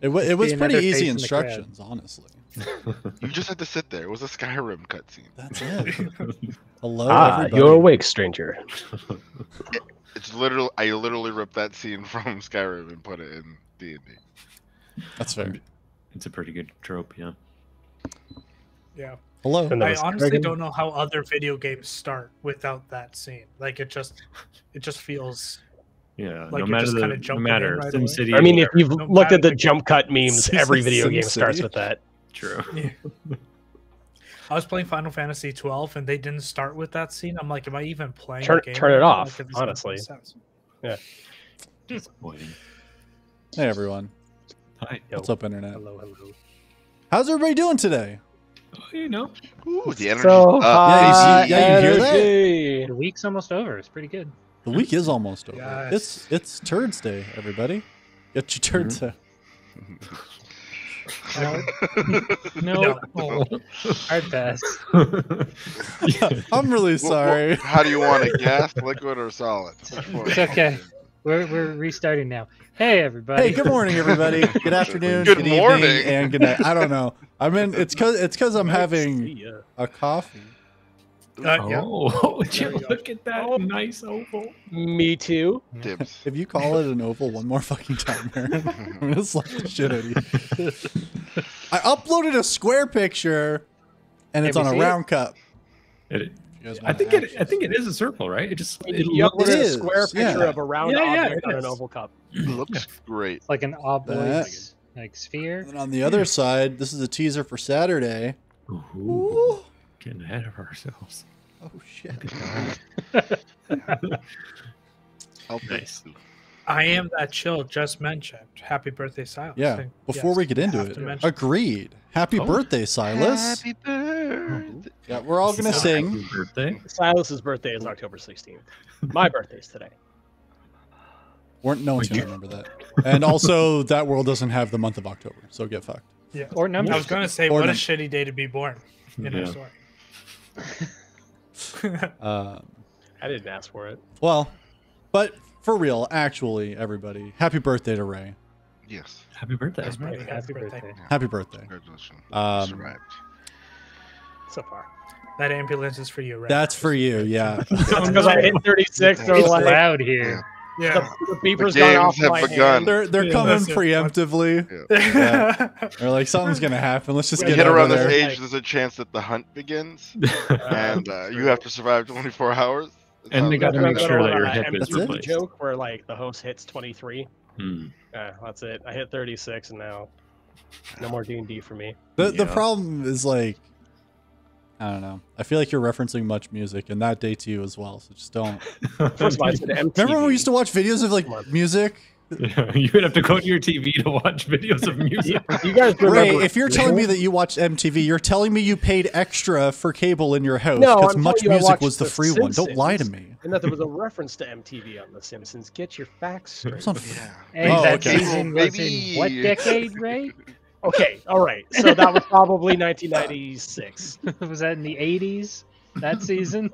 It was pretty easy instructions, honestly. You just had to sit there. It was a Skyrim cutscene. That's it. Hello, everybody. You're awake, stranger. It's literally, I literally ripped that scene from Skyrim and put it in D&D. That's fair. It's a pretty good trope, yeah. Yeah. Hello. I honestly don't know how other video games start without that scene. Like it just feels. Yeah, like no matter just kind of no matter right SimCity. I mean, if you've No looked at matter the jump cut memes, every video game SimCity. starts with that. True. Yeah. I was playing Final Fantasy 12 and they didn't start with that scene. I'm like, am I even playing? Turn a game it right now? off, Like, this doesn't honestly. make sense. Yeah. Disappointing. Hey, everyone. Hi. What's up, Internet? Hello, hello. How's everybody doing today? Oh, you know. Ooh, the energy. So high yeah, you hear that? energy. The week's almost over. It's pretty good. The week is almost over. Yes. It's Turds Day, everybody. Get your turds out. No. Hard pass. I'm really sorry. How do you want it? Gas, liquid, or solid? It's okay. We're restarting now. Hey, everybody. Hey, good morning, everybody. Good afternoon. Good morning. Evening, and good night. I don't know. I mean, it's because I'm having a coffee. Yeah. Oh, would you There you go. look at that nice oval? Me too. Dibs. If you call it an oval one more fucking time, Aaron, I'm gonna slap the shit out of you. I uploaded a square picture, and it's Can on we a see round cup. It, You guys I want think to it. I think it is a circle, right? It just. It You looks. uploaded a is, square picture yeah. of a round Yeah, object it on an is. oval cup. Looks great. It's like an oblong, like sphere. And then on the other side, this is a teaser for Saturday. Ooh, Ooh. getting ahead of ourselves. Oh shit! Nice. I am that chill just mentioned. Happy birthday, Silas. Yeah. Before Yes, we get into have it, to mention. agreed. Happy Oh. birthday, Silas. Happy birthday. Yeah, we're all gonna sing. Happy birthday. Silas's birthday is October 16th. My birthday's today. No one's gonna remember that. And also, that world doesn't have the month of October, so get fucked. Yeah. Or numbers. I was going to say, Or what a numbers. shitty day to be born in our Yeah. story. I didn't ask for it. Well, but for real, actually, everybody, happy birthday to Ray. Yes. Happy birthday. Happy birthday. Happy birthday. Congratulations. Um, Survived. So far. That ambulance is for you, right? That's for you, yeah. Because I hit 36, they're It's like, loud here. Yeah. the beeper's The gone games off have my begun. hand. They're Yeah, coming that's it. preemptively. Yeah. They're like, something's gonna happen. Let's just You get hit over around there. this age, there's a chance that the hunt begins, and you have to survive 24 hours. That's And how they it got to goes. make sure that your hip MVP is That's it. replaced. joke where like the host hits 23. Hmm. That's it. I hit 36 and now no more D&D for me. The Yeah. problem is like, I don't know. I feel like you're referencing much music, and that dates you as well. So just don't. First of all, I said MTV. Remember when we used to watch videos of like music? Yeah, you would have to go to your TV to watch videos of music. You guys remember? Ray, if you're telling me that you watched MTV, you're telling me you paid extra for cable in your house No, because I'm Much telling you I Music watched was the The free one. Don't lie to Simpsons. me. And that there was a reference to MTV on The Simpsons. Get your facts straight. It's not Yeah. And Oh, that okay. season was Baby. in what decade, Ray? Okay, all right. So that was probably 1996. Was that in the 80s? That season?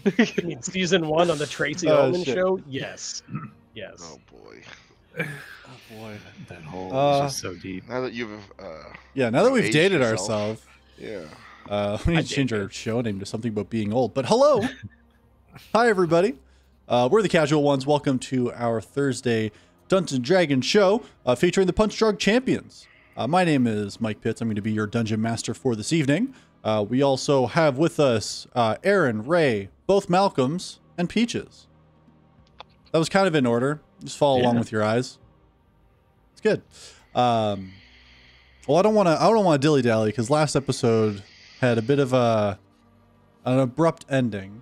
I mean, season 1 on the Tracy Oh, Ullman shit. show. Yes, yes. Oh boy. Oh boy. That hole Uh, is just so deep. Now that you've Yeah, now that we've aged dated yourself. ourselves, Yeah. we need to change our show name to something about being old. But hello. Hi, everybody. We're the Casual Ones. Welcome to our Thursday Dungeons & Dragons show featuring the Punch Drug Champions. My name is Mike Pitts. I'm going to be your Dungeon Master for this evening. We also have with us Aaron, Ray, both Malcolms, and Peaches. That was kind of in order. Just follow along Yeah. with your eyes. It's good. Well, I don't want to dilly dally because last episode had a bit of an abrupt ending.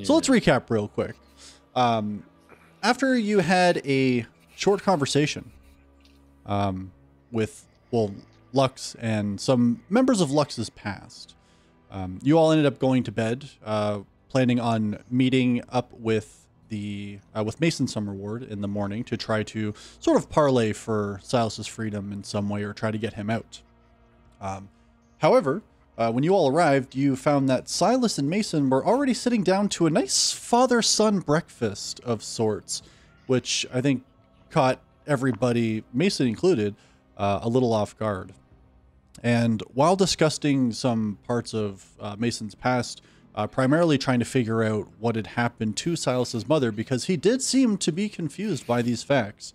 So let's recap real quick. After you had a short conversation with, well, Lux and some members of Lux's past, you all ended up going to bed, planning on meeting up with with Mason Summerward in the morning to try to sort of parlay for Silas's freedom in some way or try to get him out. However, when you all arrived, you found that Silas and Mason were already sitting down to a nice father-son breakfast of sorts, which I think caught everybody, Mason included, a little off guard. And while discussing some parts of Mason's past, primarily trying to figure out what had happened to Silas's mother, because he did seem to be confused by these facts,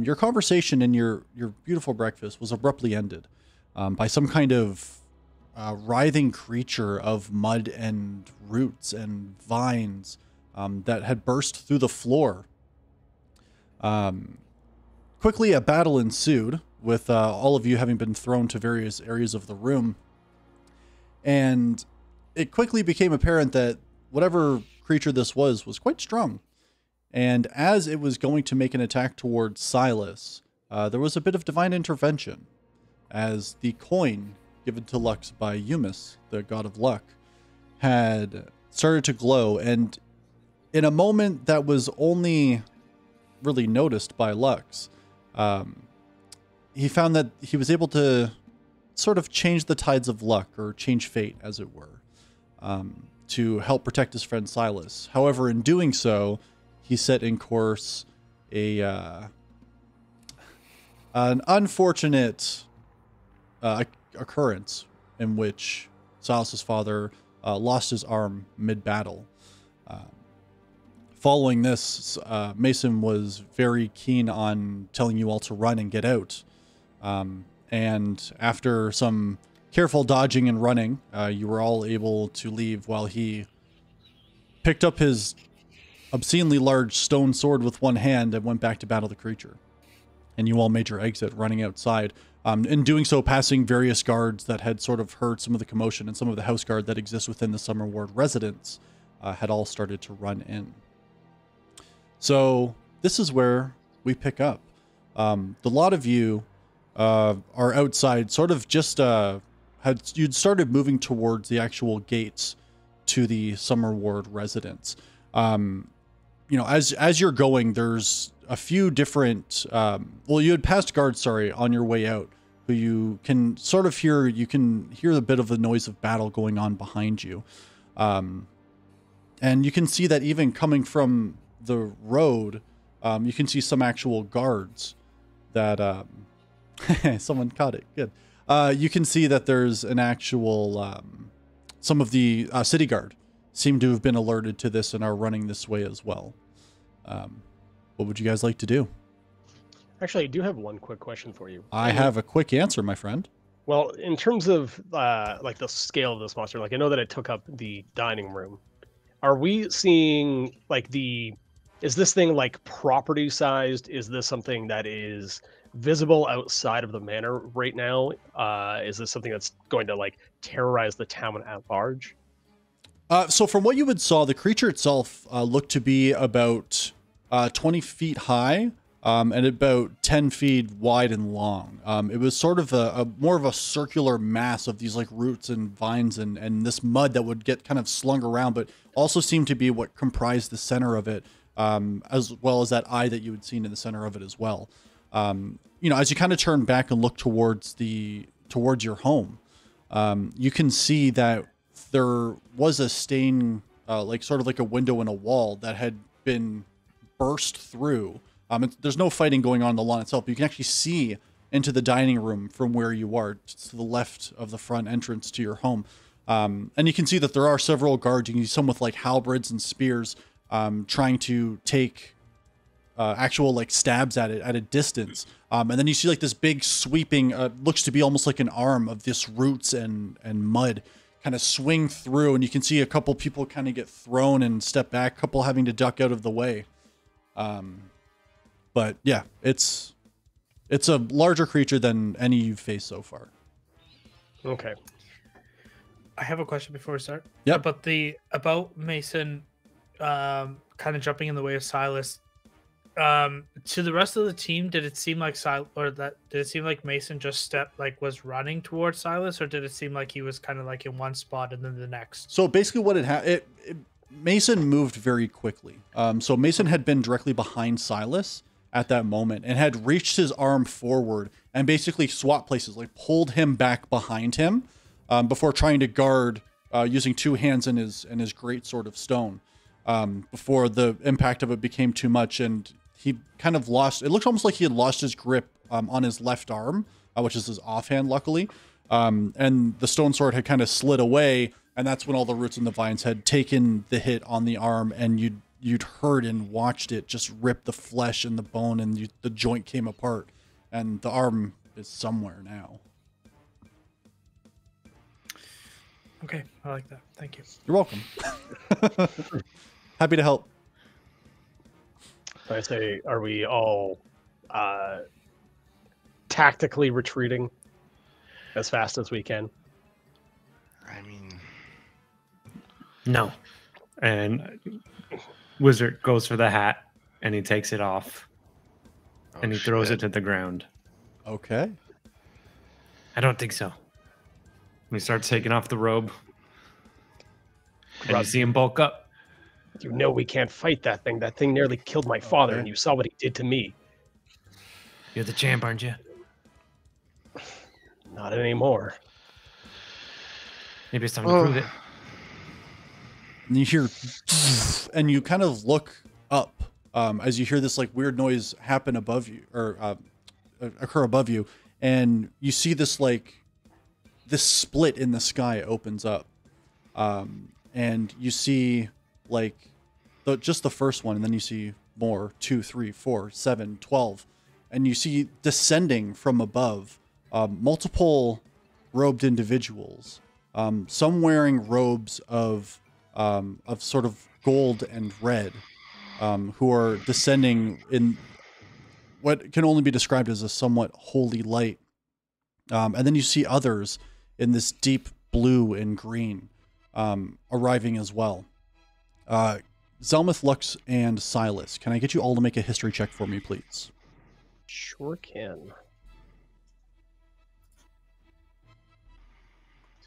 your conversation and your beautiful breakfast was abruptly ended by some kind of writhing creature of mud and roots and vines that had burst through the floor. Quickly, a battle ensued, with all of you having been thrown to various areas of the room. And it quickly became apparent that whatever creature this was quite strong. And as it was going to make an attack towards Silas, there was a bit of divine intervention, as the coin given to Lux by Eumus, the god of luck, had started to glow. And in a moment that was only really noticed by Lux, he found that he was able to sort of change the tides of luck, or change fate, as it were, to help protect his friend Silas. However, in doing so, he set in course an unfortunate occurrence in which Silas's father lost his arm mid-battle. Following this, Mason was very keen on telling you all to run and get out. And after some careful dodging and running, you were all able to leave while he picked up his obscenely large stone sword with one hand and went back to battle the creature. And you all made your exit, running outside. In doing so, passing various guards that had sort of heard some of the commotion, and some of the house guard that exists within the Summer Ward residence had all started to run in. So this is where we pick up. The lot of you are outside, sort of just you'd started moving towards the actual gates to the Summer Ward residence. You know, as you're going, there's a few different, well, you had passed guards, sorry, on your way out, who you can sort of hear, you can hear a bit of the noise of battle going on behind you. And you can see that even coming from the road, you can see some actual guards that, someone caught it, good. You can see that there's an actual, some of the city guard seem to have been alerted to this and are running this way as well. What would you guys like to do? Actually, I do have one quick question for you. I have a quick answer, my friend. Well, in terms of like the scale of this monster, like I know that it took up the dining room. Are we seeing like is this thing like property sized? Is this something that is visible outside of the manor right now? Is this something that's going to like terrorize the town at large? So from what you had saw, the creature itself looked to be about 20 feet high and about 10 feet wide and long. It was sort of a more of a circular mass of these like roots and vines and this mud that would get kind of slung around, but also seemed to be what comprised the center of it, as well as that eye that you had seen in the center of it as well. You know, as you kind of turn back and look towards your home, you can see that there was a stain, like sort of like a window in a wall that had been burst through. There's no fighting going on in the lawn itself, but you can actually see into the dining room from where you are, to the left of the front entrance to your home. And you can see that there are several guards. You can see some with like halberds and spears, trying to take actual like stabs at it at a distance. And then you see like this big sweeping, looks to be almost like an arm of this roots and mud kind of swing through, and you can see a couple people kind of get thrown and step back, a couple having to duck out of the way. But yeah, it's a larger creature than any you've faced so far. Okay. I have a question before we start. Yep. About Mason, kind of jumping in the way of Silas. To the rest of the team, did it seem like did it seem like Mason just was running towards Silas, or did it seem like he was kind of like in one spot and then the next? So basically, what Mason moved very quickly. So Mason had been directly behind Silas at that moment and had reached his arm forward and basically swapped places, like pulled him back behind him, before trying to guard using two hands and his great sword of stone, before the impact of it became too much. And he kind of lost. It looked almost like he had lost his grip on his left arm, which is his offhand, luckily. And the stone sword had kind of slid away, and that's when all the roots and the vines had taken the hit on the arm, and you'd heard and watched it just rip the flesh and the bone, and the joint came apart, and the arm is somewhere now. Okay, I like that. Thank you. You're welcome. Happy to help. I say, are we all tactically retreating as fast as we can? I mean, No. And Wizard goes for the hat, and he takes it off, and he throws it to the ground. Okay. I don't think so. And he starts taking off the robe, and you see him bulk up. You know we can't fight that thing. That thing nearly killed my father, Okay. and you saw what he did to me. You're the champ, aren't you? Not anymore. Maybe it's time to prove it. And you hear, and you kind of look up as you hear this like weird noise happen above you, or occur above you, and you see this like this split in the sky opens up, and you see like just the first one, and then you see more 2, 3, 4, 7, 12, and you see descending from above multiple robed individuals, some wearing robes of sort of gold and red, who are descending in what can only be described as a somewhat holy light. And then you see others in this deep blue and green arriving as well. Zelmuth, Lux, and Silas, can I get you all to make a history check for me, please? Sure can.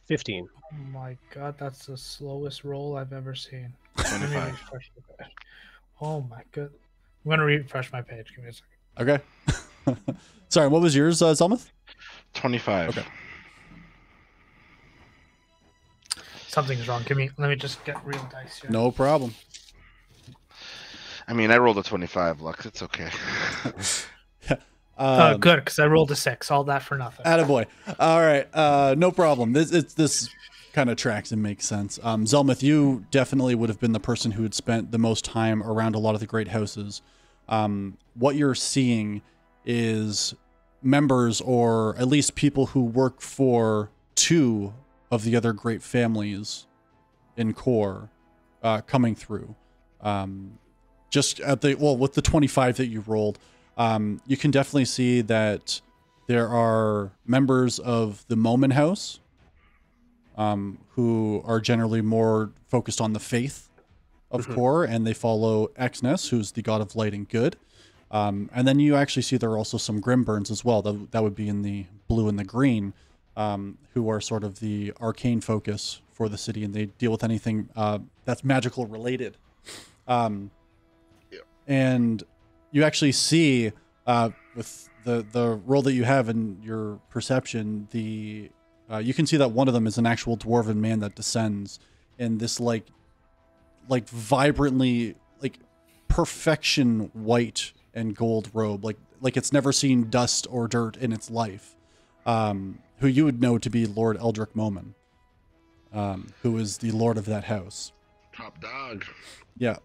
15. Oh my god, that's the slowest roll I've ever seen. 25. Let me refresh the page. Oh my god. I'm gonna refresh my page. Give me a second. Okay. Sorry, what was yours, Zelmuth? 25. Okay. Something's wrong. Let me just get real dice here. No problem. I mean, I rolled a 25, Lux. It's okay. Good, because I rolled a 6. All that for nothing. Attaboy. All right. No problem. This kind of tracks and makes sense. Zelmuth, you definitely would have been the person who had spent the most time around a lot of the great houses. What you're seeing is members, or at least people who work for 2 of the other great families in Core, coming through. Just at with the 25 that you rolled, you can definitely see that there are members of the Momin House, who are generally more focused on the faith of Core, and they follow Exness, who's the god of light and good. And then you actually see there are also some Grimburns as well. That would be in the blue and the green, who are sort of the arcane focus for the city, and they deal with anything that's magical related. And you actually see, with the role that you have in your perception, you can see that one of them is an actual dwarven man that descends in this like vibrantly, like perfection white and gold robe, like it's never seen dust or dirt in its life. Who you would know to be Lord Eldrick Momin, who is the lord of that house. Top dog. Yeah.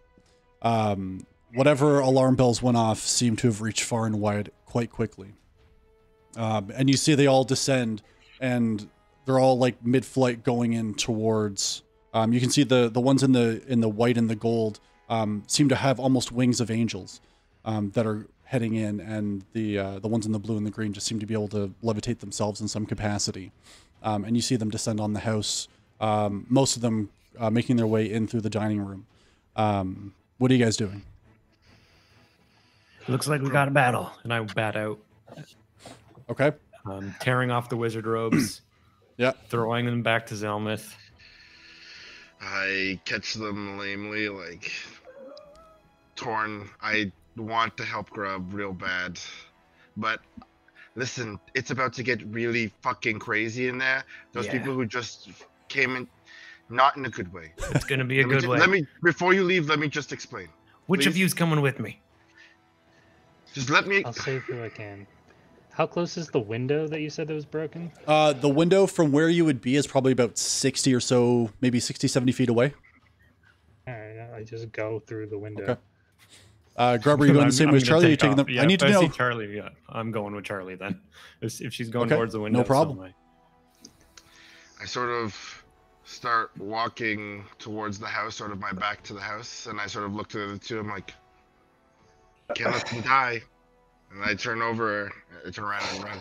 Whatever alarm bells went off seemed to have reached far and wide quite quickly. And you see they all descend, and they're all like mid-flight going in towards. You can see the ones in the white and the gold seem to have almost wings of angels that are heading in, and the ones in the blue and the green just seem to be able to levitate themselves in some capacity. And you see them descend on the house. Most of them making their way in through the dining room. What are you guys doing? Looks like we got a battle, and I bat out, Okay. tearing off the wizard robes, Yeah. throwing them back to Zelmuth. I catch them lamely, like torn. I want to help Grub real bad, but listen, it's about to get really fucking crazy in there. Those Yeah. people who just came in, not in a good way. It's gonna be a good way. Let me before you leave. Let me just explain. Which of please? you's coming with me? Just let me. I'll save who I can. How close is the window that you said that was broken? The window from where you would be is probably about 60 or so, maybe 60, 70 feet away. All right, I just go through the window. Okay. Grub, are you going the same way as Charlie? Are you taking them? Yeah, I need to if I know. see Charlie, yeah, I'm going with Charlie then. If she's going Okay, towards the window, no problem. so am I sort of start walking towards the house, sort of my back to the house, and I sort of look to the two. I'm like, can't let them die. And I turn around and run.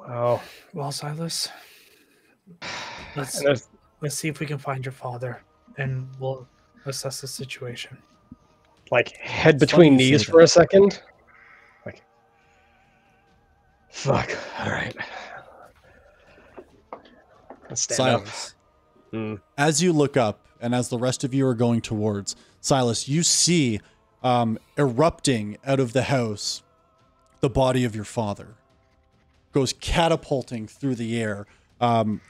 Wow. Well, Silas, let's see if we can find your father, and we'll assess the situation. Like head It's between funny you knees say for that. a second. Like, fuck. All right. Let's stand Silas, up. Mm. as you look up and as the rest of you are going towards Silas, you see erupting out of the house the body of your father. Goes catapulting through the air,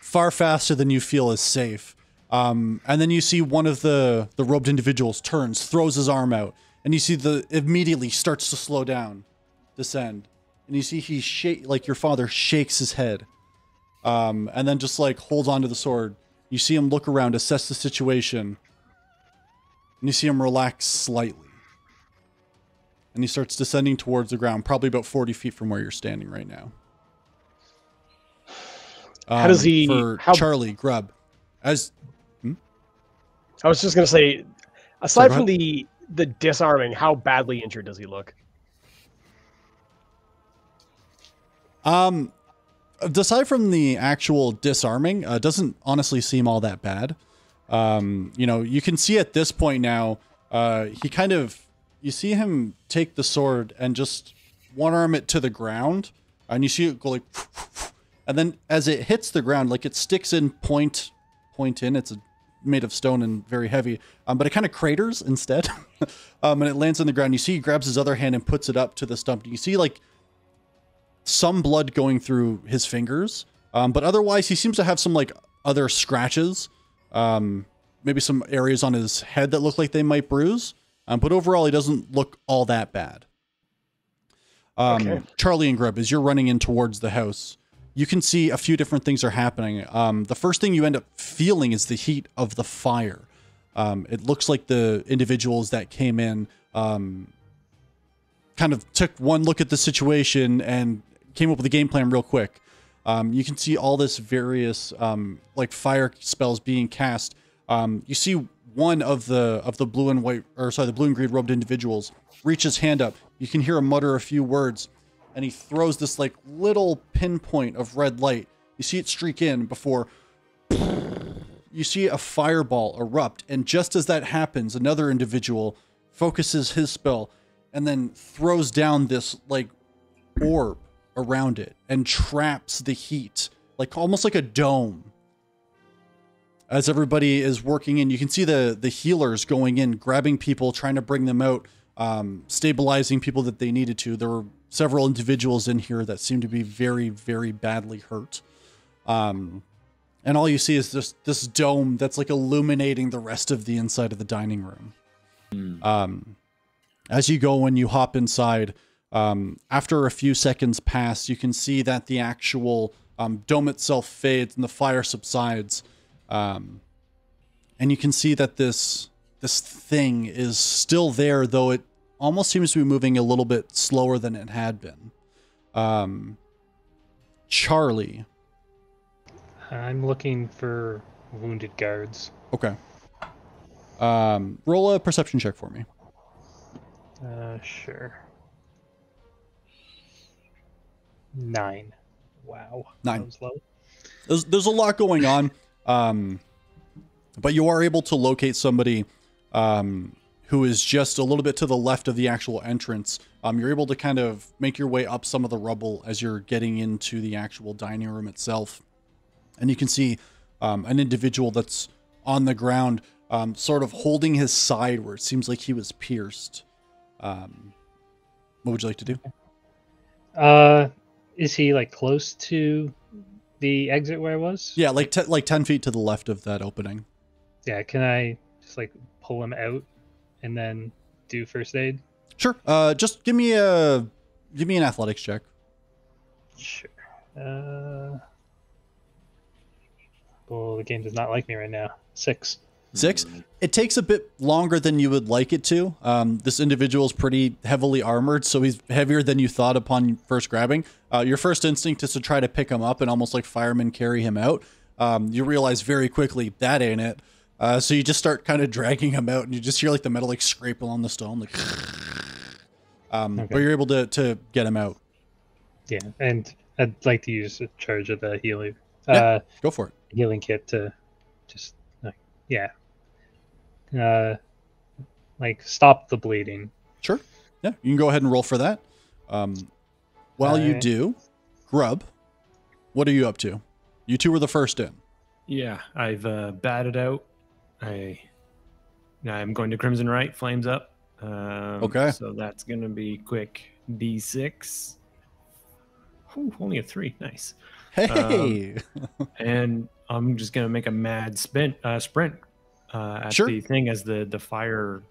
far faster than you feel is safe. And then you see one of the robed individuals turns, throws his arm out, and you see immediately starts to slow down, descend. And you see like your father shakes his head, and then just like holds onto the sword. You see him look around, assess the situation, and you see him relax slightly. And he starts descending towards the ground, probably about 40 feet from where you're standing right now. How does he? For Charlie, Grub, I was just gonna say, aside go from the disarming, how badly injured does he look? Aside from the actual disarming, doesn't honestly seem all that bad. You can see at this point now, you see him take the sword and just one arm it to the ground, and you see it go like, and then as it hits the ground, like it sticks in point in. It's made of stone and very heavy, but it kind of craters instead, and it lands on the ground. You see he grabs his other hand and puts it up to the stump. You see like some blood going through his fingers, but otherwise he seems to have some like other scratches, maybe some areas on his head that look like they might bruise, but overall he doesn't look all that bad. Okay. Charlie and Grub, as you're running in towards the house, you can see a few different things are happening. The first thing you end up feeling is the heat of the fire. It looks like the individuals that came in kind of took one look at the situation and came up with a game plan real quick. You can see all this various like fire spells being cast. You see one of the blue and white, or sorry, the blue and green robed individuals reach his hand up. You can hear him mutter a few words, and he throws this like little pinpoint of red light. You see it streak in before you see a fireball erupt, and just as that happens, another individual focuses his spell and then throws down this like orb around it and traps the heat, like almost like a dome. As everybody is working in, you can see the healers going in, grabbing people, trying to bring them out, stabilizing people that they needed to. There were several individuals in here that seem to be very, very badly hurt. And all you see is this dome that's like illuminating the rest of the inside of the dining room. As you go and you hop inside, after a few seconds pass, you can see that the actual dome itself fades and the fire subsides. And you can see that this thing is still there, though it almost seems to be moving a little bit slower than it had been. Charlie. I'm looking for wounded guards. Okay. Roll a perception check for me. Sure. 9. Wow. 9. That was low. There's a lot going on, but you are able to locate somebody who is just a little bit to the left of the actual entrance. You're able to kind of make your way up some of the rubble as you're getting into the actual dining room itself. And you can see an individual that's on the ground, sort of holding his side where it seems like he was pierced. What would you like to do? Is he like close to the exit where I was? Yeah, like 10 feet to the left of that opening. Yeah, can I just like pull him out and then do first aid? Sure. Just give me an athletics check. Sure. Well, the game does not like me right now. 6. 6. It takes a bit longer than you would like it to. This individual is pretty heavily armored, so he's heavier than you thought upon first grabbing. Your first instinct is to try to pick him up and almost like firemen carry him out. You realize very quickly that ain't it. So you just start kind of dragging him out, and you just hear like the metal like scraping on the stone, like. Okay. But you're able to get him out. Yeah, and I'd like to use a charge of the healing. Yeah, go for it. Healing kit to just like stop the bleeding. Sure. Yeah, you can go ahead and roll for that. While you do, Grub, what are you up to? You two were the first in. Yeah, I've batted out. I'm going to Crimson Right, flames up. Okay. So that's going to be quick D6. Ooh, only a 3. Nice. Hey. And I'm just going to make a mad sprint at Sure. the thing as the fire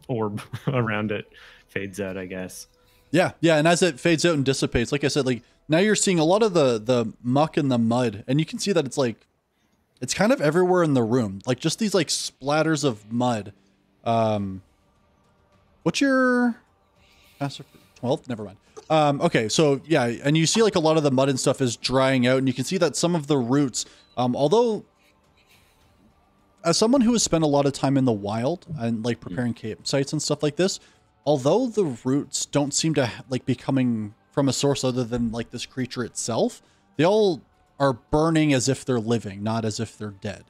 orb around it fades out, I guess. Yeah, and as it fades out and dissipates, like I said, like now you're seeing a lot of the muck and the mud, and you can see that it's kind of everywhere in the room, like just these like splatters of mud. What's your 12? Never mind. Okay, so yeah, and you see like a lot of the mud and stuff is drying out, and you can see that some of the roots, although as someone who has spent a lot of time in the wild and like preparing campsites and stuff like this, although the roots don't seem to like be coming from a source other than like this creature itself, they all are burning as if they're living, not as if they're dead.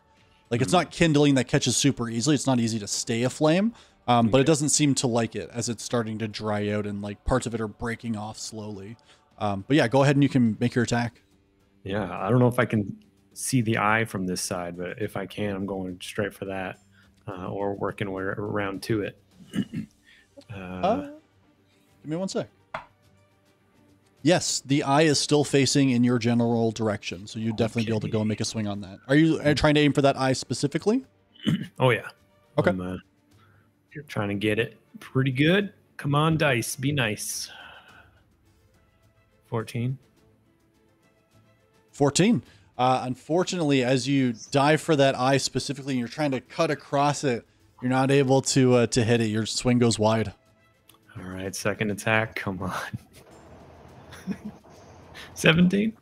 Like it's not kindling that catches super easily. It's not easy to stay aflame. But it doesn't seem to like it as it's starting to dry out and like parts of it are breaking off slowly. But yeah, go ahead and you can make your attack. Yeah, I don't know if I can see the eye from this side, but if I can, I'm going straight for that or working around to it. Give me one sec. Yes, the eye is still facing in your general direction, so you'd definitely be able to go and make a swing on that. Are you trying to aim for that eye specifically? Oh, yeah. Okay. You're trying to get it pretty good. Come on, dice. Be nice. 14. 14. Unfortunately, as you dive for that eye specifically, and you're trying to cut across it, you're not able to hit it. Your swing goes wide. All right, second attack. Come on. 17.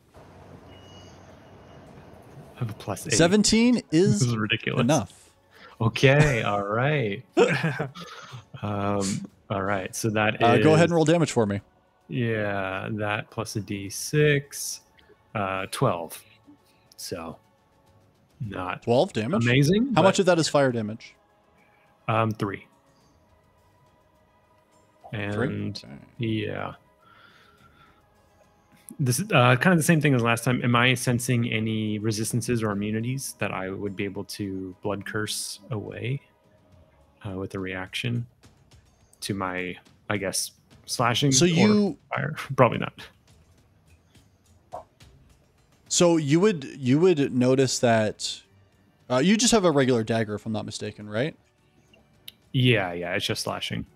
I have a plus 8. 17 This is is ridiculous. enough. Okay, all right. All right, so that is... Go ahead and roll damage for me. Yeah, that plus a d6, 12. So, not 12 damage? amazing. How much of that is fire damage? 3. And 3? Okay. yeah. This is kind of the same thing as last time. Am I sensing any resistances or immunities that I would be able to blood curse away with a reaction to my, I guess, slashing? So or fire? Probably not. So you would notice that you just have a regular dagger, if I'm not mistaken, right? Yeah, it's just slashing.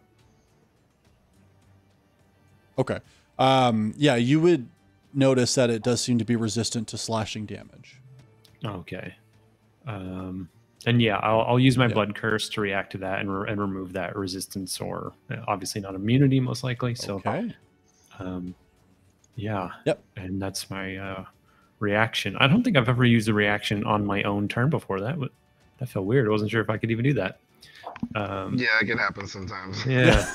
Okay. Yeah, you would notice that it does seem to be resistant to slashing damage. Okay. And yeah, I'll use my blood curse to react to that and remove that resistance, or obviously not immunity, most likely. So, okay. Yeah. Yep. And that's my reaction. I don't think I've ever used a reaction on my own turn before. That felt weird. I wasn't sure if I could even do that. Yeah, it can happen sometimes. Yeah.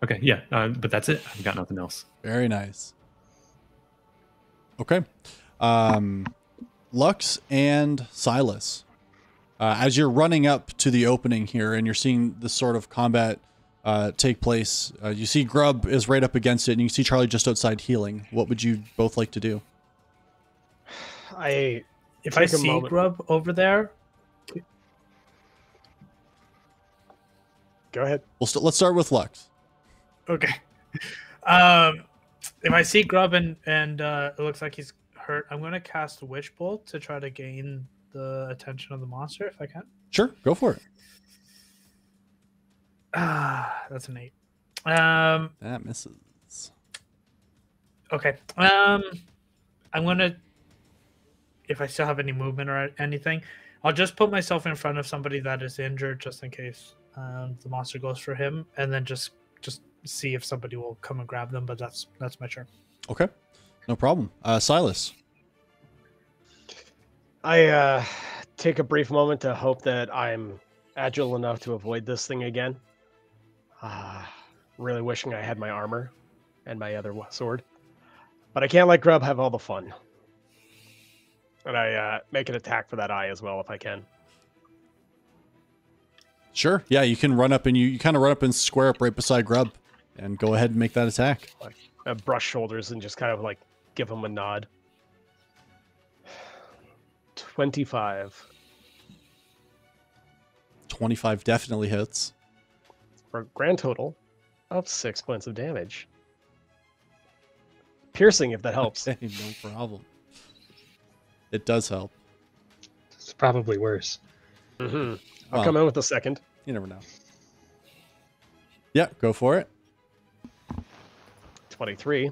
Okay. Yeah. But that's it. I've got nothing else. Very nice. Okay. Lux and Silas, as you're running up to the opening here and you're seeing this sort of combat take place, you see Grub is right up against it and you see Charlie just outside healing. What would you both like to do? If I see Grub over there, Go ahead. Let's start with Lux. okay. If I see Grub and it looks like he's hurt, I'm going to cast Witch Bolt to try to gain the attention of the monster if I can. Sure, go for it. That's an 8. That misses. Okay. I'm gonna, if I still have any movement or anything, I'll just put myself in front of somebody that is injured, just in case the monster goes for him, and then just see if somebody will come and grab them. But that's my turn. Okay, no problem. Silas. I take a brief moment to hope that I'm agile enough to avoid this thing again. Really wishing I had my armor and my other sword. But I can't let Grub have all the fun. And I make an attack for that eye as well if I can. Sure. Yeah, you can run up and you kind of run up and square up right beside Grub and go ahead and make that attack. I brush shoulders and just kind of like give him a nod. 25. 25 definitely hits. For a grand total of 6 points of damage. Piercing, if that helps. Okay, no problem. It does help. It's probably worse. Mm-hmm. I'll Well, come in with a second. You never know. Yeah, go for it. 23.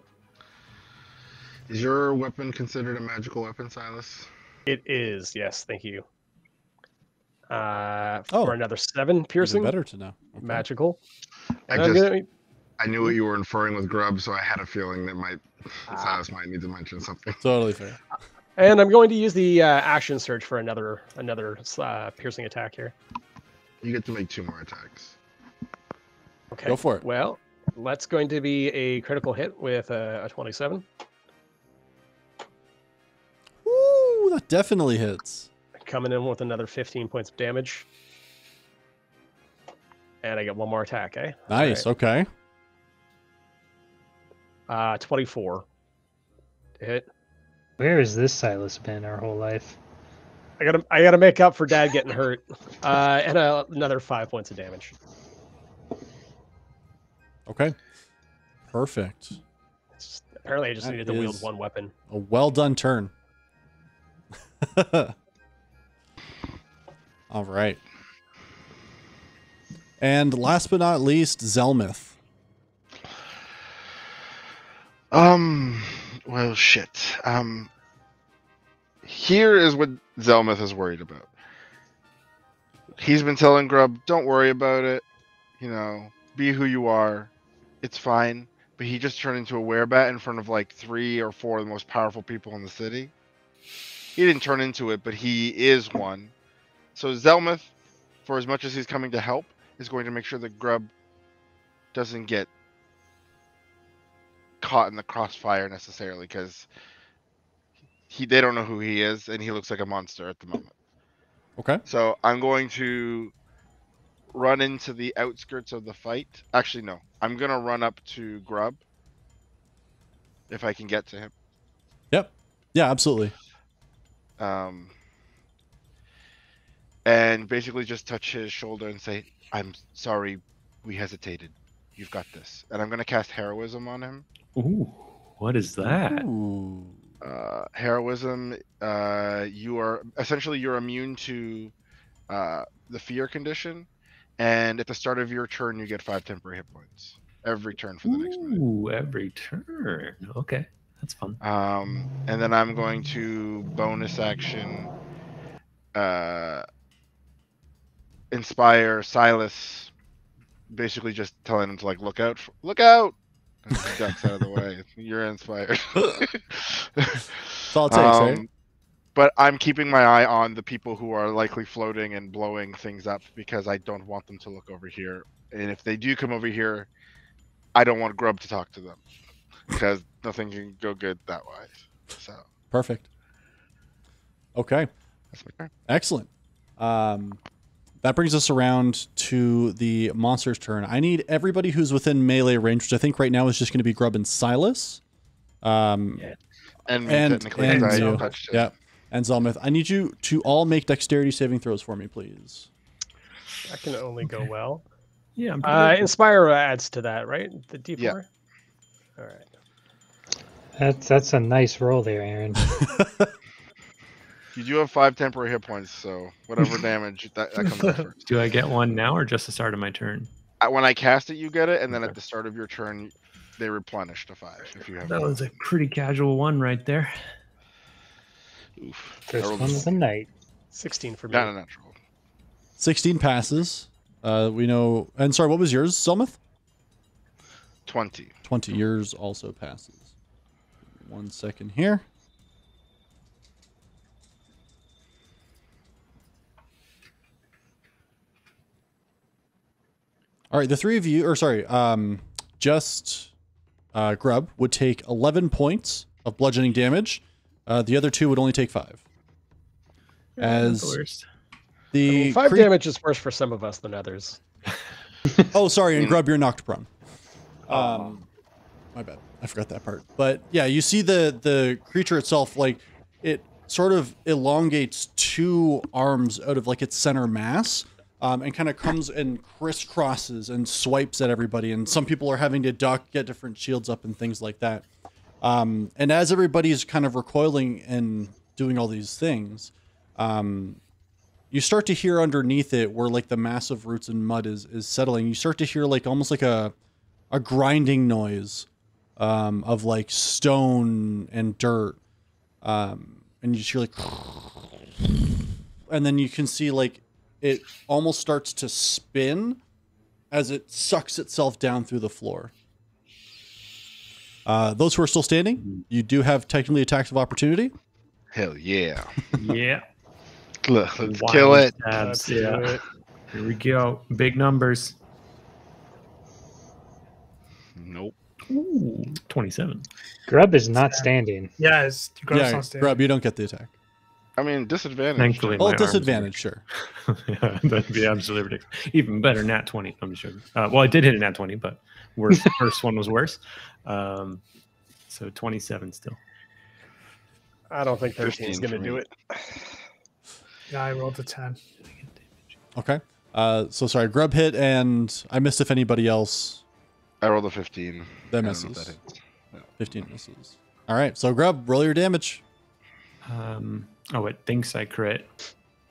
Is your weapon considered a magical weapon, Silas? It is, yes, thank you. Oh. For another 7 piercing. Even better to know. Okay. Magical. I knew what you were inferring with Grub, so I had a feeling that Silas might need to mention something. Totally fair. And I'm going to use the action surge for another piercing attack here. You get to make 2 more attacks. Okay. Go for it. Well, that's going to be a critical hit with a 27. Ooh, that definitely hits. Coming in with another 15 points of damage. And I get 1 more attack, eh? Nice. Okay. 24 to hit. Where has this Silas been our whole life? I gotta make up for Dad getting hurt. And another 5 points of damage. Okay. Perfect. Apparently, I just That needed to wield is 1 weapon. A well done turn. All right. And last but not least, Zelmuth. Well, shit. Here is what Zelmuth is worried about. He's been telling Grub, don't worry about it. You know, be who you are. It's fine. But he just turned into a werebat in front of like 3 or 4 of the most powerful people in the city. He didn't turn into it, but he is one. So Zelmuth, for as much as he's coming to help, is going to make sure that Grub doesn't get caught in the crossfire necessarily, because they don't know who he is, and he looks like a monster at the moment. Okay. So I'm going to run into the outskirts of the fight. Actually, no. I'm going to run up to Grub if I can get to him. Yep. Yeah, absolutely. And basically just touch his shoulder and say, I'm sorry we hesitated. You've got this. And I'm going to cast Heroism on him. Ooh, what is that? Ooh. Heroism, you're immune to the fear condition. And at the start of your turn, you get 5 temporary hit points. Every turn for the next minute. Ooh, every turn. Okay, that's fun. And then I'm going to bonus action inspire Silas, basically just telling him to like look out, and he ducks out of the way. You're inspired. That's all it takes, right? But I'm keeping my eye on the people who are likely floating and blowing things up, because I don't want them to look over here. And if they do come over here, I don't want Grub to talk to them, because nothing can go good that way. So Perfect. Okay. that's my turn. Excellent. That brings us around to the monster's turn. I need everybody who's within melee range, which I think right now is just going to be Grub and Silas. And technically, and I you. touched it. Yeah. And Zelmuth. I need you to all make dexterity saving throws for me, please. That can only go well. Yeah, I'm pretty good. Inspire adds to that, right? The D4? Yeah. All right. That's a nice roll there, Aaron. You do have 5 temporary hit points, so whatever damage that comes out first. Do I get one now or just the start of my turn? When I cast it, you get it, and then at the start of your turn, they replenish to 5 if you have. That was a pretty casual one right there. Oof. First I rolled one of the night. 16 for me. not a natural. 16 passes. We know. And sorry, what was yours, Zelmuth? 20. 20. Yours also passes. 1 second here. All right, the three of you, or sorry, just Grub would take 11 points of bludgeoning damage. The other two would only take 5. As the 5 damage is worse for some of us than others. Oh, sorry, and Grub, you're knocked prone. My bad. I forgot that part. But yeah, you see the creature itself, like, it sort of elongates 2 arms out of like its center mass, and kind of comes and crisscrosses and swipes at everybody. And some people are having to duck, get different shields up and things like that. And as everybody's kind of recoiling and doing all these things, you start to hear underneath it where like the massive roots and mud is settling. You start to hear like almost like a grinding noise of like stone and dirt. And you just hear like, and then you can see like it almost starts to spin as it sucks itself down through the floor. Those who are still standing, you do have technically attacks of opportunity. Hell yeah. Yeah. Let's kill it. Tabs, yeah. Here we go. Big numbers. Nope. Ooh, 27. Grub is not standing. Yeah, it's Yeah, Grub, you don't get the attack. I mean, disadvantage. Thankfully, Oh, my arms disadvantage, sure. yeah, that'd be absolutely ridiculous. Even better, nat 20. I'm just joking. Well, I did hit a nat 20, but worse. First one was worse. So 27 still. I don't think 13 is 15 going to for do me. it. Yeah, I rolled a 10. Okay. So sorry, Grub hit, and I missed if anybody else. I rolled a 15. That I don't know misses. if that hits. No. 15 misses. All right, so Grub, roll your damage. Oh, it thinks I crit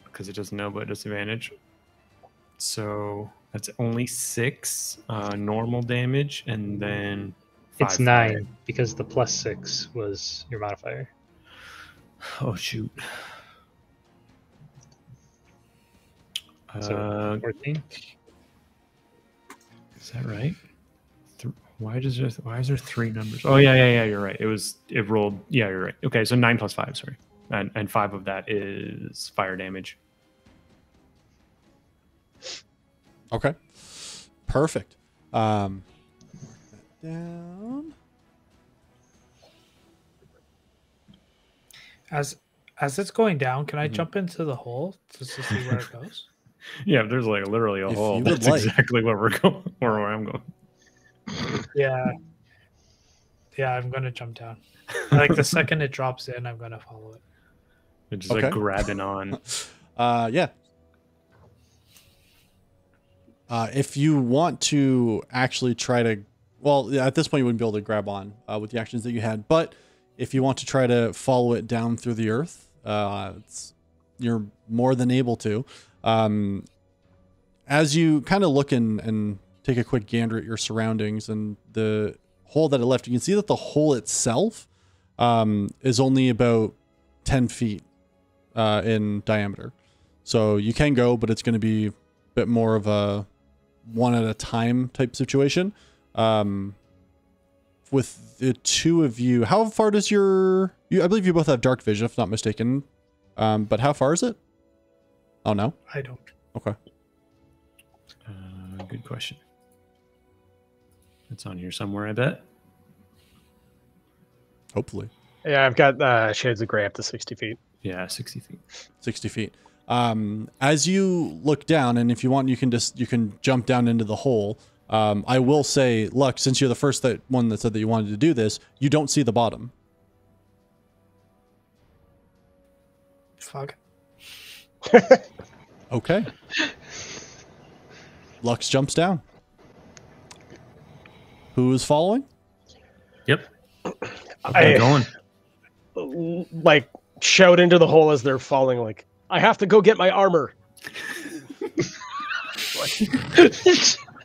because it doesn't know about disadvantage. So that's only 6 normal damage, and then 5 It's 9 because the +6 was your modifier. Oh shoot. So 14. Is that right? Why is there 3 numbers? Oh yeah. You're right. It rolled. Yeah, you're right. Okay, so 9 plus 5. Sorry, and 5 of that is fire damage. Okay. Perfect. Mark that down. As it's going down, can I jump into the hole just to see where it goes? Yeah, there's like literally a If hole. you would That's like. exactly where we're going, or where I'm going. Yeah. Yeah, I'm gonna jump down. Like the second it drops in, I'm gonna follow it. It's just Okay. like grabbing on. Yeah. If you want to actually try to, well, at this point you wouldn't be able to grab on with the actions that you had, but if you want to try to follow it down through the earth, you're more than able to. As you kind of look and take a quick gander at your surroundings and the hole that it left, you can see that the hole itself is only about 10 feet in diameter. So you can go, but it's going to be a bit more of a one at a time type situation. With the two of you, how far does I believe you both have dark vision, if not mistaken. But how far is it? Oh, no? I don't. Okay. Good question. It's on here somewhere, I bet. Hopefully. Yeah, I've got Shades of Grey up to 60 feet. Yeah, 60 feet. 60 feet. As you look down, and if you want, you can jump down into the hole. I will say, Luck, since you're the first one that said that you wanted to do this, you don't see the bottom. Fuck. Okay. Lux jumps down. Who is following? Yep. Okay, going. Like, shout into the hole as they're falling, like, I have to go get my armor.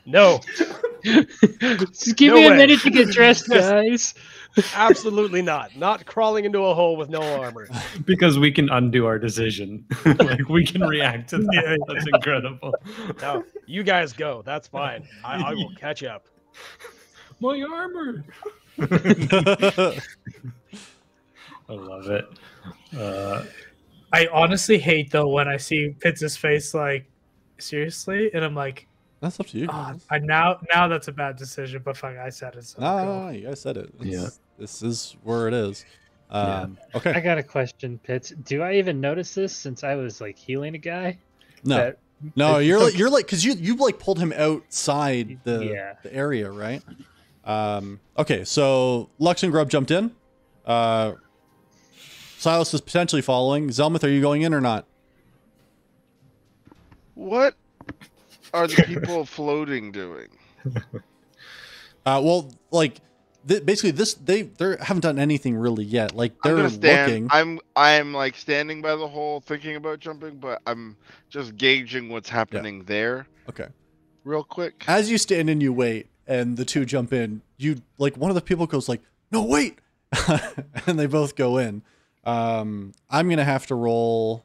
No, Just give No me a way. minute to get dressed, guys. absolutely not. Not crawling into a hole with no armor. Because we can undo our decision. Like we can react to that. Yeah. That's incredible. No, you guys go. That's fine. I will catch up. My armor. I love it. I honestly hate though when I see Pitts' face like, seriously, and I'm like, That's up to you. oh, Guys. I now that's a bad decision. But fuck, I said it. So No, you guys said it. This is where it is. I Okay. got a question, Pitts. Do I even notice this since I was like healing a guy? No, That- no, it's you're like because you like pulled him outside the Yeah. the area, right? Okay, so Lux and Grub jumped in. Silas is potentially following. Zelmuth, are you going in or not? What are the people floating doing? Well, like basically they haven't done anything really yet. Like I'm they're gonna stand. looking. I'm like standing by the hole, thinking about jumping, but I'm just gauging what's happening there Okay. real quick. As you stand and you wait, and the two jump in, you like one of the people goes like, "No, wait," and they both go in. I'm gonna have to roll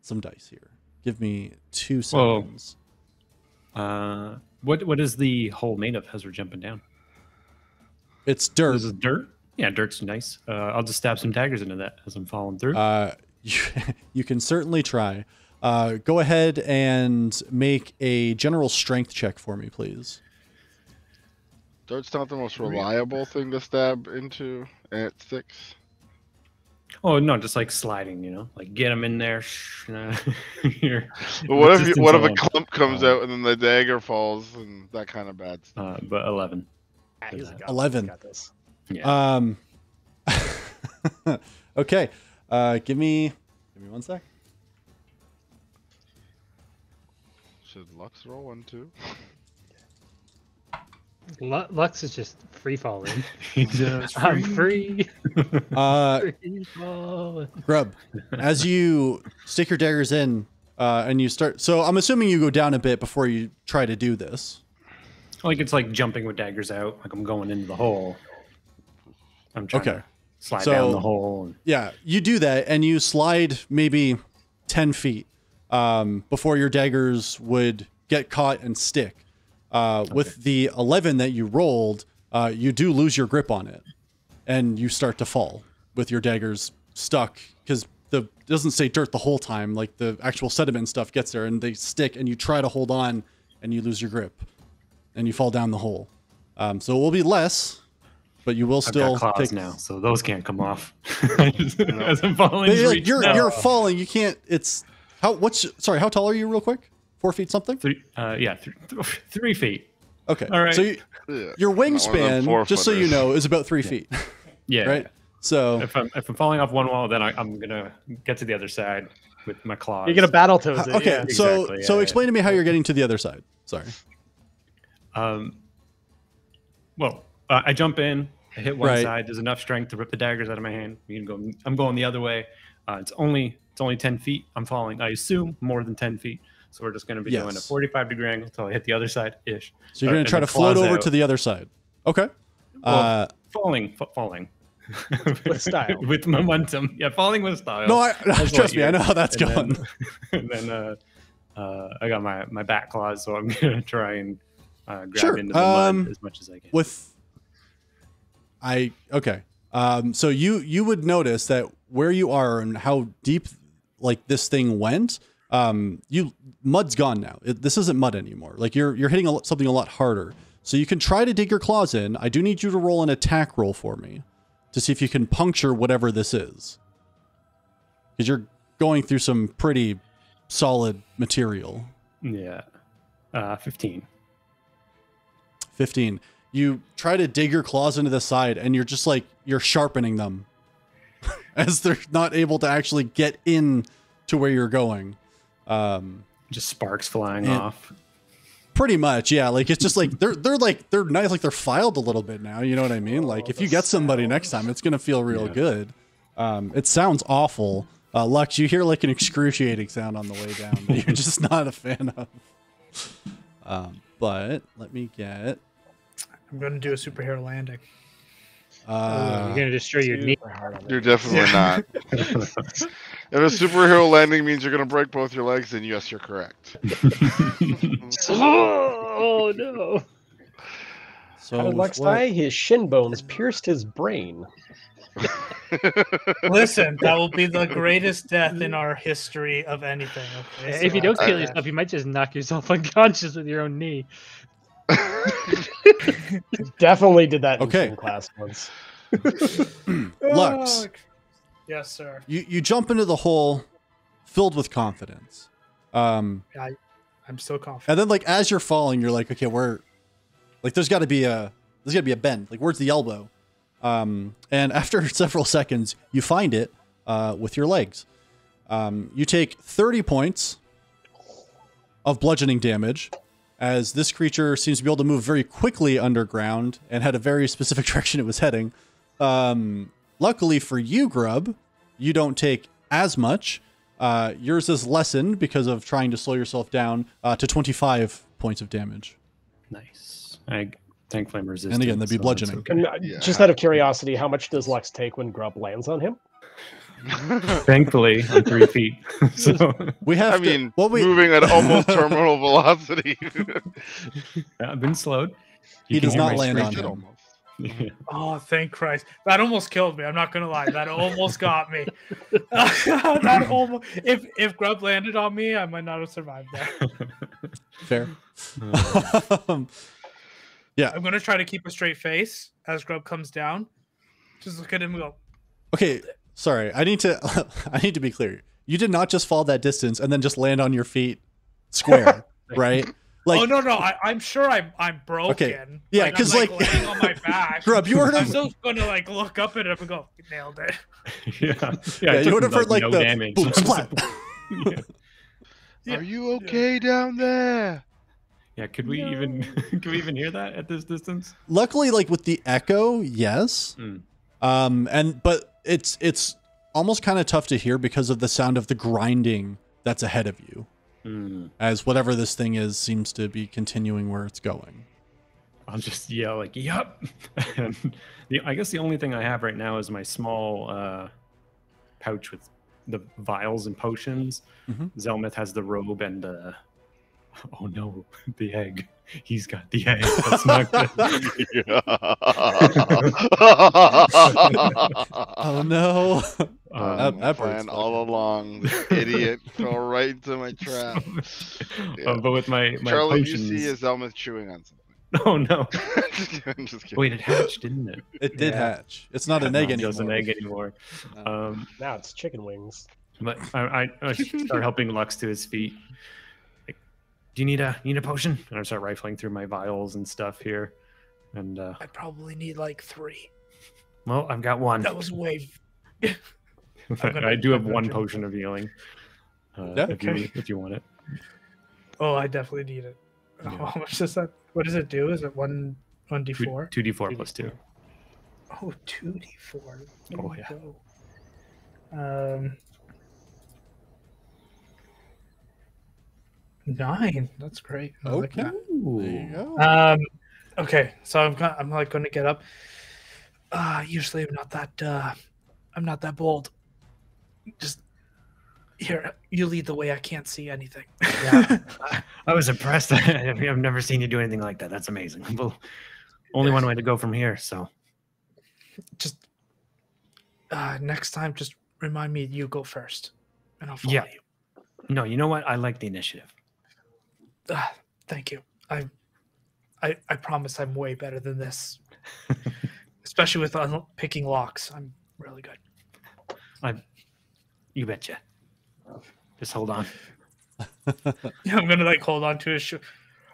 some dice here. Give me 2 Whoa. seconds. What is the hole made of as we're jumping down? It's dirt. This is dirt? Yeah, dirt's nice. I'll just stab some daggers into that as I'm falling through. You can certainly try. Go ahead and make a general strength check for me, please. Dirt's not the most reliable thing to stab into at 6. Oh no, just like sliding, you know, like get them in there. Here. But what if Resistance a alone. clump comes out and then the dagger falls and that kind of bad stuff? But 11. Ah, he's got 11. Got this. Yeah. Okay. Give me 1 sec. Should Lux roll 1 too? Lux is just free falling. Just I'm free. Free falling. Grub, as you stick your daggers in, and you start. So I'm assuming you go down a bit before you try to do this. Like it's like jumping with daggers out. Like I'm going into the hole. I'm trying Okay. to slide So- down the hole. And, Yeah, you do that, and you slide maybe 10 feet before your daggers would get caught and stick. With the 11 that you rolled, you do lose your grip on it, and you start to fall with your daggers stuck because it doesn't stay dirt the whole time. Like the actual sediment and stuff gets there, and they stick, and you try to hold on, and you lose your grip, and you fall down the hole. So it will be less, but you will I've still got claws take. now, so those can't come off. As I'm falling, But reach you're down. you're falling. You can't. It's how. Sorry. How tall are you, real quick? 4 feet something. 3 feet. Okay. All right. So Yeah. your Not one of them wingspan, just so you four-footers. know, is about 3 feet. Yeah. Right. So If I'm falling off one wall, then I'm gonna get to the other side with my claws. You're gonna battle toads it. okay. Yeah. Exactly, So yeah, explain to me how you're getting to the other side. Sorry. Well, I jump in, I hit one Right. side. There's enough strength to rip the daggers out of my hand. I'm going the other way. It's only 10 feet. I'm falling. I assume more than 10 feet. So we're just going to be doing a Yes. 45-degree angle until I hit the other side ish. So you're going to try to float over to the other side. Okay. Well, falling. With style. With momentum. Yeah, falling with style. No, That's trust me. I lightyear. know how that's And going. then I got my back claws, so I'm going to try and grab Sure. into the mud as much as I can. Okay. So you would notice that where you are and how deep like this thing went, mud's gone now. This isn't mud anymore. Like you're hitting something a lot harder. So you can try to dig your claws in. I do need you to roll an attack roll for me to see if you can puncture whatever this is. Because you're going through some pretty solid material. Yeah. 15. 15. You try to dig your claws into the side, and you're sharpening them as they're not able to actually get in to where you're going. Just sparks flying And- off. Pretty much, yeah. Like it's just like they're nice, like they're filed a little bit now. You know what I mean? Like if you get somebody next time, it's gonna feel real good. It sounds awful. Lux, you hear like an excruciating sound on the way down that you're just not a fan of. But let me get. I'm gonna do a superhero landing. You're gonna destroy your knee. Super hard on You're it. definitely not. If a superhero landing means you're gonna break both your legs, then yes, you're correct. Oh no! So How did with Lux what- die? His shin bones pierced his brain. Listen, that will be the greatest death in our history of anything. Okay, If so you don't that's kill that. yourself, you might just knock yourself unconscious with your own knee. Definitely did that in Okay. gym class once. Lux, Yes, sir. you jump into the hole filled with confidence. I'm so confident. And then like as you're falling, you're like, okay, there's gotta be a bend. Like, where's the elbow? And after several seconds, you find it with your legs. You take 30 points of bludgeoning damage, as this creature seems to be able to move very quickly underground and had a very specific direction it was heading. Luckily for you, Grub, you don't take as much. Yours is lessened because of trying to slow yourself down to 25 points of damage. Nice. Thankfully I'm resistant. And again, that'd be so that's bludgeoning. okay. And Yeah. just out of curiosity, how much does Lux take when Grub lands on him? Thankfully, I'm 3 feet. So We have I mean, we, moving at almost terminal velocity. I've been slowed. He You can does hear not my land on screech. him. Yeah. Oh, thank Christ! That almost killed me. I'm not gonna lie. That almost got me. That almost. If Grub landed on me, I might not have survived that. Fair. Yeah. I'm gonna try to keep a straight face as Grub comes down. Just look at him and go. Okay. Sorry. I need to be clear. You did not just fall that distance and then just land on your feet square, right? Like, Oh no! I'm sure I'm broken. Okay. Yeah, I'm, 'cause, like like- laying on my back. Grub, you heard I'm of still gonna like look up at him and go, "Nailed it." Yeah, yeah, it you took would have me, heard like no the damage. boom splat. Yeah. Yeah. Are you okay down there? Yeah, could we even hear that at this distance? Luckily, like with the echo, yes. But it's almost kind of tough to hear because of the sound of the grinding that's ahead of you. As whatever this thing is seems to be continuing where it's going. I'll just yell like, "Yup!" And I guess the only thing I have right now is my small pouch with the vials and potions. Zelmuth has the robe and oh no, the egg. He's got the egg. That's not good. Oh no! Um, That Plan bird's all fucking- along. This idiot fell right into my trap. Yeah. But with my Charlie, potions. you see a Zelmuth chewing on something. Oh no! I'm just kidding. Wait, it hatched, didn't it? It did Yeah. hatch. It's not an egg Not anymore. just an egg anymore. Now it's chicken wings. But I start helping Lux to his feet. Like, do you need a potion? And I start rifling through my vials and stuff here. And I probably need like 3. well, I've got one. That was way. I do have one potion of healing. Yeah. If you want it. Oh, I definitely need it. Oh, Yeah. how much does that? What does it do? Is it 1d4? 2d4 plus 2. Oh, 2d4. Oh, yeah. Go. 9. That's great. I like Okay. that. There you go. Okay, so I'm like going to get up. Usually I'm not that bold. Just here, you lead the way. I can't see anything. Yeah. I was impressed. I've never seen you do anything like that. That's amazing. Well, only one way to go from here, so. Just next time, just remind me you go first, and I'll follow Yeah. you. No, you know what? I like the initiative. Thank you. I promise I'm way better than this. Especially with picking locks. I'm really good. You betcha. Just hold on. I'm gonna like hold on to his shoe.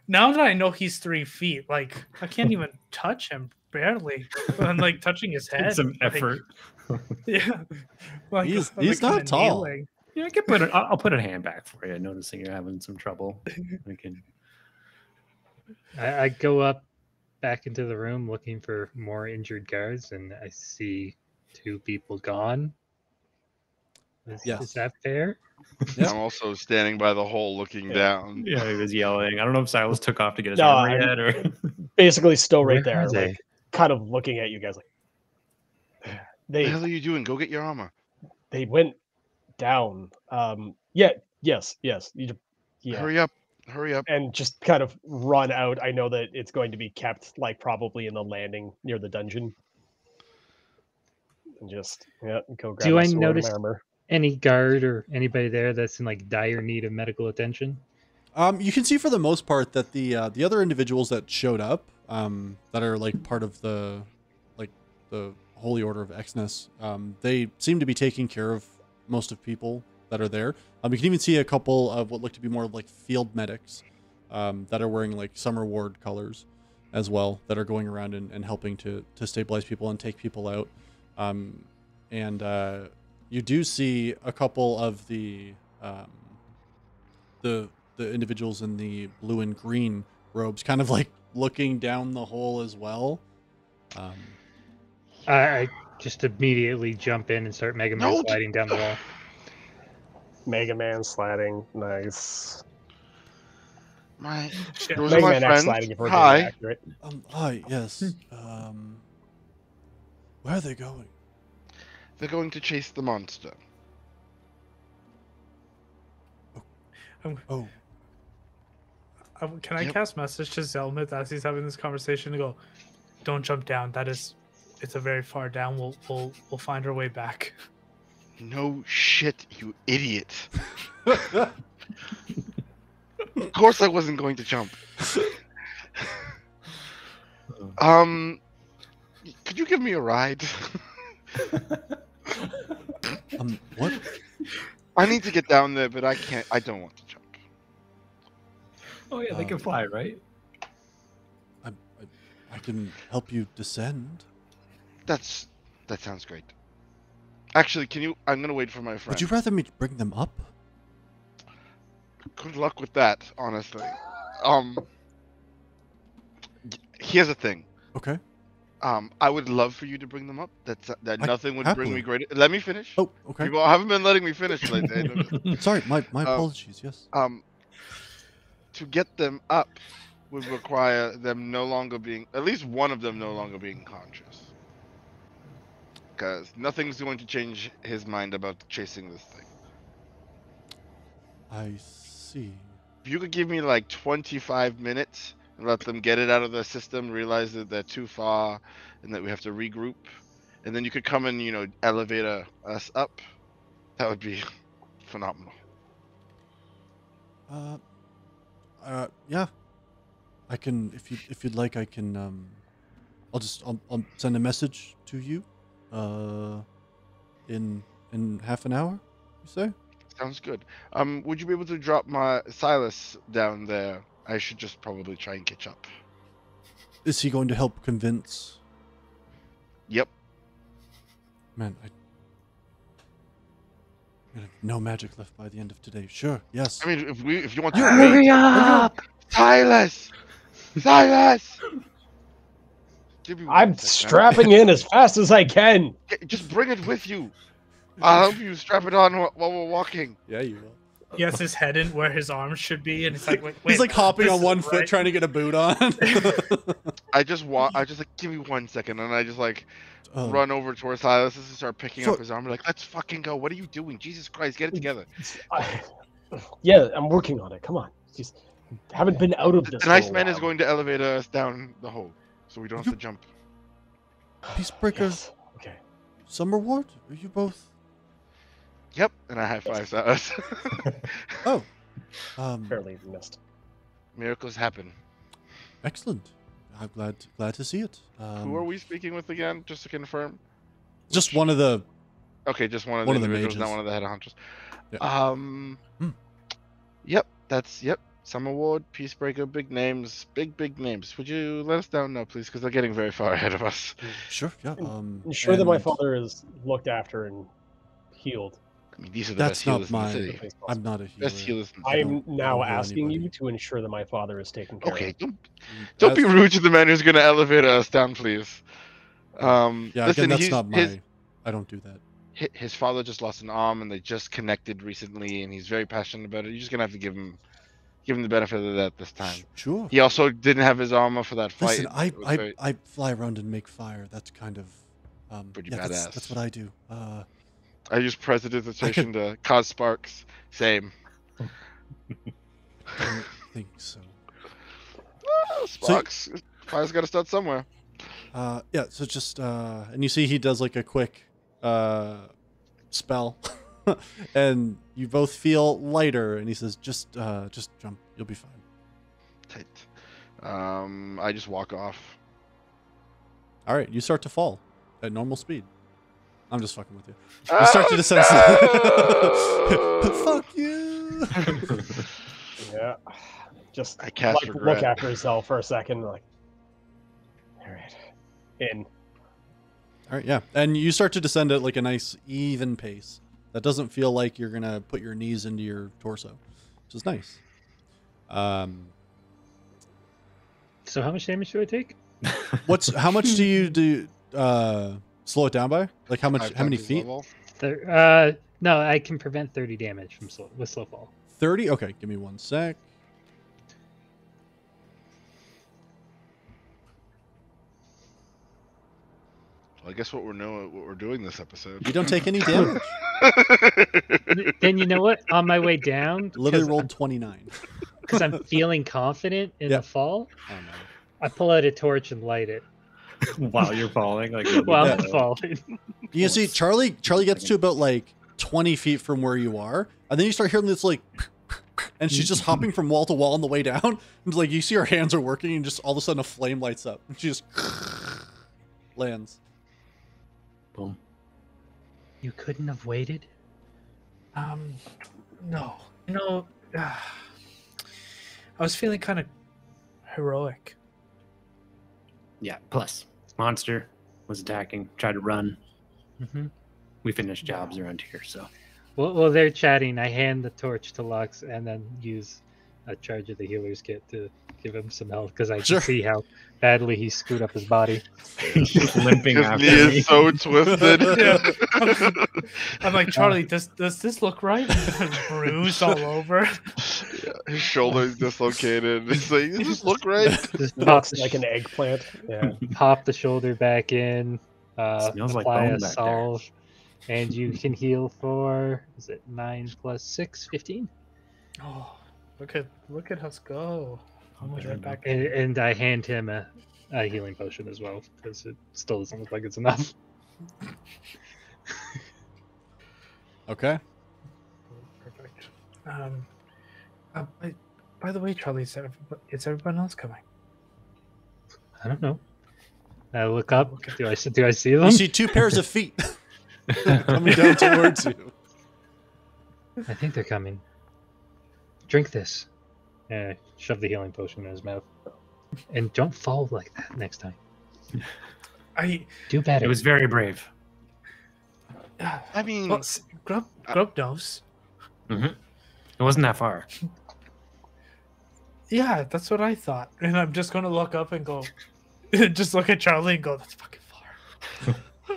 Now that I know he's 3 feet, like I can't even touch him barely. I'm like touching his head. It's some like, effort. Yeah. Like, He's I'm, like, not kinda tall. kneeling. Yeah, I can put it. I'll put a hand back for you. Noticing you're having some trouble. I can. I go up back into the room looking for more injured guards, and I see 2 people gone. Yes. Is that fair? Yeah. I'm also standing by the hole looking down. Yeah, he was yelling. I don't know if Silas took off to get his No, armor I'm- yet or. Basically, still right Where are there, they? like kind of looking at you guys, like What the they hell are you doing? Go get your armor. they went down. Yeah, yes. Yeah, Hurry up. Hurry up. and just kind of run out. I know that it's going to be kept like probably in the landing near the dungeon, and just go grab Do my I sword notice and armor. any guard or anybody there that's in like dire need of medical attention? You can see for the most part that the other individuals that showed up, that are like part of the Holy Order of Exness, they seem to be taking care of most of people that are there. You can even see a couple of what look to be more like field medics, that are wearing like Summer Ward colors as well, that are going around and helping to stabilize people and take people out. You do see a couple of the individuals in the blue and green robes kind of like looking down the hole as well. I just immediately jump in and start Mega Man No, sliding down the wall. Mega Man sliding, nice. My, Shit. those are Mega my Man X friends. sliding if we're being Hi. accurate. Hi, yes. Where are they going? They're going to chase the monster. Oh, Can I Yep. cast message to Zelmuth as he's having this conversation to go, don't jump down. It's a very far down. We'll find our way back. No shit, you idiot. Of course I wasn't going to jump. Could you give me a ride? what? I need to get down there, but I can't. I don't want to jump. Oh yeah, they can fly, right? I can help you descend. That sounds great. Actually, can you? I'm gonna wait for my friend. Would you rather me bring them up? Good luck with that, honestly. Here's the thing. Okay. I would love for you to bring them up. Nothing would bring happily. me greater. Let me finish. Oh, okay. You haven't been letting me finish lately. Sorry, my apologies. Yes. To get them up would require them no longer being, at least one of them no longer being conscious. Because nothing's going to change his mind about chasing this thing. I see. If you could give me like 25 minutes and let them get it out of their system, realize that they're too far and that we have to regroup, and then you could come and, elevator us up, that would be phenomenal. Yeah. I can, if you'd like, I can, I'll send a message to you, in half an hour, you say? Sounds good. Would you be able to drop my Silas down there? I should just probably try and catch up. Is he going to help convince? Yep. Man, I have no magic left by the end of today. Sure, yes. I mean, if you want to Hurry up! Silas! Give me I'm one second. strapping in as fast as I can. Just bring it with you. I'll help you strap it on while we're walking. Yeah, you will. He has his head in where his arms should be, and it's like, wait, He's like hopping this on is one foot right. trying to get a boot on. I just give me 1 second, and I just Oh. run over towards Silas and start picking So- up his arm. Like, let's fucking go. What are you doing? Jesus Christ, get it together. Yeah, I'm working on it. Come on. Just haven't been out of this. The for a nice man is while. going to elevate us down the hole, so we don't have to jump. Peacebreaker, Yes. Okay. Summer Ward, are you both? Yep, and I high five Silas. Oh, Fairly missed. Miracles happen. excellent. I'm glad to see it. Who are we speaking with again, just to confirm? Just one of the. Okay, just one of One the of the individuals, not mages. one of the head hunters. Yeah. Yep. Summer Ward, Peacebreaker, big names, big names. Would you let us down now, please? Because they're getting very far ahead of us. Sure, yeah. Ensure that my and father is looked after and healed. I mean, these are the That's best not healers in the my. city. I'm not a healer. Best healers. In the I city. I'm don't now heal asking anybody. you to ensure that my father is taken care Okay, of. don't be That's- rude to the man who's going to elevate us down, please. Yeah, Listen, again, that's he's, not my. I don't do that. his father just lost an arm, and they just connected recently, and he's very passionate about it. You're just gonna have to give him the benefit of that this time. Sure. He also didn't have his armor for that fight. Listen, It was very- I fly around and make fire. That's kind of Pretty yeah, badass. that's what I do. I use prestidigitation to cause sparks. Same. I don't think so. Sparks. Fire's got to start somewhere. Yeah, so just and you see he does like a quick spell and you both feel lighter and he says just jump, you'll be fine. Tight. I just walk off. All right, you start to fall at normal speed. I'm just fucking with you. You start to descend. Fuck you. Yeah. Just I cast look regret. after yourself for a second, like, all right, in. All right, yeah, and you start to descend at like a nice even pace. That doesn't feel like you're gonna put your knees into your torso, which is nice. So how much damage do I take? How much do you do? Slow it down by? Like how much? 5 How many times his feet? level. No, I can prevent 30 damage from with slow fall. 30. Okay, give me 1 sec. Well, I guess what we're doing this episode. You don't take any damage. Then you know what? On my way down, Literally rolled 29. because I'm feeling confident in Yeah. the fall, Oh no. I pull out a torch and light it While you're falling, like while Yeah. I'm falling. You see, Charlie gets to about like 20 feet from where you are, and then you start hearing this like, and she's just hopping from wall to wall on the way down. And like you see her hands are working, and just all of a sudden a flame lights up, and she just lands. Boom. You couldn't have waited? No. You know, I was feeling kind of heroic. Yeah. Plus, monster was attacking, tried to run. Mm-hmm. We finished jobs around here, so Well, they're chatting. I hand the torch to Lux and then use a charge of the healer's kit to give him some health because I Sure. can see how badly he screwed up his body. just limping His after knee me. is so twisted. I'm like, Charlie, does this look right? Bruised all over. Yeah, his shoulder's dislocated. It's like, does this look right? Just It pop looks like an eggplant. Yeah. pop the shoulder back in. Smells like apply bone a back there. salve, and you can heal for 9 plus 6, 15. Oh, look at us go. Almost right back. And I hand him a healing potion as well because it still doesn't look like it's enough. Okay. Perfect. By the way, Charlie, is everyone else coming? I don't know. I look up. Okay. Do I see them? You see 2 pairs of feet coming down towards you. I think they're coming. Drink this. And I shove the healing potion in his mouth. And don't fall like that next time. Do better. It was very brave. I mean, Well, Grub knows. Mm-hmm. It wasn't that far. Yeah, that's what I thought. And I'm just gonna look up and go, just look at Charlie and go, "That's fucking far."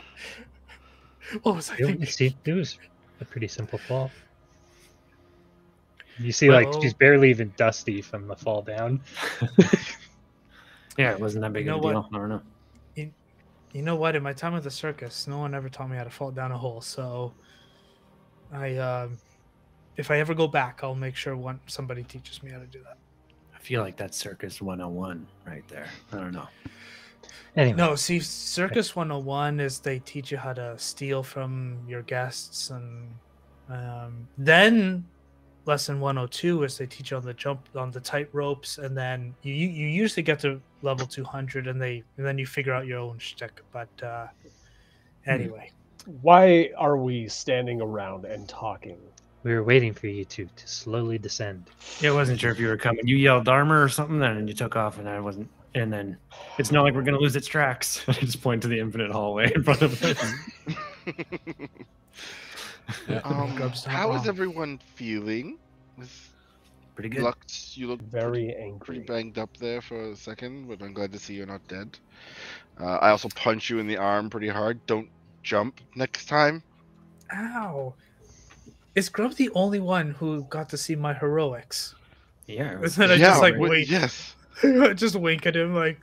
What was I thinking? See, it was a pretty simple fall. You see, like, Well- she's barely even dusty from the fall down. Yeah, it wasn't that big You of a know deal. I don't know. You know what? In my time at the circus, no one ever taught me how to fall down a hole. So, if I ever go back, I'll make sure somebody teaches me how to do that. I feel like that's Circus 101 right there. I don't know. Anyway, No, see, Circus 101 is they teach you how to steal from your guests, and then lesson 102 is they teach you on the tight ropes, and then you usually get to level 200, and then you figure out your own shtick. But anyway, Why are we standing around and talking? we were waiting for you to slowly descend. Yeah, I wasn't sure if you were coming. You yelled armor or something, then and you took off, and I wasn't. And then it's not like we're gonna lose its tracks. I just point to the infinite hallway in front of us. Grub's not how is wrong. everyone feeling? Pretty good. Lux, you look Very pretty angry. banged up there for a second, but I'm glad to see you're not dead. I also punch you in the arm pretty hard. Don't jump next time. Ow. Is Grub the only one who got to see my heroics? Yeah. And then I just like wink. yes. I just wink at him like,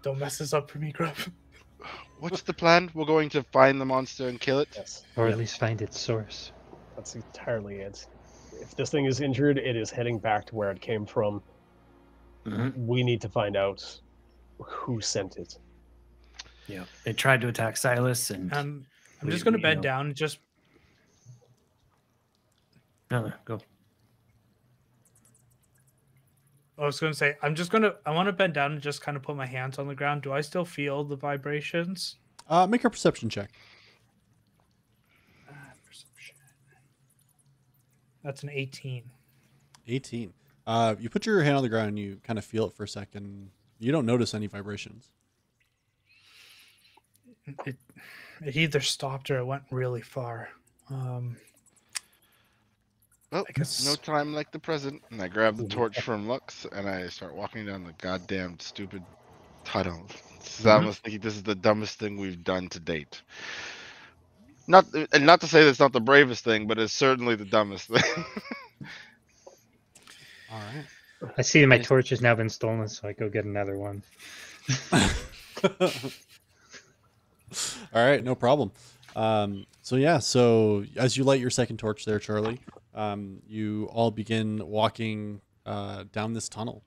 don't mess this up for me, Grub. What's the plan? We're going to find the monster and kill it? Yes. Or Yep, at least find its source. that's entirely it. If this thing is injured, it is heading back to where it came from. We need to find out who sent it. Yeah. They tried to attack Silas, and I'm just gonna bend know. down and just No, go. I was gonna say I want to bend down and just kind of put my hands on the ground. Do I still feel the vibrations? Make a perception check. Perception. That's an 18. 18. You put your hand on the ground and you kind of feel it for a second. You don't notice any vibrations. It either stopped or it went really far. Well, I guess- no time like the present. And I grab the torch from Lux and I start walking down the goddamn stupid tunnel. Zelmuth thinking this is the dumbest thing we've done to date. Not to say that's not the bravest thing, but it's certainly the dumbest thing. All right. I see my torch has now been stolen, so I go get another one. All right, no problem. So as you light your second torch there, Charlie, you all begin walking down this tunnel.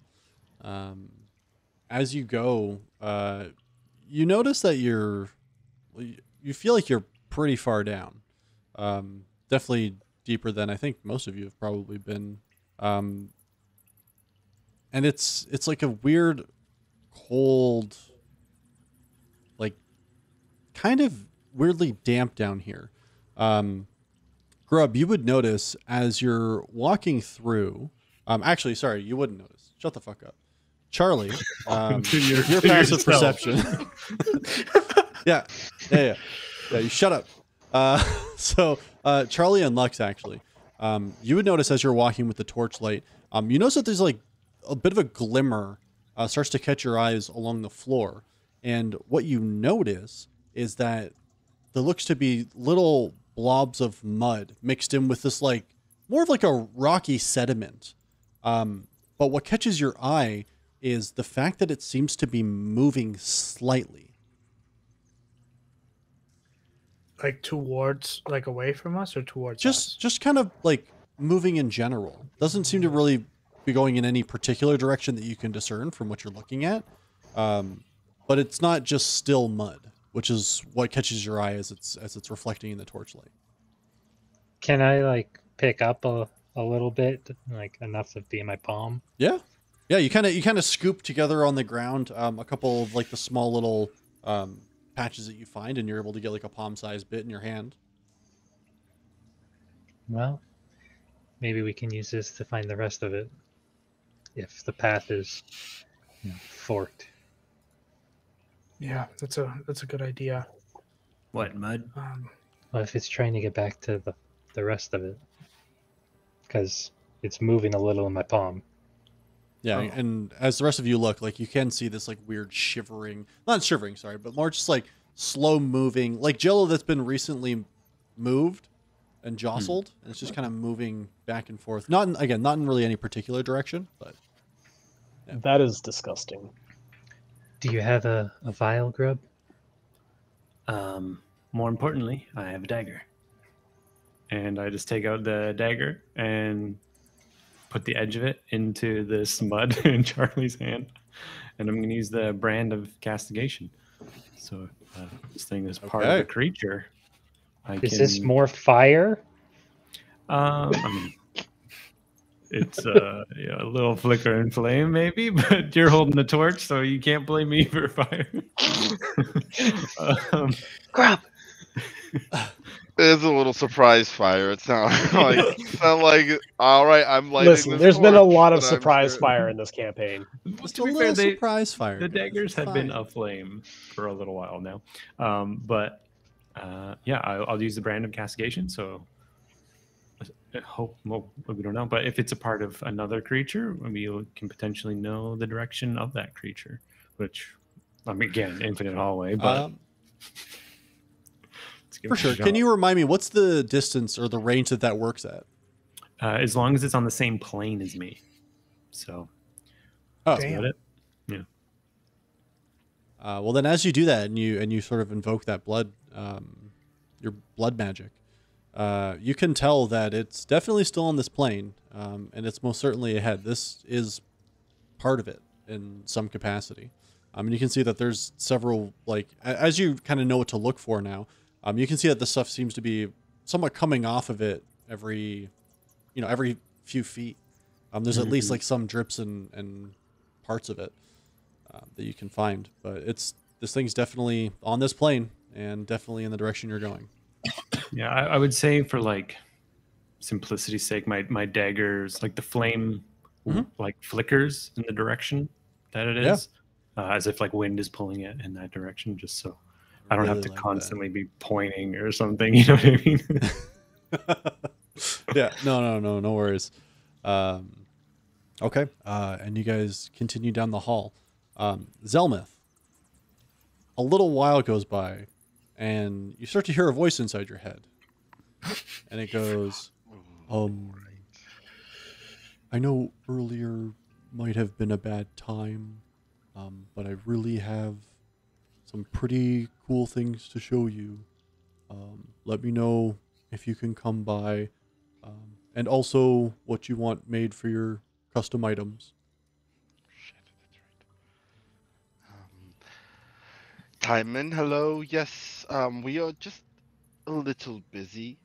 As you go, you notice that you feel like you're pretty far down. Definitely deeper than I think most of you have probably been. And it's like a weird, cold, like kind of weirdly damp down here. Grub, you would notice as you're walking through. Actually, sorry, you wouldn't notice. Shut the fuck up, Charlie. Your passive perception. Yeah. You shut up. Charlie and Lux, actually, you would notice as you're walking with the torchlight, you notice that there's like a bit of a glimmer starts to catch your eyes along the floor, and what you notice is that there looks to be little blobs of mud mixed in with this like more of like a rocky sediment. But what catches your eye is the fact that it seems to be moving slightly. Like towards, like away from us or towards us? Just kind of like moving in general. Doesn't seem to really be going in any particular direction that you can discern from what you're looking at. But it's not just still mud, which is what catches your eye as it's reflecting in the torchlight. Can I like pick up a little bit, like enough to be in my palm? Yeah. You kind of scoop together on the ground a couple of like the small little patches that you find, and you're able to get like a palm-sized bit in your hand. Well, maybe we can use this to find the rest of it. If the path is forked. Yeah, that's a good idea. What, mud? Well, if it's trying to get back to the rest of it. Because it's moving a little in my palm. Yeah, Oh. and as the rest of you look, like you can see this like weird not shivering, sorry, but more just like slow moving, like jello that's been recently moved and jostled, and it's just kind of moving back and forth. Not in really any particular direction, but yeah. That is disgusting. Do you have a vial, Grub? More importantly, I have a dagger. And I just take out the dagger and put the edge of it into this mud in Charlie's hand. And I'm going to use the brand of castigation. So this thing is part of the creature. Is this more fire? I mean, it's a little flicker and flame, maybe, but you're holding the torch, so you can't blame me for fire. Grub! It is a little surprise fire. It's not like all right, I'm lighting Listen, this there's been a torch, lot of but I'm surprise sure- fire in this campaign. Just To a be little fair, surprise fire. the daggers have been Fine. aflame for a little while now. I'll use the brand of castigation. So I hope, well, we don't know, but if it's a part of another creature, we can potentially know the direction of that creature, which, I mean, again, infinite hallway, but give For it a sure. shot. Can you remind me, what's the distance or the range that works at? As long as it's on the same plane as me. So Oh, that's about it. Yeah. well, then as you do that and you sort of invoke that blood, your blood magic, you can tell that it's definitely still on this plane, and it's most certainly ahead. This is part of it in some capacity. And you can see that there's several, like, as you kind of know what to look for now, you can see that the stuff seems to be somewhat coming off of it every few feet. There's at least like some drips and parts of it that you can find, but this thing's definitely on this plane and definitely in the direction you're going. Yeah, I would say for like simplicity's sake, my daggers, like the flame like flickers in the direction that it is, as if like wind is pulling it in that direction, just so I don't Really have to like constantly be pointing or something. You know what I mean? Yeah, no worries. Okay, and you guys continue down the hall. Zelmuth, a little while goes by, and you start to hear a voice inside your head, and it goes, I know earlier might have been a bad time, but I really have some pretty cool things to show you. Let me know if you can come by, and also what you want made for your custom items. Shit, that's right. Timon, hello. Yes, we are just a little busy.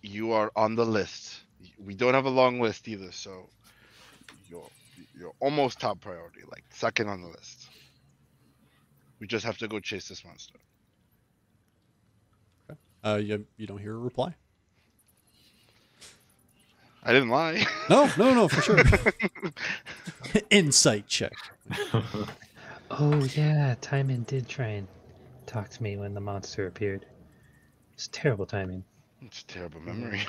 You are on the list. We don't have a long list either, so you're almost top priority, like second on the list. We just have to go chase this monster. You don't hear a reply. I didn't lie. No, for sure. Insight check. Oh yeah, Timon did try and talk to me when the monster appeared. It's terrible timing. It's a terrible memory.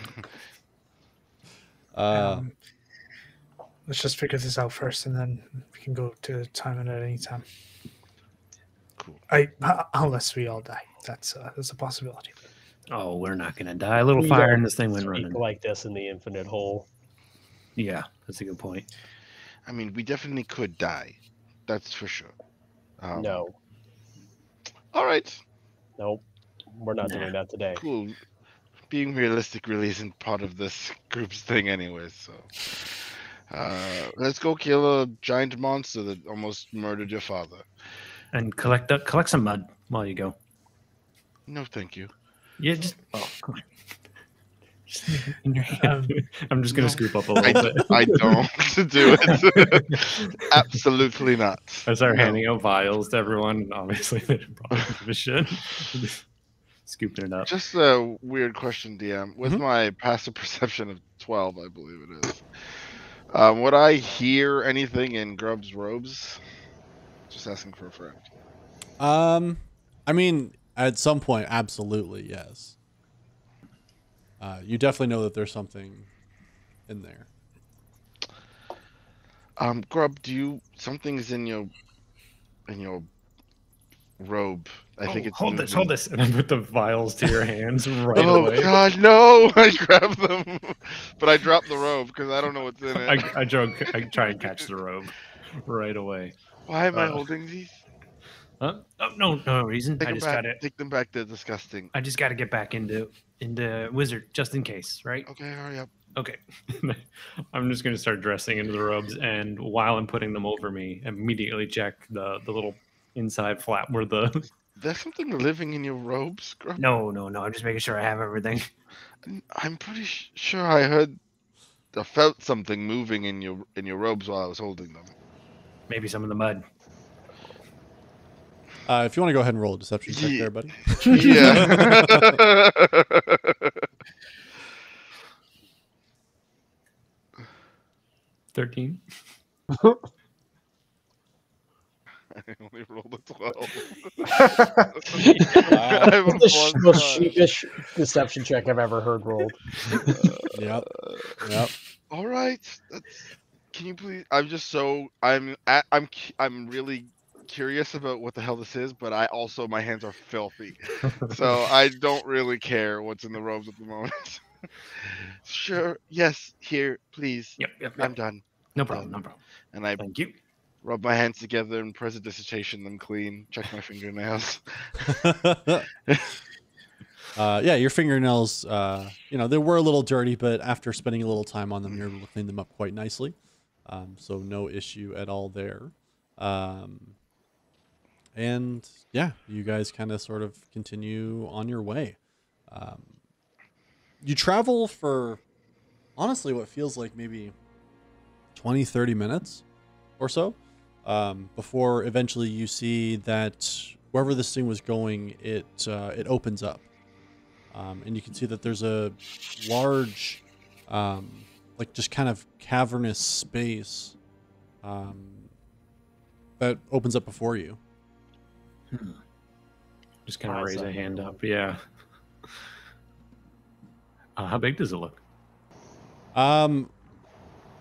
Let's just figure this out first, and then we can go to Timon at any time. Cool. Unless we all die, that's a possibility. Oh, we're not gonna die. A little We fire don't and this thing went Speak running. like this in the infinite hole. Yeah, that's a good point. I mean, we definitely could die. That's for sure. No, All right. nope, we're not doing that today. Cool. Being realistic really isn't part of this group's thing anyway, so let's go kill a giant monster that almost murdered your father. And collect some mud while you go. No, thank you. Yeah, just come on. Just in your hand. I'm just gonna No. scoop up a little bit. I don't do it. Absolutely not. I start No. handing out vials to everyone, and obviously they didn't probably give a shit. Just scooping it up. Just a weird question, DM. With Mhm. my passive perception of 12, I believe it is. Would I hear anything in Grub's robes? Just asking for a friend. I mean, at some point, absolutely, yes. You definitely know that there's something in there. Grub, something's in your robe. I think it's hold moving. this, and I put the vials to your hands right Oh away. God, no! I grab them, but I drop the robe because I don't know what's in it. I try and catch the robe right away. Why am I holding these? Huh? Oh, no reason. Take them back. They're disgusting. I just gotta get back into wizard just in case, right? Okay, hurry up. Okay. I'm just gonna start dressing into the robes, and while I'm putting them over me, immediately check the little inside flap where the. There's something living in your robes, Grub. No. I'm just making sure I have everything. I'm pretty sure I felt something moving in your robes while I was holding them. Maybe some of the mud. If you want to go ahead and roll a deception check Yeah. there, buddy. Yeah. 13. I only rolled a 12. That's the most sheepish deception check I've ever heard rolled. Yep. All right. Can you please? I'm really curious about what the hell this is, but my hands are filthy, so I don't really care what's in the robes at the moment. Sure, yes, here, please. Yep. I'm done. No problem. No problem. And I Thank you. rub my hands together and prestidigitation them clean. Check my fingernails. Yeah, your fingernails, they were a little dirty, but after spending a little time on them, you're able to clean them up quite nicely. So no issue at all there. And yeah, you guys kind of sort of continue on your way. You travel for honestly what feels like maybe 20, 30 minutes or so before eventually you see that wherever this thing was going, it opens up. And you can see that there's a large, like just kind of cavernous space that opens up before you. Just kind of raise a hand up. Yeah. How big does it look?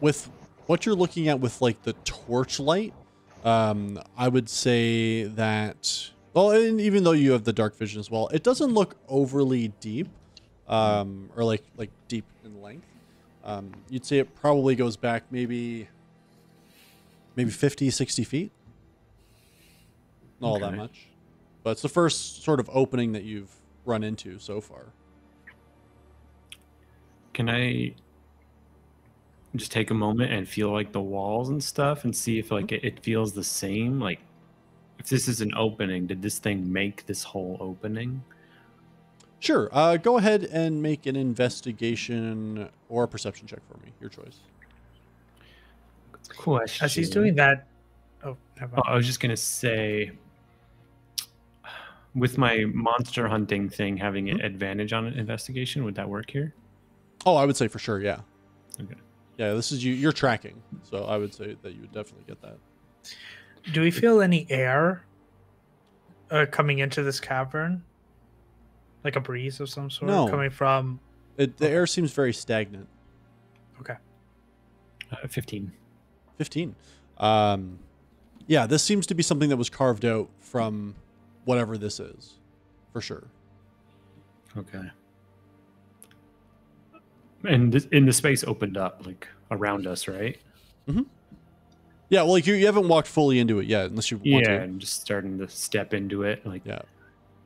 With what you're looking at with like the torchlight, I would say that, well, and even though you have the dark vision as well, it doesn't look overly deep, or like deep in length. You'd say it probably goes back maybe 50, 60 feet. Not all that much, but it's the first sort of opening that you've run into so far. Can I just take a moment and feel like the walls and stuff and see if like it feels the same? Like if this is an opening, did this thing make this whole opening? Sure. Go ahead and make an investigation or a perception check for me. Your choice. Question. As he's doing that, I was just gonna say, with my monster hunting thing having an advantage on an investigation, would that work here? Oh, I would say for sure, yeah. Okay. Yeah, this is you're tracking, so I would say that you would definitely get that. do we feel any air coming into this cavern? Like a breeze of some sort coming from... The air seems very stagnant. Okay. 15. 15. Yeah, this seems to be something that was carved out from whatever this is, for sure. Okay. And the space opened up like around us, right? Mm-hmm. Yeah, well, like you haven't walked fully into it yet, unless you want to. Yeah, and just starting to step into it, like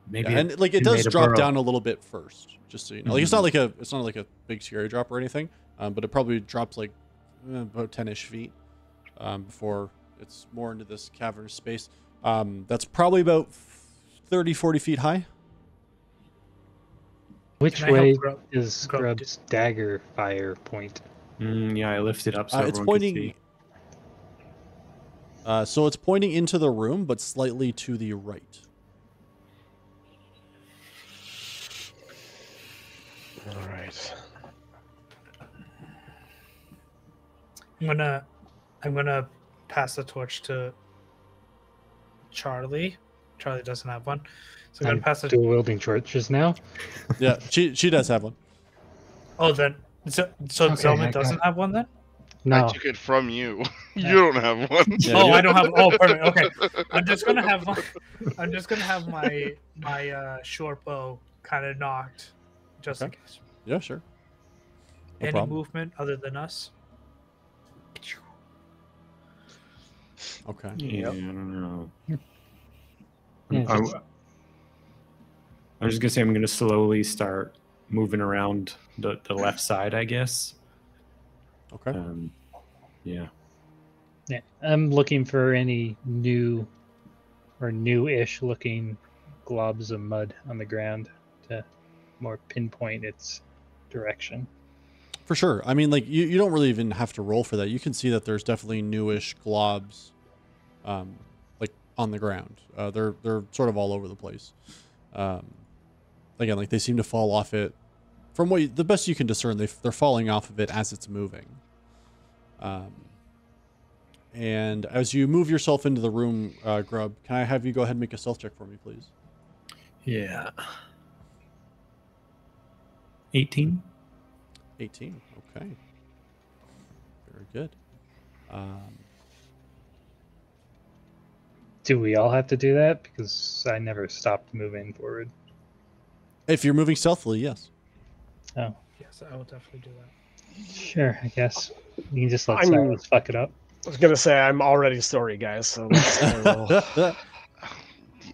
maybe. Yeah, and like it does drop down a little bit first, just so you know. Like it's not like a big scary drop or anything, but it probably drops like about 10-ish feet before it's more into this cavernous space. That's probably about 30, 40 feet high. Which way is Grub's dagger fire point? Yeah, I lifted up so it's pointing. So it's pointing into the room, but slightly to the right. All right. I'm gonna pass the torch to Charlie. Charlie doesn't have one, so I'm gonna pass it. Dual wielding torches now. Yeah, she does have one. Oh, then so Zelmuth doesn't have one then? No, I took it from you. You don't have one. Yeah, I don't have. Oh, perfect. Okay, I'm just gonna have my short bow kind of knocked, just in case. Yeah, sure. No Any problem. movement other than us? Okay. Yeah, I don't know. Yeah, I was just gonna say I'm gonna slowly start moving around the left side, I guess. Okay. Yeah. Yeah, I'm looking for any new or new-ish looking globs of mud on the ground to more pinpoint its direction. For sure. I mean, like you don't really even have to roll for that. You can see that there's definitely newish globs, like on the ground. They're sort of all over the place. Again, like they seem to fall off it. From the best you can discern, they're falling off of it as it's moving. And as you move yourself into the room, Grub, can I have you go ahead and make a stealth check for me, please? Yeah. 18. 18. Okay. Very good. Do we all have to do that? Because I never stopped moving forward. If you're moving stealthily, yes. Oh, Yes, I will definitely do that. sure. I guess you can just let I'm- Silas fuck it up. I was gonna say I'm already sorry, guys. So let's roll.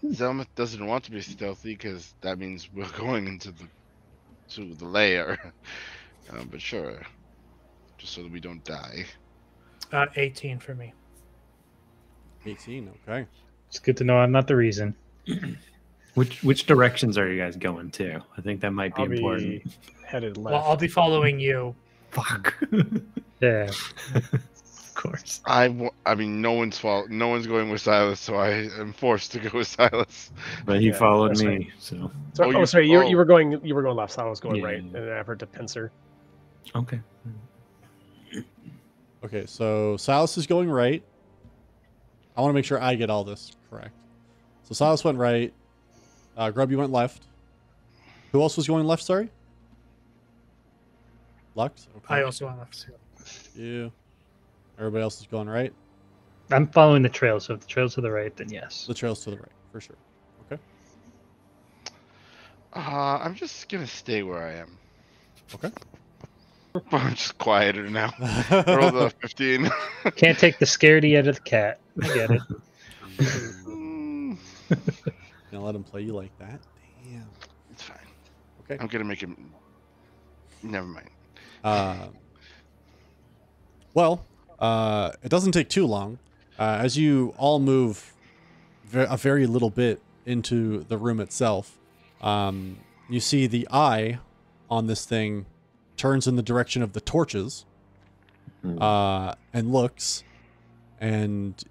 Zelmuth doesn't want to be stealthy because that means we're going into the lair. But sure, just so that we don't die. 18 for me. 18, okay. It's good to know I'm not the reason. Which directions are you guys going to? I think that might be I'll important. be headed left. Well, I'll be following you. Fuck. Yeah. Of course. I mean, no one's going with Silas, so I am forced to go with Silas. But he Yeah, followed that's me, right. so So, sorry, you were going left. So I was going Yeah, right yeah. in an effort to pincer. okay. Okay, so Silas is going right. I want to make sure I get all this correct. So Silas went right. Grub, you went left. Who else was going left, sorry? Lux? Okay. I also want left. You. Everybody else is going right. I'm following the trail, so if the trail's to the right, then yes. The trail's to the right, for sure. Okay. I'm just gonna stay where I am. Okay. I'm just quieter now. Roll the 15. Can't take the scaredy out of the cat. I get it. Mm, Gonna let him play you like that? Damn. it's fine. Okay. I'm gonna make him. Never mind. It doesn't take too long. As you all move a very little bit into the room itself, you see the eye on this thing turns in the direction of the torches and looks, and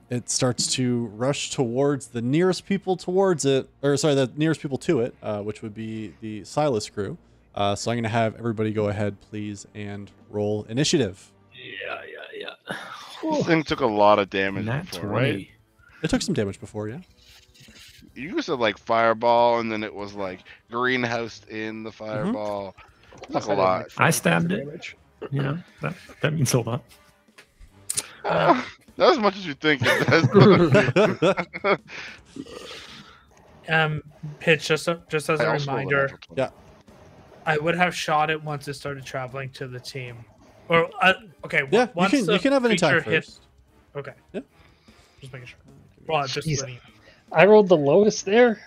it starts to rush towards the nearest people towards it, or sorry, the nearest people to it, which would be the Silas crew. So I'm going to have everybody go ahead, please, and roll initiative. Yeah. This thing took a lot of damage Nat before, 20. right? It took some damage before, yeah? You said like fireball, and then it was like greenhoused in the fireball. Took a lot. I stabbed it. Damage. You know, that means a lot. Not as much as you think it does. Pitch, just as I a also rolled a reminder, natural 20. Yeah. I would have shot it once it started traveling to the team. Or okay, Yeah, once you the can have an attack creature hit- first. Okay. Yeah. Just making sure. Well, just Jeez. letting you- I rolled the lowest there.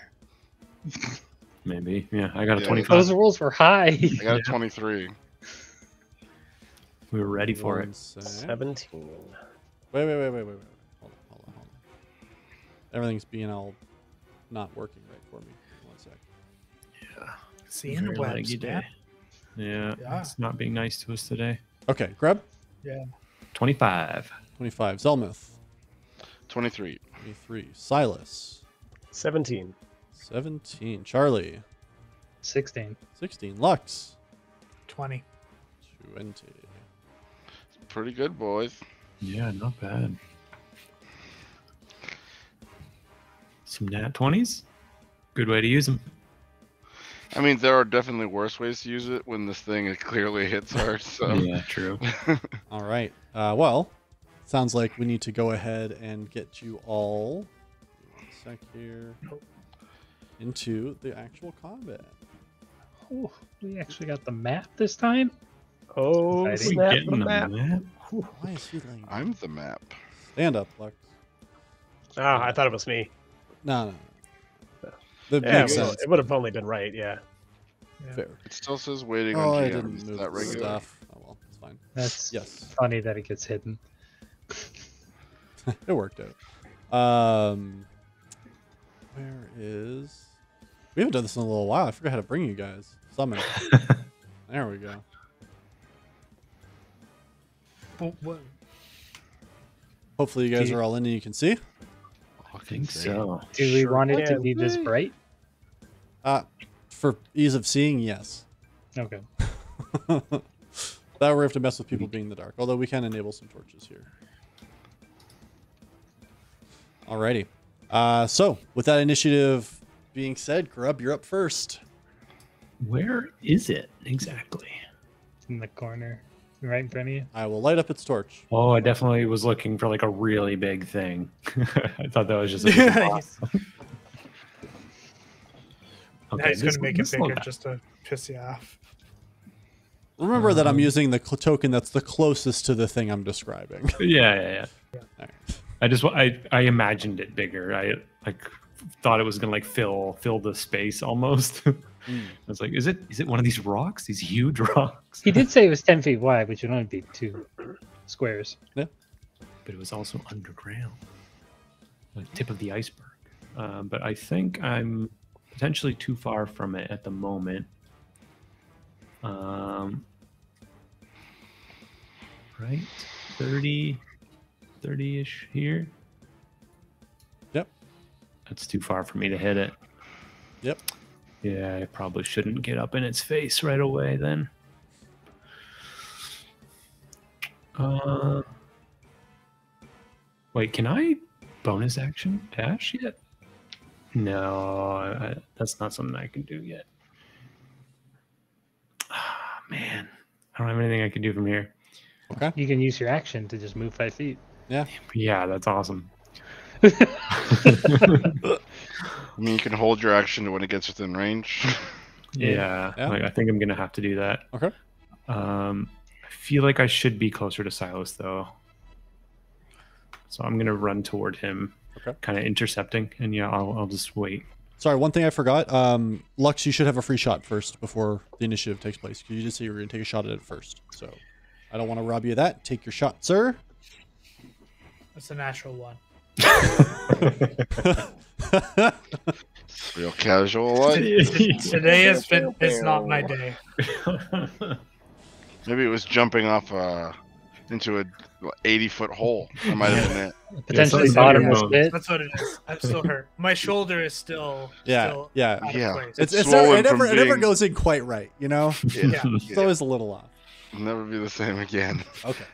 Maybe. Yeah, I got a Yeah. 25. Those rolls were high. I got a 23. We were ready for One it. sec. 17. Wait. Hold on. Everything's being all not working right for me. One sec. Seeing the Very web laggy snap. day. Yeah, Yeah. it's not being nice to us today. Okay, Grub, 25. 25. Zelmuth, 23. 23. Silas, 17. 17. Charlie, 16. 16. Lux, 20. 20. Pretty good, boys. Yeah, not bad. Some nat 20s. Good way to use them. I mean, there are definitely worse ways to use it when this thing clearly hits hard. So Yeah, true. All right. Well, sounds like we need to go ahead and get you all, one sec here, into the actual combat. Oh, we actually got the map this time. Oh, Exciting. snap Getting the them, map. man. Why is he laying? I'm the map. Stand up, Lux. Ah, I thought it was me. No. That Yeah, makes sense. it would have only been right. Yeah. Fair. It still says waiting Oh, on I GM. didn't Is move that the regular? stuff. Oh well, it's fine. That's Yes, funny that it gets hidden. it worked out. Where is? We haven't done this in a little while. I forgot how to bring you guys. Summon. There we go. Hopefully you guys are all in and you can see. I think so. Do we Sure want it to can. be this bright? For ease of seeing, yes. Okay. That way we have to mess with people being in the dark. Although we can enable some torches here. Alrighty. So with that initiative being said, Grub, you're up first. Where is it exactly? In the corner. right in front of you. I will light up its torch. Oh, I definitely was looking for like a really big thing. I thought that was just a big boss. Now he's gonna make it this bigger one- just to piss you off. Remember that I'm using the token that's the closest to the thing I'm describing. Yeah. Alright. I imagined it bigger. I like thought it was gonna like fill the space almost. I was like, is it one of these rocks? These huge rocks? He did say it was 10 feet wide, which would only be 2 squares. But it was also underground, the tip of the iceberg. But I think I'm potentially too far from it at the moment. Right, 30-ish here. Yep. That's too far for me to hit it. Yep. Yeah, I probably shouldn't get up in its face right away then. Wait, can I bonus action dash yet? No, that's not something I can do yet. Ah, man. I don't have anything I can do from here. Okay. You can use your action to just move 5 feet. Yeah, that's awesome. I mean, you can hold your action when it gets within range. Yeah. Yeah. Like, I think I'm going to have to do that. Okay. I feel like I should be closer to Silas, though. So I'm going to run toward him, Okay. kind of intercepting. And yeah, I'll just wait. Sorry, one thing I forgot. Lux, you should have a free shot first before the initiative takes place. You just said you were going to take a shot at it first. So I don't want to rob you of that. Take your shot, sir. That's a natural one. Real casual. Like. Today it's not my day. Maybe it was jumping off into a 80-foot hole. That might have been it. Potentially so- bottomless so- pit. That's what it is. I'm still hurt. My shoulder is still Yeah, still yeah. out of Yeah. place. It's swollen it never from it never being- goes in quite right, you know? Yeah. It's always a little off. It'll never be the same again. Okay.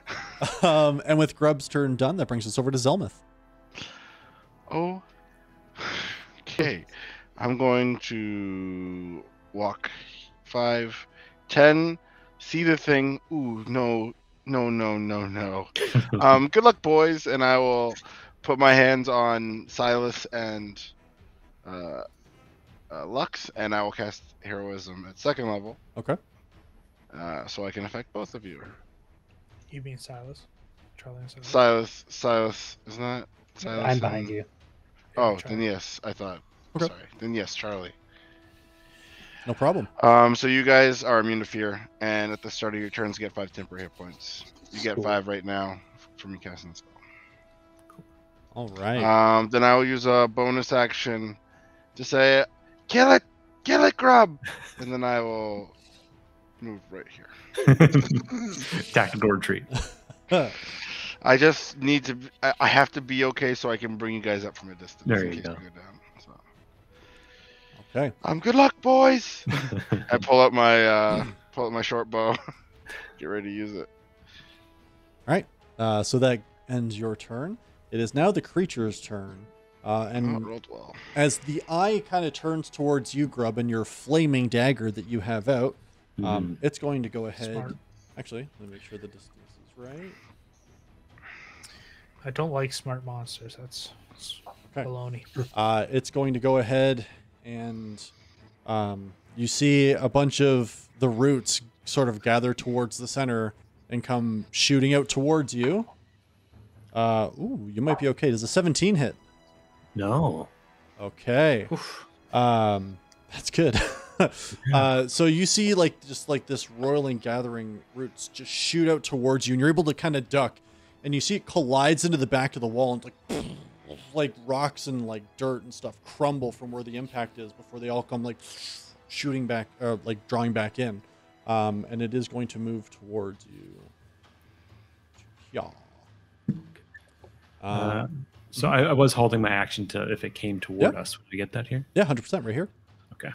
And with Grub's turn done, that brings us over to Zelmuth. Oh. Okay. I'm going to walk 5, 10, see the thing. Ooh, no. Good luck, boys, and I will put my hands on Silas and Lux, and I will cast Heroism at 2nd level, Okay. so I can affect both of you. You mean Silas? Charlie and Silas. Silas, isn't that Silas? I'm behind and- you. Oh, Charlie. then yes, I thought. Okay. Sorry. Then yes, Charlie. No problem. So you guys are immune to fear, and at the start of your turns, get 5 temporary hit points. You get Cool. 5 right now from me casting the spell. All right. Then I will use a bonus action to say, "Kill it, Grub," and then I will move right here. Tactical retreat. I just need to. I have to be okay so I can bring you guys up from a distance. There in you case go. we down. So. Okay. Good luck, boys. I pull out my short bow. Get ready to use it. All right. So that ends your turn. It is now the creature's turn. Oh, it And rolled well. as the eye kind of turns towards you, Grub, and your flaming dagger that you have out, it's going to go ahead. Smart. Actually, let me make sure the distance is right. I don't like smart monsters. That's Okay. baloney. It's going to go ahead and you see a bunch of the roots sort of gather towards the center and come shooting out towards you. Ooh, you might be okay. Does a 17 hit? No. Okay. That's good. So you see just this roiling gathering roots just shoot out towards you, and you're able to kind of duck, and you see it collides into the back of the wall, and like rocks and like dirt and stuff crumble from where the impact is before they all come like shooting back, or like drawing back in. And it is going to move towards you. Yeah. So I was holding my action to if it came toward Yep. us. Would we get that here? Yeah, 100% right here. Okay.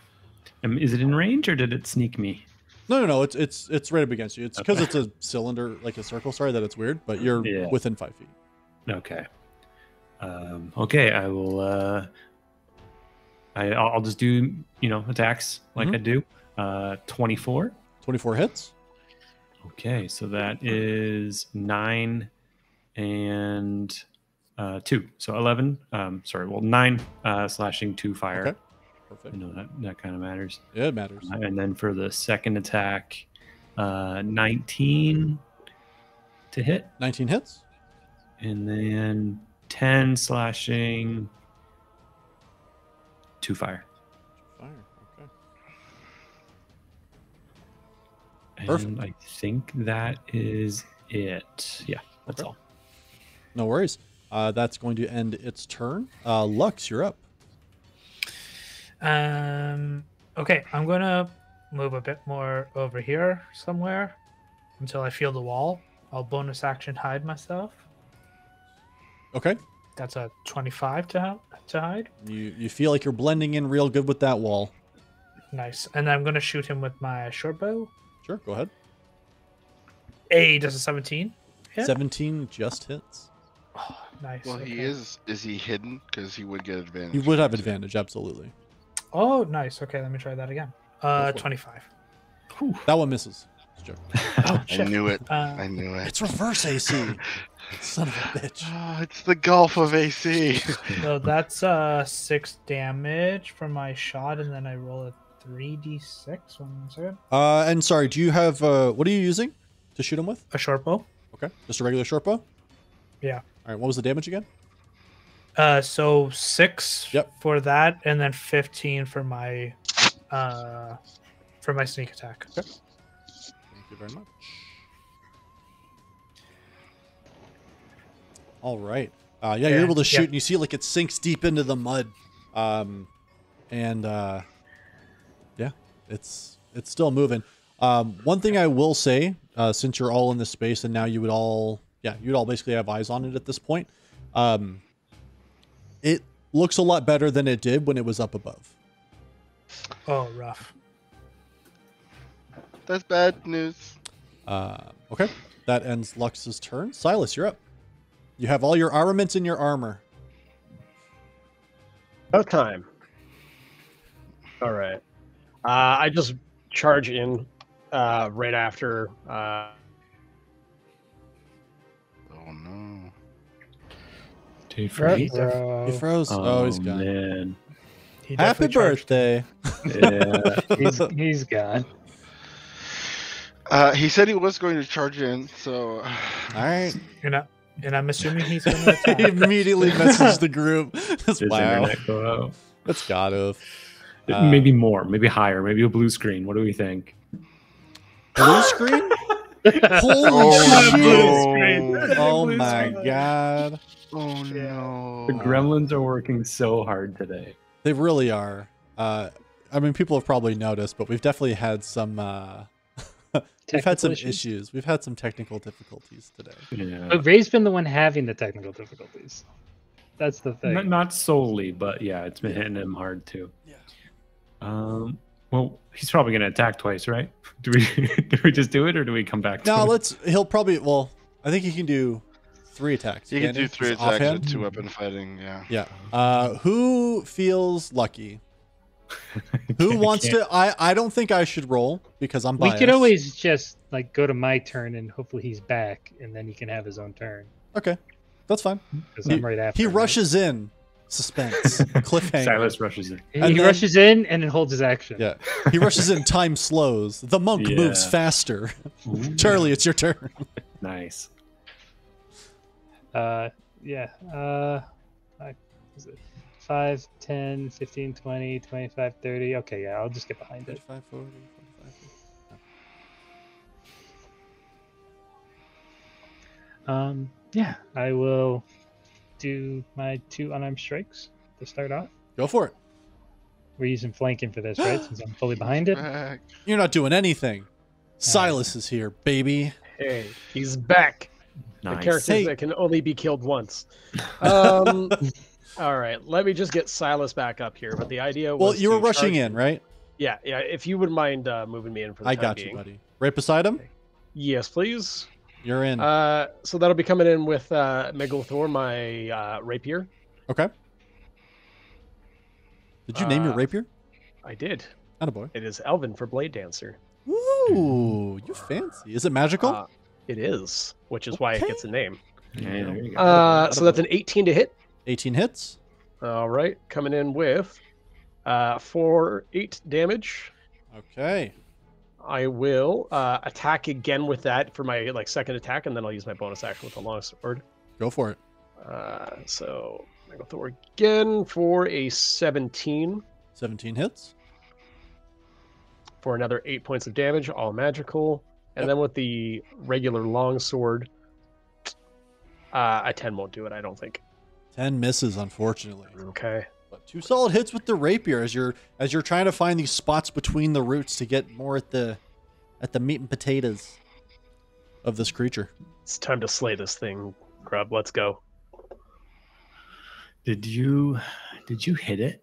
Is it in range or did it sneak me? No. It's right up against you. It's because it's a cylinder, like a circle. Sorry that it's weird, but you're Yeah. within 5 feet. Okay. Okay, I will. I'll just do attacks like I do. 24. 24 hits. Okay, so that is 9 and 2. So 11. 9 slashing, 2 fire. Okay. Perfect. I know that kind of matters. Yeah, it matters. And then for the second attack, 19 to hit. 19 hits. And then 10 slashing, 2 fire. Fire. Okay. And Perfect. I think that is it. Yeah, that's Okay. all. No worries. That's going to end its turn. Lux, you're up. Okay, I'm gonna move a bit more over here somewhere until I feel the wall. I'll bonus action hide myself. Okay. That's a 25 to hide. You feel like you're blending in real good with that wall. Nice. And I'm gonna shoot him with my short bow. Sure, go ahead. Does a 17 hit? 17 just hits. Oh, nice. Well, he okay. is he hidden? Because he would get advantage. You would have too. advantage, absolutely. Oh, nice. Okay, let me try that again. for it. 25. That one misses. It's a joke. Oh, I shit. knew it. Uh, I knew it. It's reverse AC. Son of a bitch. Oh, it's the Gulf of AC. So that's 6 damage for my shot, and then I roll a 3d6. 1 second. And sorry, do you have what are you using to shoot him with? A short bow. Okay, just a regular short bow. Yeah. All right, what was the damage again? So 6 Yep. for that, and then 15 for my sneak attack. Thank you very much. All right. You're able to shoot, and you see like it sinks deep into the mud. It's still moving. One thing I will say, since you're all in this space, and now you'd all basically have eyes on it at this point. It looks a lot better than it did when it was up above. Oh, rough. That's bad news. Okay, that ends Lux's turn. Silas, you're up. You have all your armaments in your armor. About time. All right. I just charge in right after. Oh no. He He Bro. froze. Oh, he's gone. Man. He Happy definitely charged. birthday. Yeah. He's gone. He said he was going to charge in, so. All right. And I'm assuming he's going to He attack. immediately messaged the group. His Wow. internet go out. That's gotta. Maybe more, maybe higher, maybe a blue screen. What do we think? Blue screen? Holy Oh, shit. no. Oh Blue my screen. god. Oh no. The gremlins are working so hard today. They really are. I mean, people have probably noticed, but we've definitely had some we've had some Technical issues. We've had some technical difficulties today. Yeah. But Ray's been the one having the technical difficulties. That's the thing. Not solely, but yeah, it's been hitting him hard too. Yeah. Well, he's probably going to attack twice, right? Do we just do it, or do we come back to Now it? he'll probably, I think he can do 3 attacks. You can can't do he? 3 Just attacks offhand? with 2-weapon fighting, yeah. Yeah. Who feels lucky? Who wants to? I don't think I should roll because I'm We biased. could always just like go to my turn and hopefully he's back, and then he can have his own turn. Okay, that's fine. Because I'm right after. He him, rushes in. Suspense. Cliffhanger. Silas rushes in. right? and He then- rushes in and then holds his action. Yeah. He rushes in. Time slows. The monk Yeah. moves faster. Ooh, Charlie, it's your turn. nice. Yeah. What is it? 5, 10, 15, 20, 25, 30. Okay, yeah, I'll just get behind it. 35, 40, 45. Yeah, I will do my 2 unarmed strikes to start off. Go for it. We're using flanking for this, right? Since I'm fully behind it. Back. You're not doing anything. Silas is here, baby. Hey, he's back. The Nice. characters Hey. that can only be killed once. All right, let me just get Silas back up here. But the idea was Well, you were to rushing charge- in, right? Yeah. If you would mind moving me in for the I time got being. you, buddy. Right beside him. Yes, please. You're in. So that'll be coming in with Megalthor, my rapier. Okay. Did you name your uh, rapier? I did. Attaboy. It is Elvin for Blade Dancer. Ooh, you fancy. Is it magical? It is, which is why it gets a name. Yeah, there you go. So that's an 18 to hit. 18 hits. All right, coming in with 8 damage. Okay. I will attack again with that for my second attack, and then I'll use my bonus action with the long sword. Go for it. So I go Thor again for a 17 17 hits. for another 8 points of damage, all magical. And then with the regular long sword, a 10 won't do it, I don't think. 10 misses, unfortunately. Okay. But 2 solid hits with the rapier as you're trying to find these spots between the roots to get more at the meat and potatoes of this creature. It's time to slay this thing, Grub. Let's go. Did you hit it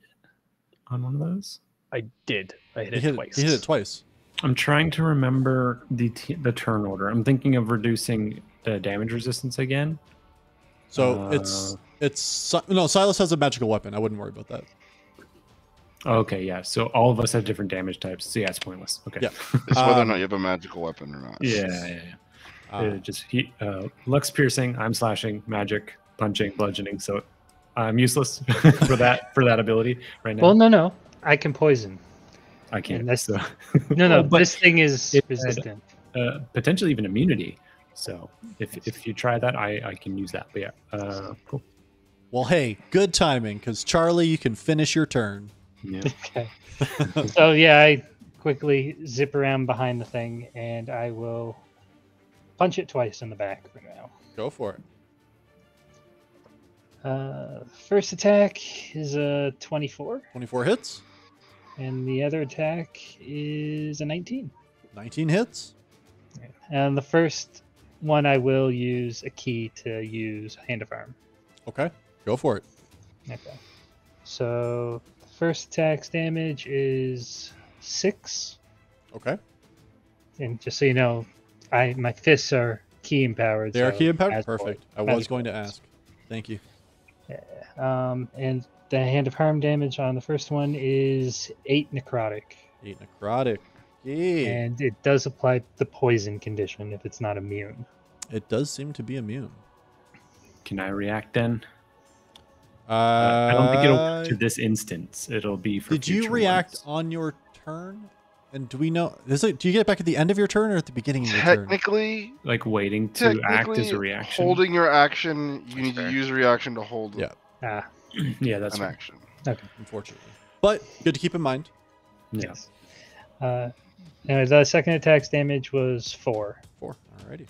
on one of those? I did. I hit He it twice. He hit it twice. I'm trying to remember the turn order. I'm thinking of reducing the damage resistance again. So no, Silas has a magical weapon. I wouldn't worry about that. Okay, yeah. So all of us have different damage types. So yeah, it's pointless. Okay. Yeah. It's whether or not you have a magical weapon or not. Yeah. Lux piercing. I'm slashing, magic, punching, bludgeoning. So I'm useless for that ability right now. Well, no. I can poison. I can't. And that's- So. No, But this thing is it had- resistant. Potentially even immunity. So if you try that, I can use that. But yeah, cool. Well, hey, good timing, because Charlie, you can finish your turn. Yeah. Okay. So yeah, I quickly zip around behind the thing, and I will punch it twice in the back for now. Go for it. First attack is a 24, 24 hits. and the other attack is a 19. 19 hits. And the first one, I will use a key to use Hand of Arm. Okay. Go for it. Okay. So the first attack's damage is 6. Okay. And just so you know, my fists are key empowered. They are so key empowered? magical- Perfect. I was magical going to weapons. ask. Thank you. And the Hand of Harm damage on the first one is 8 necrotic. 8 necrotic. Yeah. And it does apply the poison condition if it's not immune. It does seem to be immune. Can I react then? I don't think it'll work to this instance. It'll be for. Did you future react ones. on your turn? And do we know? Do you get it back at the end of your turn or at the beginning of your turn? Technically, Like waiting to act as a reaction? holding your action, you need fair. to use a reaction to hold Yeah. Yeah, that's an fair. action. Unfortunately. But good to keep in mind. Yeah. Anyway, the second attack's damage was 4. 4. Alrighty.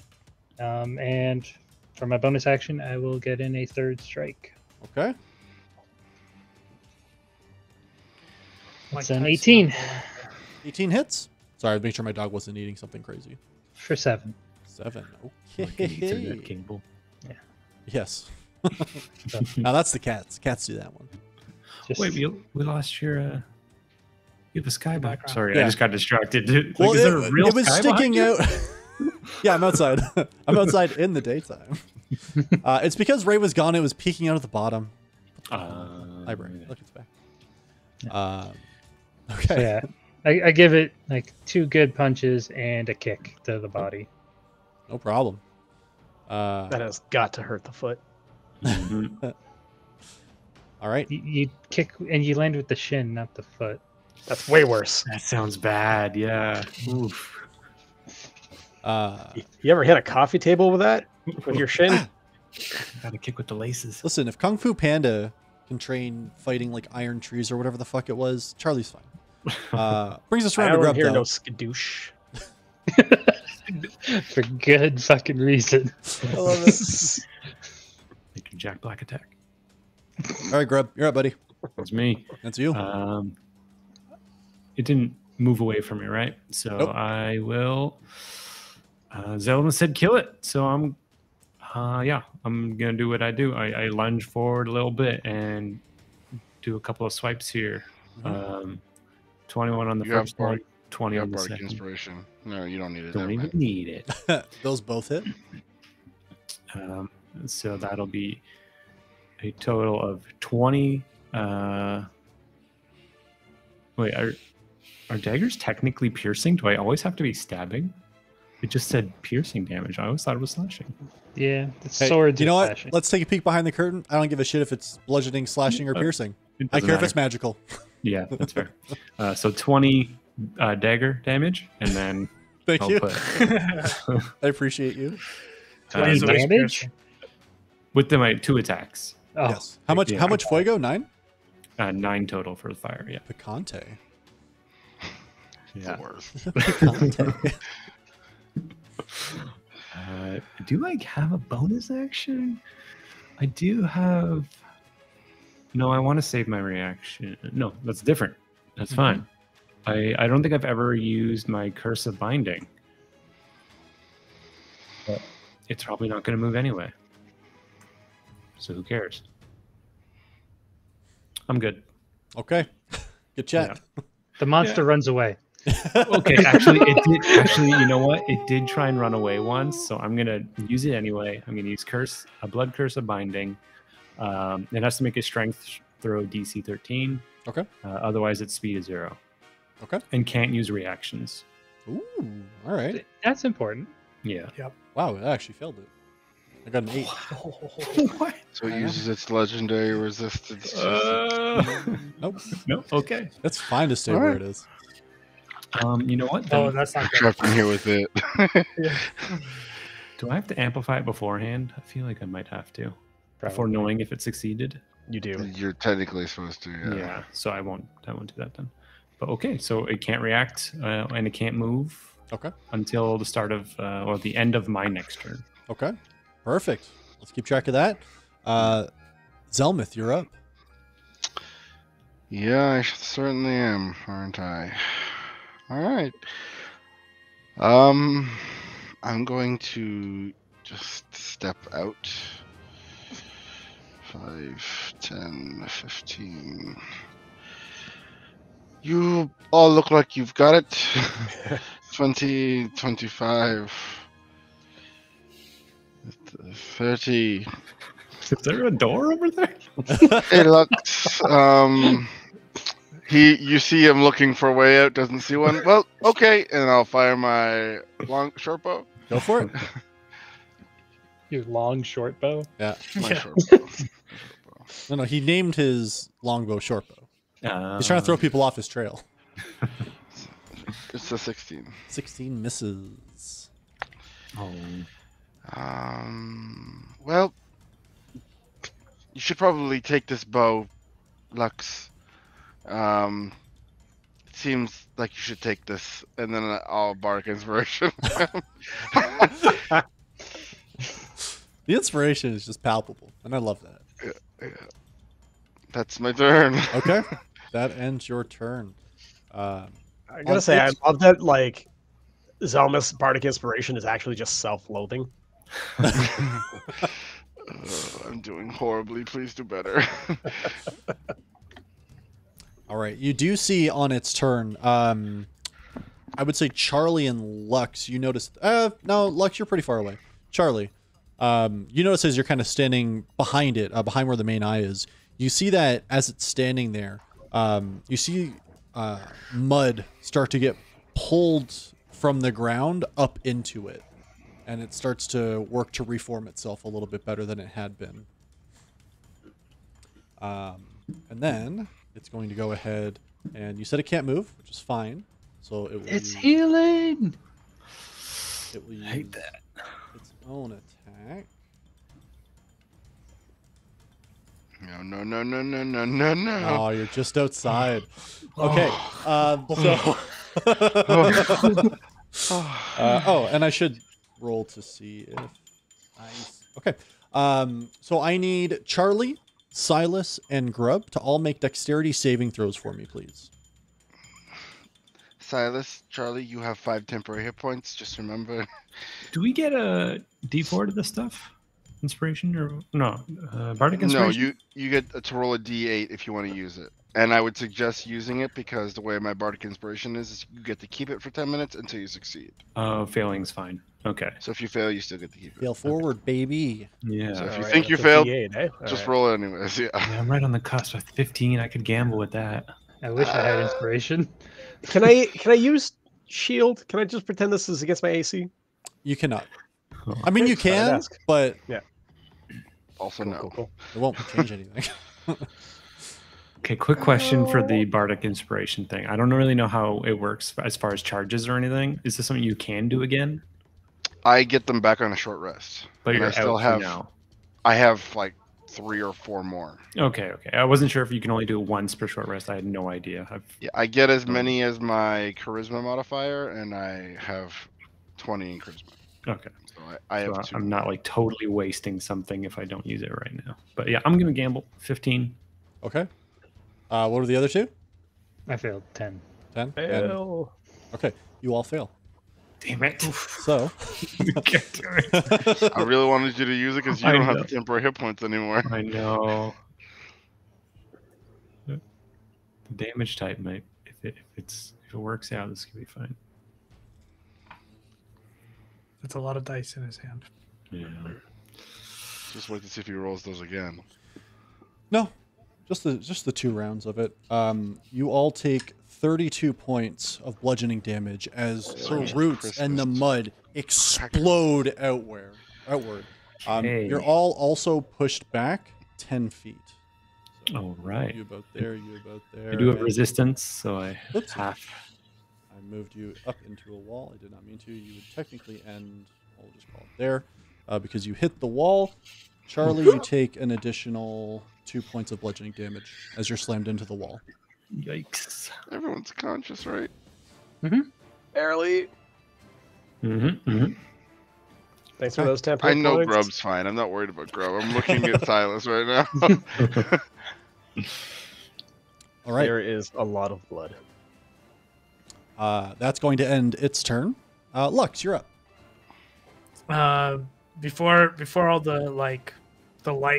And for my bonus action, I will get in a third strike. Okay. It's an 18 18 hits. Sorry, make sure my dog wasn't eating something crazy. for 7. 7. Like an Ethernet Okay. cable. Yes. Now that's the cats. Cats do that one. Just, Wait, we lost your. You have a sky behind. Background. Sorry, Yeah. I just got distracted. Like, Well, is there a real it was sky sticking behind you? out. Yeah, I'm outside. I'm outside in the daytime. It's because Ray was gone. It was peeking out at the bottom. Library. Yeah. Look, it's back. so Okay. yeah, I give it like 2 good punches and a kick to the body. No problem. That has got to hurt the foot. Mhm. All right. You kick and you land with the shin, not the foot. That's way worse. That sounds bad. Yeah. Oof. You ever hit a coffee table with that? With your shin? Got to kick with the laces. Listen, if Kung Fu Panda can train fighting like iron trees or whatever the fuck it was, Charlie's fine. Brings us I around to don't Grub hear though. no skadoosh. For good fucking reason. I love it. Make your Jack Black attack. All right, Grub, you're up, buddy. That's me. That's you. It didn't move away from me, right? So Nope. I will. Zelmuth said kill it. So I'm gonna do what I do. I lunge forward a little bit and do a couple of swipes here. 21 on the You have first one, 20 You on have the bardic second. inspiration. No, you don't need it. Don't Never even mind. need it. Those both hit. So that'll be a total of 20. Are daggers technically piercing? Do I always have to be stabbing? It just said piercing damage. I always thought it was slashing. Yeah, the Hey, swords you know are what? slashing. Let's take a peek behind the curtain. I don't give a shit if it's bludgeoning, slashing, or piercing. It I doesn't care if matter. it's magical. Yeah, that's fair. So 20 dagger damage, and then Thank I'll you. put I appreciate you. Any so much damage? piercing. with my 2 attacks. Oh, Yes. How much? yeah. How much fuego? 9. 9 total for the fire. Yeah. Picante. Yeah. The worst. Picante. Do I have a bonus action? I do have. No, I want to save my reaction. No, that's different. That's fine. I don't think I've ever used my Curse of Binding. But it's probably not going to move anyway. So who cares? I'm good. Okay. Good chat. the monster runs away. Okay, actually, it did. Actually, you know what? It did try and run away once, so I'm gonna use it anyway. I'm gonna use a blood curse of binding. It has to make a strength throw DC 13. Okay. Otherwise, its speed is 0. Okay. And can't use reactions. Ooh. All right. That's important. Yeah. Wow. I actually failed it. I got an 8. What? So it uses its legendary resistance. Nope. No. Okay. That's fine to stay All where right. it is. You know what? Oh, Then, that's not good. Trapped in here with it. do I have to amplify it beforehand? I feel like I might have to before knowing if it succeeded. You do. You're technically supposed to. Yeah. So I won't do that then. But okay, so it can't react and it can't move Okay. until the start of or the end of my next turn. Okay. Perfect. Let's keep track of that. Zelmuth, you're up. Yeah, I certainly am, aren't I? All right. I'm going to just step out. 5, 10, 15. You all look like you've got it. 20, 25, 30. Is there a door over there? Hey, looks. You see him looking for a way out, doesn't see one. Well, okay, and I'll fire my short bow. Go for it. Your long short bow. Yeah. My Yeah. short bow. No, he named his longbow shortbow. He's trying to throw people off his trail. It's a 16. 16 misses. Oh. Well, you should probably take this bow, Lux. It seems like you should take this, and then I'll bark inspiration. The inspiration is just palpable, and I love that. Yeah. That's my turn. Okay. That ends your turn. I gotta say, I love that, like, Zelmuth's bardic inspiration is actually just self-loathing. I'm doing horribly. Please do better. All right. You do see on its turn, I would say Charlie and Lux, you noticed. No, Lux, you're pretty far away. Charlie, you notice as you're kind of standing behind it, behind where the main eye is, you see that as it's standing there, you see mud start to get pulled from the ground up into it. And it starts to work to reform itself a little bit better than it had been. And then it's going to go ahead and you said it can't move, which is fine. So it will It's use, healing. it will use hate that. its own attack. No. Oh, you're just outside. Okay. And I should roll to see if okay. So I need Charlie, Silas, and Grub to all make dexterity saving throws for me, please. Silas, Charlie, you have 5 temporary hit points. Just remember. Do we get a D4 to this stuff? Inspiration or no? Bardic inspiration? No, you get to roll a D8 if you want to use it. And I would suggest using it because the way my bardic inspiration is you get to keep it for 10 minutes until you succeed. Failing's fine. Okay. So if you fail, you still get to keep it. Fail forward, baby. Yeah. So if you Alright, think you that's a failed, D8, eh? just Alright. roll it anyways. Yeah. Yeah, I'm right on the cusp. At 15, I could gamble with that. I wish I had inspiration. Can I use shield? Can I just pretend this is against my AC? You cannot. I mean, you Thought I'd can, ask. but Also, Cool, no. cool, cool. it won't change anything. Okay, quick question for the Bardic Inspiration thing. I don't really know how it works as far as charges or anything. Is this something you can do again? I get them back on a short rest. But and you're I still out have. for now. I have like 3 or 4 more. Okay. I wasn't sure if you can only do it once per short rest. I had no idea. Yeah, I get as many as my charisma modifier, and I have 20 in charisma. Okay. So I have So 2. I'm not like totally wasting something if I don't use it right now. But yeah, I'm gonna gamble 15. Okay. What are the other 2? I failed 10. 10? Fail. Okay, you all fail. Damn it. So, I really wanted you to use it because you I don't have know. the temporary hit points anymore. I know. The damage type might, if it works out, this could be fine. That's a lot of dice in his hand. Yeah. Just wait to see if he rolls those again. no, just the 2 rounds of it. You all take 32 points of bludgeoning damage as the roots and the mud explode outward. Okay. You're all also pushed back 10 feet. So All right. You about there, you about there. I do have and resistance, so I Oops. half. I moved you up into a wall. I did not mean to. You would technically end, I'll just call it there, because you hit the wall. Charlie, you take an additional 2 points of bludgeoning damage as you're slammed into the wall. Yikes. Everyone's conscious, right? Barely. Thanks for those 10 I know points. Grub's fine. I'm not worried about Grub. I'm looking at Silas right now. All right. There is a lot of blood. That's going to end its turn. Lux, you're up. Before all the light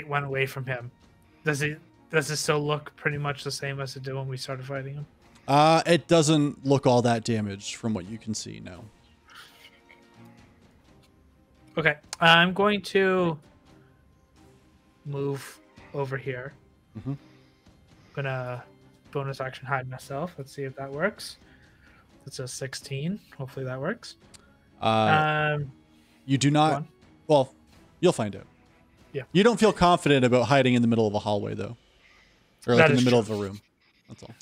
went away from him, does it still look pretty much the same as it did when we started fighting him? It doesn't look all that damaged from what you can see, no. Okay, I'm going to move over here. Mhm. Gonna bonus action hide myself. Let's see if that works. It's a 16. Hopefully that works. You do go not. on. Well, you'll find out. Yeah. You don't feel confident about hiding in the middle of a hallway, though, or like That in the is middle true. of a room. That's all.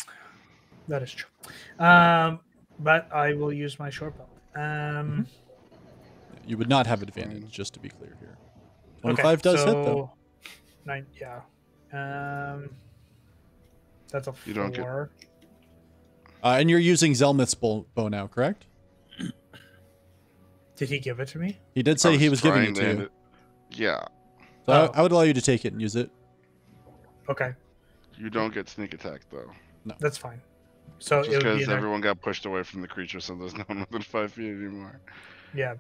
That is true. But I will use my short bow. You would not have advantage, just to be clear here. Okay, 25 does hit, though. 9, yeah. That's a 4. You don't get- And you're using Zelmuth's bow now, correct? Did he give it to me? He did say he was giving it trying to end you. Yeah. So Oh. I would allow you to take it and use it. Okay, You don't get sneak attack, though. that's fine. So Just it would be because an, everyone got pushed away from the creature, so there's no one within 5 feet anymore. yeah.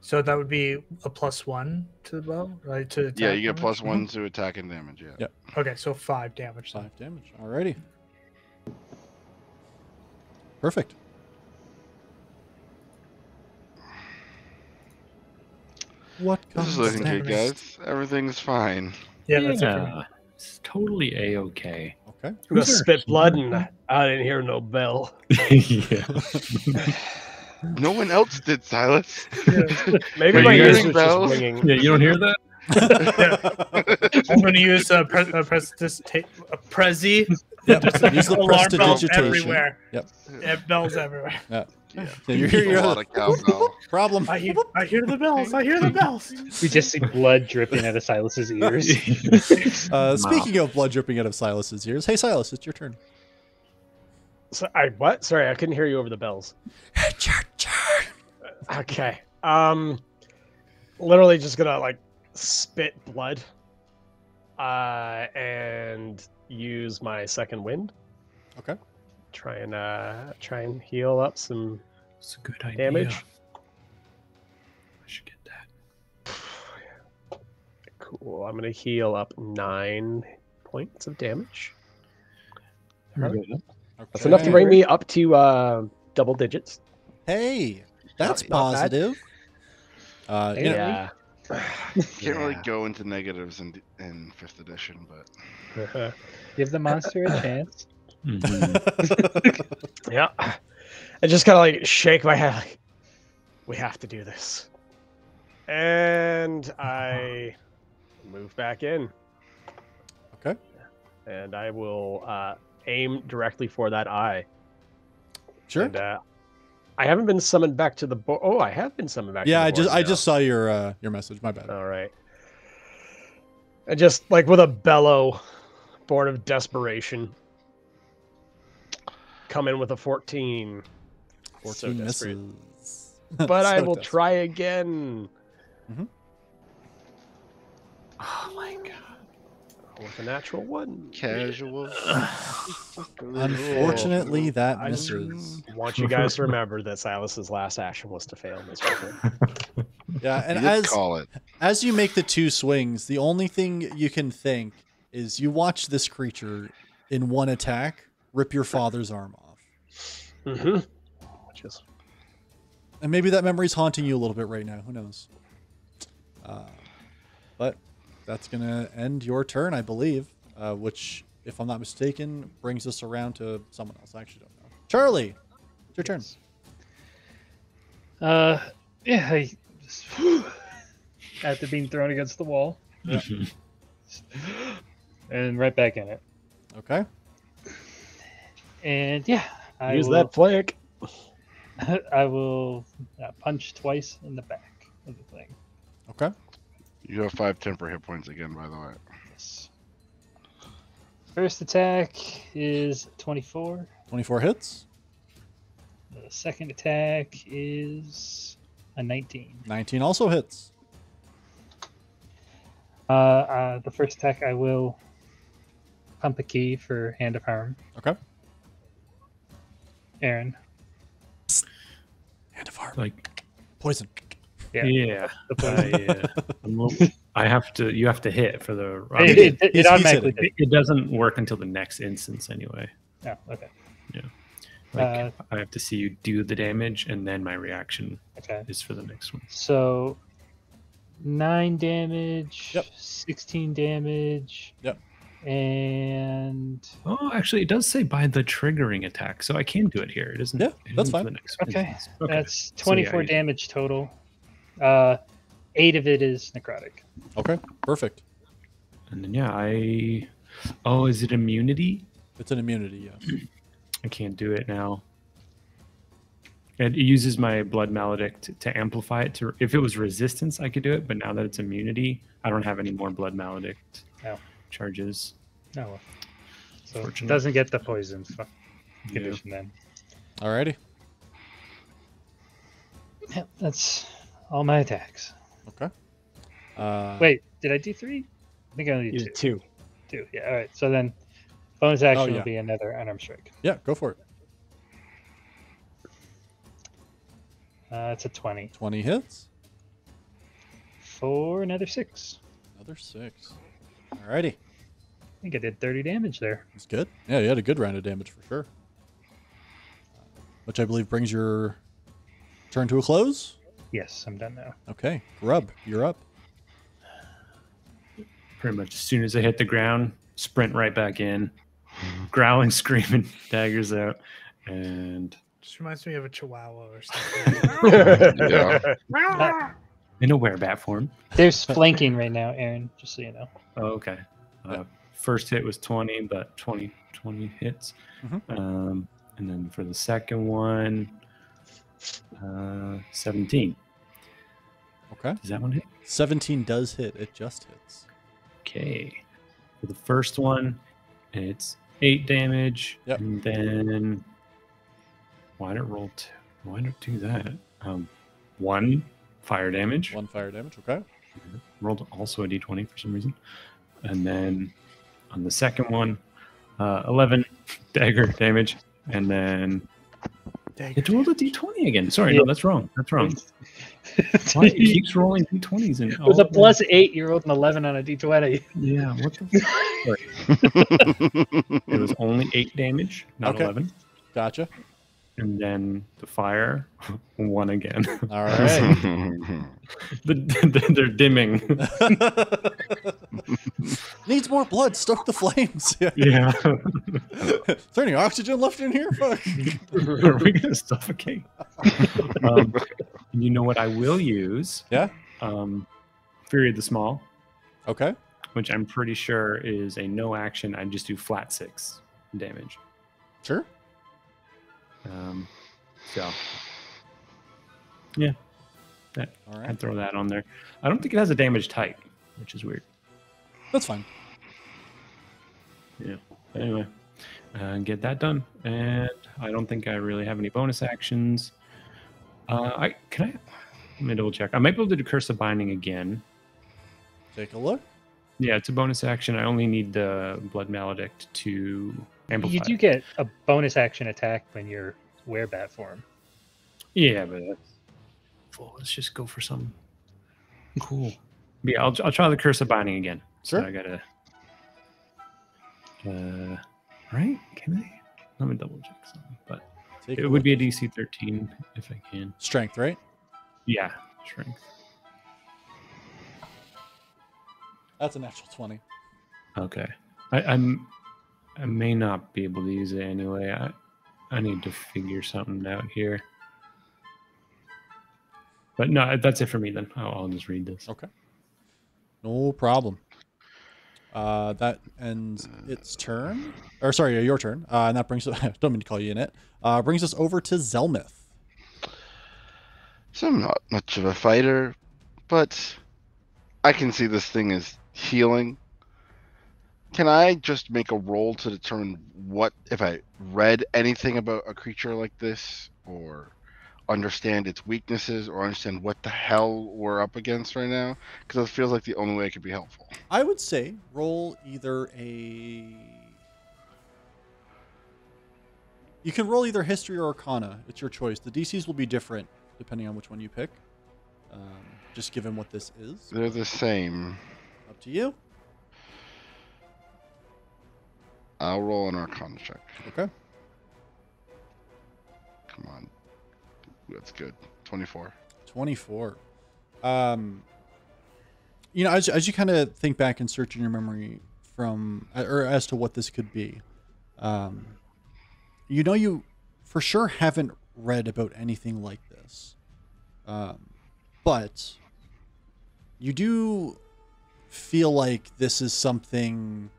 So that would be a +1 to the bow, right? To attack Yeah, you get damage? +1 to attack and damage, yeah. Yep. Okay, so 5 damage. Then. 5 damage. Alrighty. Perfect. What This comes is looking next? good, guys. Everything's fine. Yeah, that's it for me. Yeah, it's totally a-okay. Okay. I'm gonna spit blood and I didn't hear no bell. Yeah. No one else did, Silas. Maybe Are my you ears hearing was bells? just ringing. Yeah, you don't hear that? I'm going to use a Prezi. Yep. Just Use the alarm bells prestidigitation. everywhere. Yep. Yeah, bells everywhere. Yeah. Yeah. Yeah, you're A lot of cowbell. problem. I hear the bells. I hear the bells. We just see blood dripping out of Silas's ears. Speaking of blood dripping out of Silas's ears, hey Silas, it's your turn. So, what? Sorry, I couldn't hear you over the bells. It's your turn. Okay. Literally just gonna spit blood. And use my second wind. Okay. Try and heal up some It's a good idea. damage. I should get that. Cool. I'm gonna heal up 9 points of damage. That's enough to bring me up to double digits. Hey, that's Not bad. positive. You know, Yeah. Can't really go into negatives in 5th edition, but Give the monster a chance. Mhm. Yeah. I just kind of like shake my head. Like, we have to do this. And I move back in. Okay. And I will aim directly for that eye. Sure. And, I haven't been summoned back to the board. Oh, I have been summoned back. Yeah, to the board I just saw your message. My bad. All right. And just like with a bellow, born of desperation, come in with a 14. 14 So desperate. misses. But I So will desperate. try again. Oh my god. With a natural 1. Casual. Unfortunately, that I misses. want you guys to remember that Silas's last action was to fail miserably. Yeah, and You did call it. as you make the 2 swings, the only thing you can think is you watch this creature in one attack rip your father's arm off. Mm-hmm. Which is And maybe that memory's haunting you a little bit right now. Who knows? But that's going to end your turn, I believe, which, if I'm not mistaken, brings us around to someone else. I actually don't know. Charlie, it's your turn. Yeah, I just, after being thrown against the wall. And right back in it. Okay. And yeah, I use will, that flank. I will punch twice in the back of the thing. Okay. You have 5 temper hit points again, by the way. Yes. First attack is 24. 24 hits. The second attack is a 19. 19 also hits. The first attack I will pump a key for Hand of Harm. Okay. Aaron. Hand of Harm. Like, Poison. Yeah. the poison. I have to. You have to hit for the. It he's automatically hitting. did. It doesn't work until the next instance anyway. Oh, okay. Like I have to see you do the damage, and then my reaction Okay. is for the next one. So 9 damage, Yep. 16 damage. Yep. And Oh, actually, it does say by the triggering attack, so I can do it here. It doesn't. Yeah, it that's isn't for fine. The next okay, instance. that's So, 24 yeah, damage total. 8 of it is necrotic. Okay. Perfect. And then I. Oh, is it immunity? It's an immunity, yes. I can't do it now. It uses my blood maledict to amplify it. To if it was resistance, I could do it, but now that it's immunity, I don't have any more blood maledict charges. No. So it Fortunate. doesn't get the poison condition then. Alrighty. Yep, that's all my attacks. Okay. Wait, did I do 3? I think I only You did did 2. 2. 2. Yeah, all right. So then bonus action yeah. will be another unarmed strike. Yeah, go for it. It's a 20. 20 hits. For another 6. Another 6. Alrighty. I think I did 30 damage there. That's good. Yeah, you had a good round of damage for sure. Which I believe brings your turn to a close. Yes, I'm done now. Okay. Grub, you're up. Pretty much as soon as I hit the ground, sprint right back in, growling, screaming, daggers out, and Just reminds me of a chihuahua or something. Yeah. in a werebat form. There's flanking right now, Aaron, just so you know. Oh, okay. Yeah. First hit was 20, but 20 hits. Mhm. And then for the second one, 17. Okay. Does that one hit? 17 does hit. It just hits. Okay. For the first one, it's 8 damage. Yep. And then why did it roll 2? Why did it do that? 1 fire damage. 1 fire damage. Okay. Rolled also a d20 for some reason. And then on the second one, 11 dagger damage. And then it rolled a d20 again. Sorry, no, that's wrong. That's wrong. Why? It keeps rolling d20s. And With a plus 8, you rolled an 11 on a d20. Yeah, what the Sorry. It was only 8 damage, not Okay. 11. Gotcha. And then the fire, 1 again. All right. They're dimming. Needs more blood. Stoke the flames. Yeah. Yeah. Is there any oxygen left in here? Fuck. Are we gonna suffocate? You know what I will use? Yeah. Fury of the Small, Okay. which I'm pretty sure is a no action. I just do flat 6 damage. Sure. So yeah, All right. I'd throw that on there. I don't think it has a damage type, which is weird. That's fine. Yeah. Anyway, get that done, and I don't think I really have any bonus actions. Let me double check. I might be able to do Curse of Binding again. Take a look. Yeah, it's a bonus action. I only need the Blood Maledict to amplify. You do get a bonus action attack when you're werebat form. Yeah, but that's full. Let's just go for some cool. Yeah, I'll try the Curse of Binding again. Sure. So I gotta. Right? Can I? Let me double check something. But Take it a would look. be a DC 13 if I can. Strength, right? Yeah, strength. That's a natural 20. Okay. I may not be able to use it anyway. I need to figure something out here. But no, that's it for me then. I'll just read this. Okay. No problem. That ends its turn. Or sorry, your turn. And that brings us, don't mean to call you in it. Brings us over to Zelmuth. So I'm not much of a fighter, but I can see this thing as healing. Can I just make a roll to determine what, if I read anything about a creature like this, or understand its weaknesses, or understand what the hell we're up against right now? Because it feels like the only way it could be helpful. I would say roll either a... You can roll either History or Arcana. It's your choice. The DCs will be different depending on which one you pick. Just given what this is. They're the same. Up to you. I'll roll an Arcana check. Okay. Come on. That's good. 24. 24. You know, as you kind of think back and search in your memory from, or as to what this could be, you know, you for sure haven't read about anything like this. But you do feel like this is something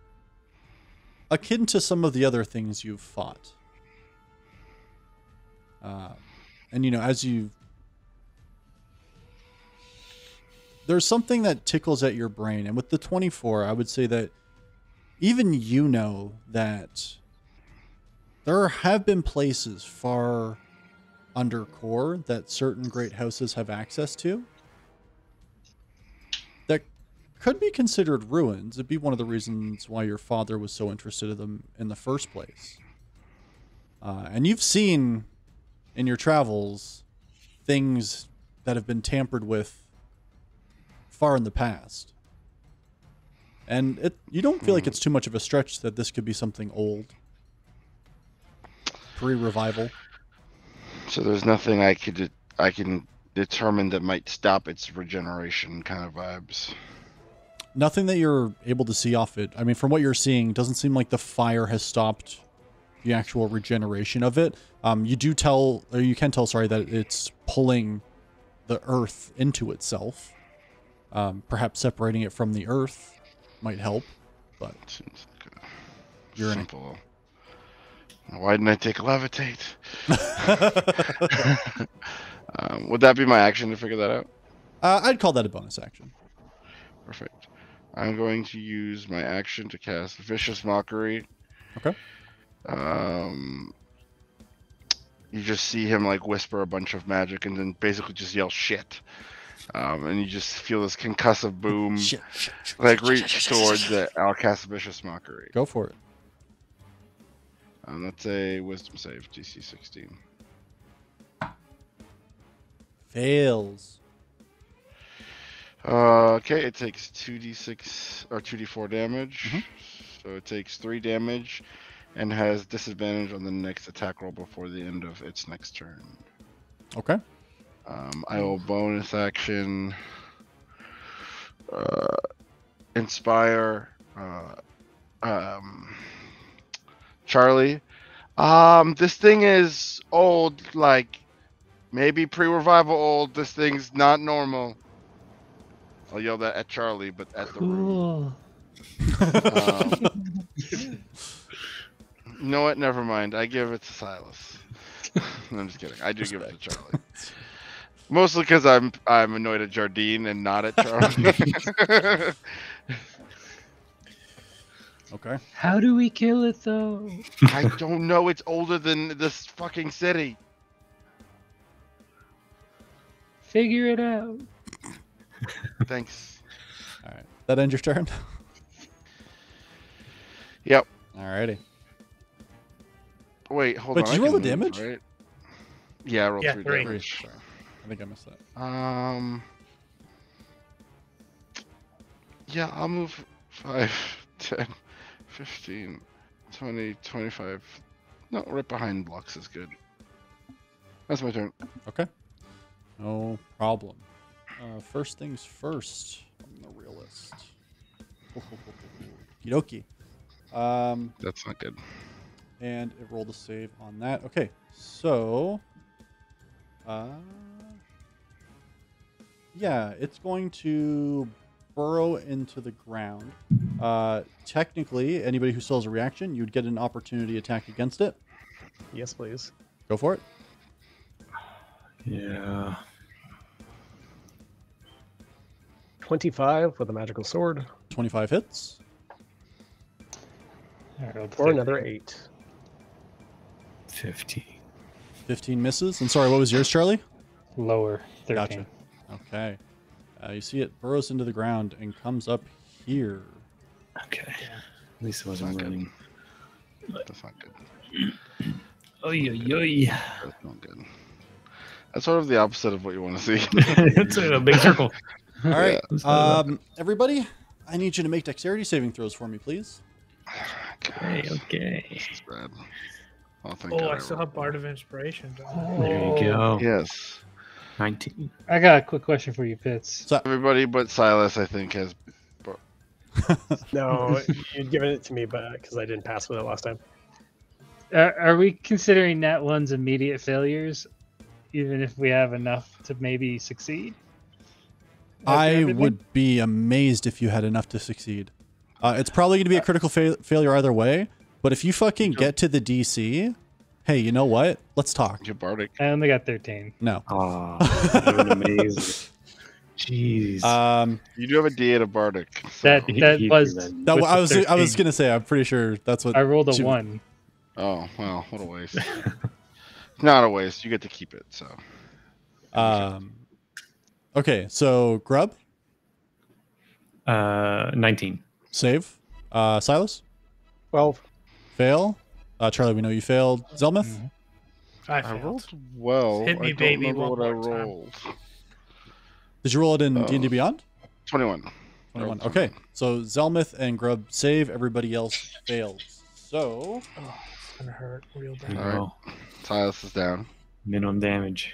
akin to some of the other things you've fought. And, you know, there's something that tickles at your brain. And with the 24, I would say that even you know that there have been places far under core that certain great houses have access to that could be considered ruins. It'd be one of the reasons why your father was so interested in them in the first place. And you've seen in your travels things that have been tampered with far in the past. And you don't feel like it's too much of a stretch that this could be something old. Pre-revival. So there's nothing I can determine that might stop its regeneration kind of vibes. Nothing that you're able to see off it. I mean, from what you're seeing, it doesn't seem like the fire has stopped the actual regeneration of it. You can tell, that it's pulling the earth into itself. Perhaps separating it from the earth might help, but Seems like you're in simple. Why didn't I take levitate? Would that be my action to figure that out? I'd call that a bonus action. Perfect. I'm going to use my action to cast Vicious Mockery. Okay. You just see him like whisper a bunch of magic and then basically just yell shit. And you just feel this concussive boom like reach towards the I'll cast Vicious Mockery. Go for it. That's a wisdom save, DC 16. Fails. Okay, it takes 2d6 or 2d4 damage. Mhm. So it takes 3 damage and has disadvantage on the next attack roll before the end of its next turn. Okay. I will bonus action inspire Charlie. This thing is old, like maybe pre-revival old. This thing's not normal. I'll yell that at Charlie, but at the room. Cool. You know what? Never mind. I give it to Silas. I'm just kidding. I do give it to Charlie. Mostly because I'm annoyed at Jardine and not at Charlie. Okay. How do we kill it though? I don't know. It's older than this fucking city. Figure it out. Thanks. All right. That end your turn? Yep. Alrighty. Wait, hold Wait, on. did you I roll can the move, damage? Right? Yeah, I rolled Yeah, 3 3. damage. Sorry. I think I missed that. Yeah, I'll move 5, 10, 15, 20, 25. No, right behind Lux is good. That's my turn. Okay. No problem. First things first. I'm the realist. Okie dokie. That's not good. And it rolled a save on that. Okay, so yeah, it's going to burrow into the ground. Technically, anybody who still has a reaction, you'd get an opportunity attack against it. Yes, please. Go for it. Yeah. 25 with a magical sword, 25 hits. I rolled or another 8. 15. 15 misses. And sorry, what was yours, Charlie? lower 13. Gotcha. Okay. You see it burrows into the ground and comes up here. Okay. At least it wasn't Not good. running. That's not good. Oy, oy, oy. That's not good. That's sort of the opposite of what you want to see. It's a big circle. All right. Yeah. Everybody, I need you to make dexterity saving throws for me, please. Okay, okay. This is bad. Oh, thank Oh, God I still rolled have Bard of Inspiration. Don't I? There you go. Yes. 19. I got a quick question for you, Pitts. So, Everybody but Silas, I think, has. No, you'd given it to me, but because I didn't pass with it last time. Are we considering nat ones immediate failures, even if we have enough to maybe succeed? I Everything? would be amazed if you had enough to succeed. It's probably going to be a critical failure either way, but if you fucking get to the DC, hey, you know what? Let's talk. You're Bardic. I only got 13. No. Oh, that would amazing. Jeez. You do have a D8 of Bardic. So. That was. That, with I the was 13. going to say, I'm pretty sure that's what I rolled a she- 1. Oh, well, what a waste. Not a waste. You get to keep it, so. Okay, so Grub, 19. save. Silas, 12. fail. Charlie, we know you failed. Zelmuth, I I failed. rolled well. Hit me, I don't baby, remember one what I more time. rolled. did you roll it in Oh. D&D Beyond? 21. 21. Rolled Okay, so Zelmuth and Grub save. Everybody else fails. So, Oh, it's gonna hurt real There you bad. Alright. go. Silas is down. Minimum damage.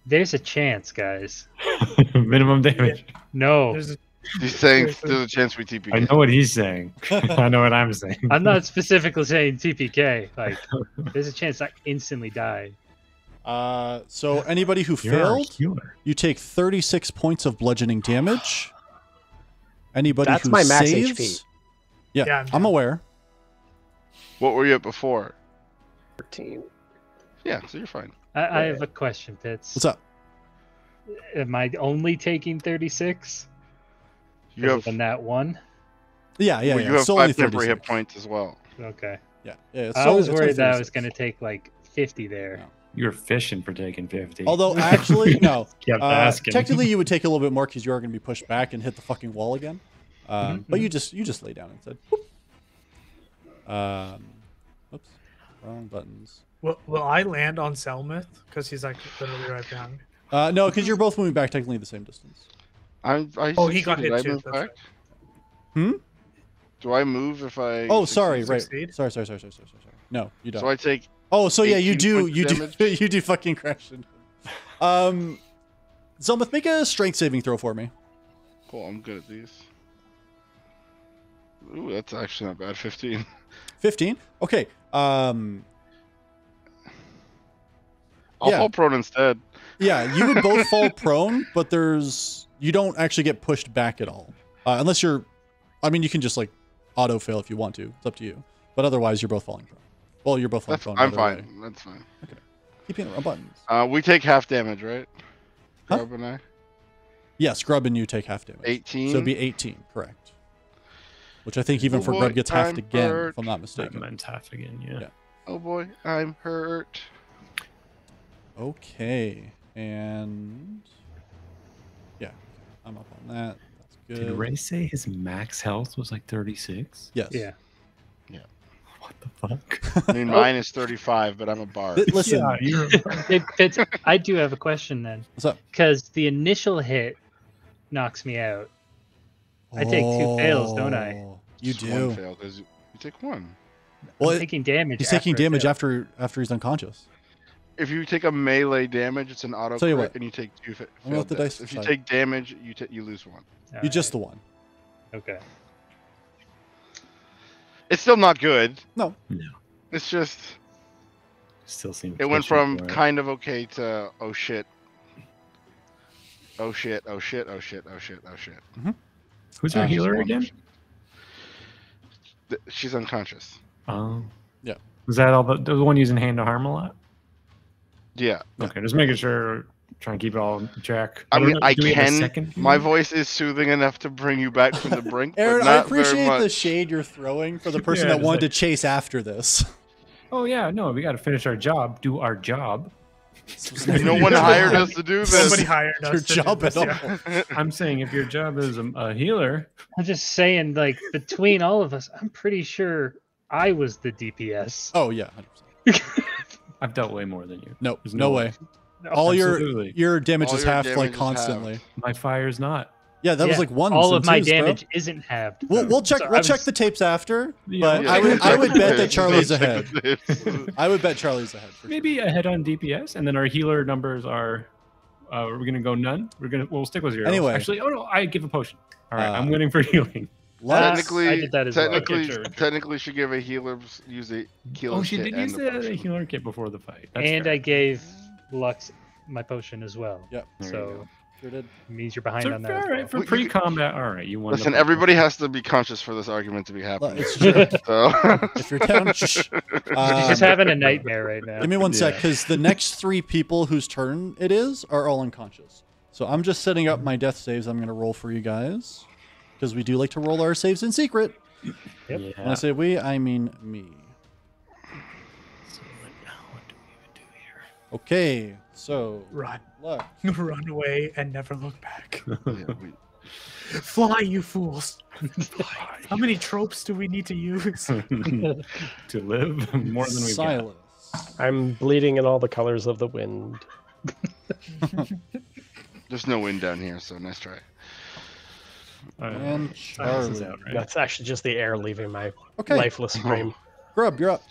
There's a chance, guys. Minimum damage. No, There's a, He's saying Seriously. there's a chance we TP. I know what he's saying. I know what I'm saying. I'm not specifically saying TPK. Like, there's a chance I instantly die. so anybody who You're a failed, healer. you take 36 points of bludgeoning damage. Anybody That's who my max saves, HP. Yeah, Yeah, I'm I'm down. aware. What were you at before? 13. Yeah, so you're fine. I have a question, Pitts. What's up? Am I only taking 36? You have, a nat 1? Yeah, yeah, well, yeah. you have Still only 5 temporary 36. hit points as well. Okay. Yeah, yeah. It's I still- was it's only worried that I was 36. going to take like 50 there. No. You were fishing for taking 50. Although actually, no. Kept asking. Technically, you would take a little bit more because you are going to be pushed back and hit the fucking wall again. Mm-hmm. But you just lay down and said, whoop. Oops, wrong buttons. will I land on Zelmuth? Because he's like literally right behind me. No, because you're both moving back technically the same distance. I Oh, he got succeeded. hit I too, move that's back? Hmm? Do I move if I? Oh, sorry, right. Succeed? Sorry. No, you don't. So I take. Oh, so yeah, you 18 do, points you do, damage? you do fucking crash into him. Zelmuth, make a strength saving throw for me. Cool, I'm good at these. Ooh, that's actually not bad. 15. 15. Okay. I'll Yeah. fall prone instead. Yeah, you would both fall prone, but you don't actually get pushed back at all. Unless you're, I mean, you can just like auto fail if you want to. It's up to you. But otherwise, you're both falling prone. Well, you're both falling prone. I'm either fine. way. That's fine. Okay. Keep hitting the buttons. We take half damage, right? Huh? Grub and I. Yes, Grub and you take half damage. 18. So it'd be 18, correct. Which I think even for boy, Grub gets halved I'm again, hurt. if I'm not That mistaken. meant half again, yeah. Yeah. Oh boy, I'm hurt. Okay. And yeah, I'm up on that. That's good. Did Ray say his max health was like 36? Yes. Yeah. What the fuck? I mean, mine is 35, but I'm a bard. Listen, Yeah, you're It fits. I do have a question then, what's up? because the initial hit knocks me out. I take 2 fails, don't I? Oh, You Just do. One fail, 'cause you take one. Well, I'm taking damage. he's taking after I damage fail. after he's unconscious. If you take a melee damage, it's an auto Tell you crit, what. and you take 2 I'm gonna let the dice If you decide. take damage, you lose 1. You just the one. Okay. It's still not good. No. no. It's just Still seems. it went pushing from for it. kind of okay to oh shit. Oh shit, oh shit, oh shit, oh shit, oh shit. Who's our Just healer one again? She's unconscious. Oh. Yeah. Was that all the one using hand to harm a lot? Yeah. Okay, just making sure. Trying to keep it all in check. I don't mean, know, I do we have a can. second My healer? voice is soothing enough to bring you back from the brink. Aaron, but I not very appreciate the much. shade you're throwing for the person Yeah, that just wanted like- to chase after this. Oh yeah, no, we got to finish our job. Do our job. No one hired us to do this. Somebody hired us. Your to do job this, at yeah. all. I'm saying if your job is a healer, I'm just saying, like, between all of us, I'm pretty sure I was the DPS. Oh yeah, 100%. I've dealt way more than you. No, There's no no way. way. All Absolutely. your damage All is your halved damage like is constantly. halved. My fire's not. Yeah, that was Yeah, like ones all and of my twos, bro. damage isn't halved. We'll check. So We'll I check was- the tapes after. Yeah, But yeah. I would bet that Charlie's Check ahead. this. I would bet Charlie's ahead. For Maybe ahead on DPS, and then our healer numbers are. We're gonna go none. We'll stick with 0. Anyway. Actually, oh no, I give a potion. All right, Uh, I'm winning for healing. Sure. Technically, I did that as well. technically, Okay, sure. technically, she gave a healer use a healer. Oh, she kit did and use the the potion. healer kit before the fight. That's And fair. I gave Lux my potion as well. Yep. There you So go. Sure did. it means you're behind So, on that. all as right, well. for Well, you- pre-combat, all right, you won. the Listen, fight. everybody has to be conscious for this argument to be happening. It's true. So, If you're down, shh. She's just having a nightmare right now. Give me one sec, Yeah. because the next 3 people whose turn it is are all unconscious. So I'm just setting up my death saves. I'm going to roll for you guys, because we do like to roll our saves in secret. Yep. When I Yeah. say we, I mean me. So, what do we even do here? Okay, so Run. look. Run away and never look back. yeah, we- Fly, you fools. How many tropes do we need to use? to live more than we get. Silas. I'm bleeding in all the colors of the wind. there's no wind down here, so nice try. And Silas is Charlie. out, right? That's actually just the air leaving my Okay, lifeless frame. Grub, you're up.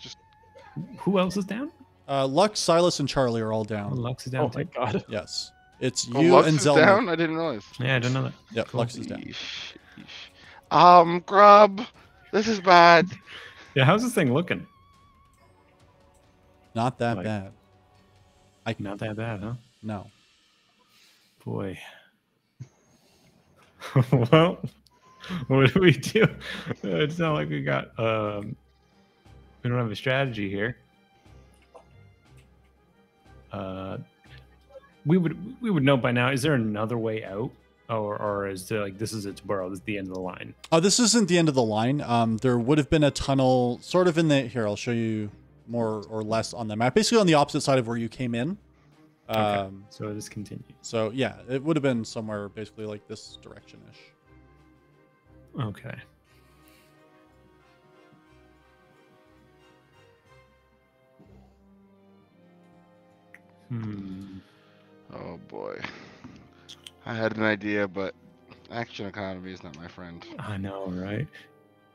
Who else is down? Lux, Silas, and Charlie are all Oh, down. Lux is down. Oh my too. god. Yes. It's Oh, you Lux and is Zelmuth. down? I didn't realize. Yeah, I didn't know that. Yep, Lux is down. Yeesh, yeesh. Grub, this is bad. Yeah, how's this thing looking? Not that Like- bad. Not that bad, huh? No. Boy. Well, what do we do? It's not like we got we don't have a strategy here. We would know by now. Is there another way out, or is there like this is its burrow? This is the end of the line. Oh, this isn't the end of the line. There would have been a tunnel sort of in the... Here, I'll show you more or less on the map. Basically on the opposite side of where you came in. Okay. So this continues. So, yeah, it would have been somewhere basically like this direction-ish. Okay. Oh boy. I had an idea, but action economy is not my friend. I know, right?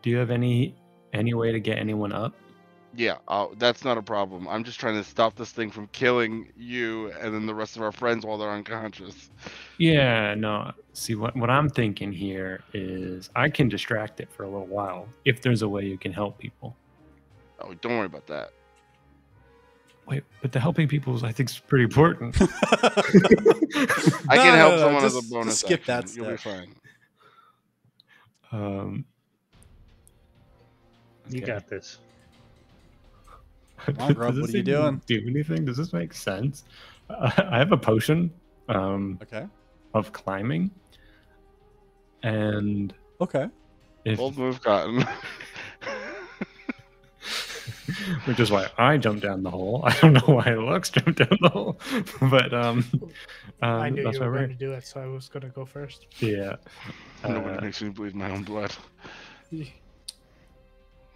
Do you have any way to get anyone up? Yeah, that's not a problem. I'm just trying to stop this thing from killing you and then the rest of our friends while they're unconscious. Yeah, no. See, what I'm thinking here is I can distract it for a little while if there's a way you can help people. Oh, don't worry about that. Wait, but the helping people is, I think, is pretty important. I can help No, someone as a just bonus skip action. that You'll be step. fine. You Okay. got this. Come on, Grub, Does what this are you even doing? Do anything? Does this make sense? I have a potion Okay. of climbing, and Okay. if, Bold move, Cotton. which is why I jumped down the hole. I don't know why Lux jumped down the hole, but I knew that's you why were we're going to do it, so I was going to go first. yeah. Nobody makes me bleed my own blood.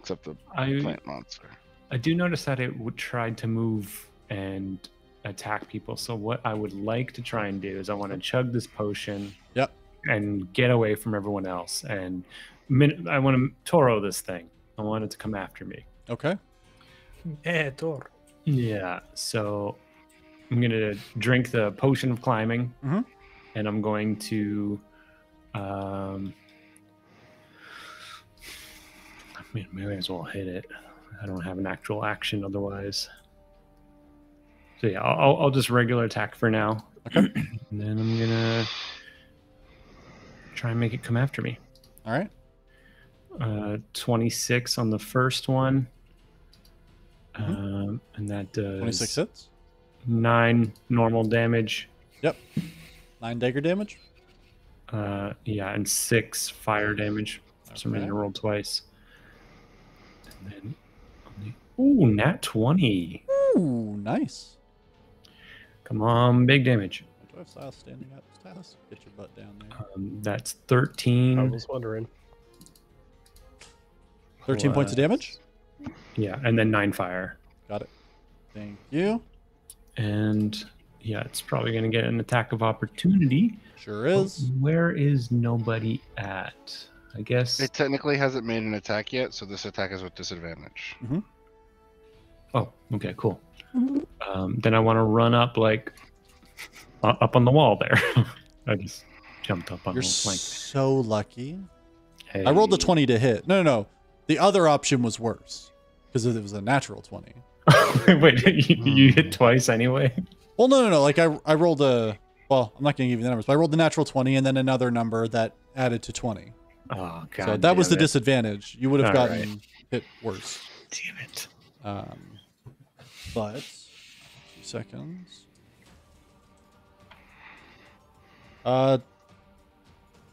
Except the I plant monster. I do notice that it would try to move and attack people. So what I would like to try and do is I want to chug this potion. Yep. And get away from everyone else. And I want to Toro this thing. I want it to come after me. Okay. Tor. Yeah. So I'm gonna drink the potion of climbing, Mhm. and I'm going to. I mean, may as well hit it. I don't have an actual action otherwise. So yeah, I'll just regular attack for now. Okay. And then I'm gonna try and make it come after me. All right. 26 on the first one. Mhm. And that does 26 hits. 9 normal damage. Yep. 9 dagger damage. Yeah, and 6 fire damage. For some reason I rolled twice. And then ooh, nat 20. Ooh, nice. Come on, big damage. Do I have Silas standing up? Silas, get your butt down there. That's 13. I was wondering. 13 points of damage. Yeah, and then 9 fire. Got it. Thank you. And yeah, it's probably going to get an attack of opportunity. Sure is. Where is nobody at? I guess. It technically hasn't made an attack yet, so this attack is with disadvantage. Oh, okay, cool. Then I want to run up like up on the wall there. I just jumped up on You're the flank. so lucky. Hey. I rolled a 20 to hit. No. The other option was worse because it was a natural 20. Wait, you hit twice anyway? Well, no. Like I rolled a. Well, I'm not going to give you the numbers, but I rolled the natural 20 and then another number that added to 20. Oh god. So that was the damn it. disadvantage. You would have All gotten hit worse. Damn it. But 2 seconds.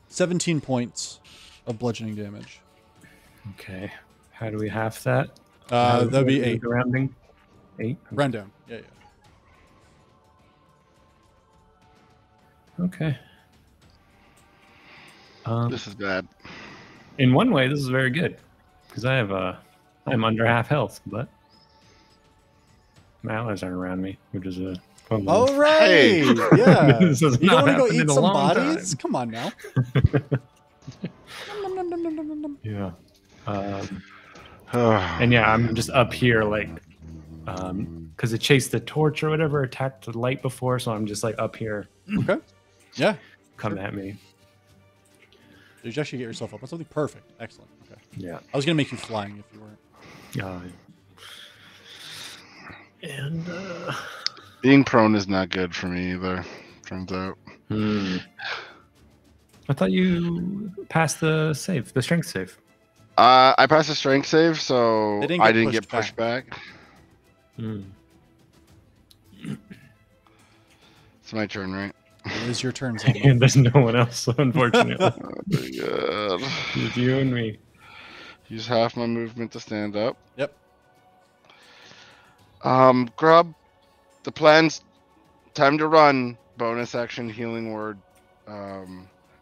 17 points of bludgeoning damage. Okay. How do we half that? That'd be 8. Rounding. 8. Round down. Yeah. Okay. This is bad. In one way, this is very good because I'm under half health, but my allies aren't around me, which is a fun. All right. Hey. Yeah. This has You not don't want to go happened eat in a some long bodies? time. Come on now. Nom, nom, nom, nom, nom, nom, nom. Yeah. And yeah, I'm just up here like, because it chased the torch or whatever, attacked the light before, so I'm just like up here. Okay. Yeah. Come at me. Did you actually get yourself up on something? Perfect. Excellent. Okay. Yeah. I was going to make you flying if you weren't. And Being prone is not good for me either, turns out. I thought you passed the save, the strength save. I passed a strength save, so They didn't I get didn't pushed get pushed back. It's my turn, right? It is your turn, Zelmuth. And there's no one else, unfortunately. Very good. It's you and me. Use half my movement to stand up. Yep. Grub, the plan's time to run. Bonus action, healing word.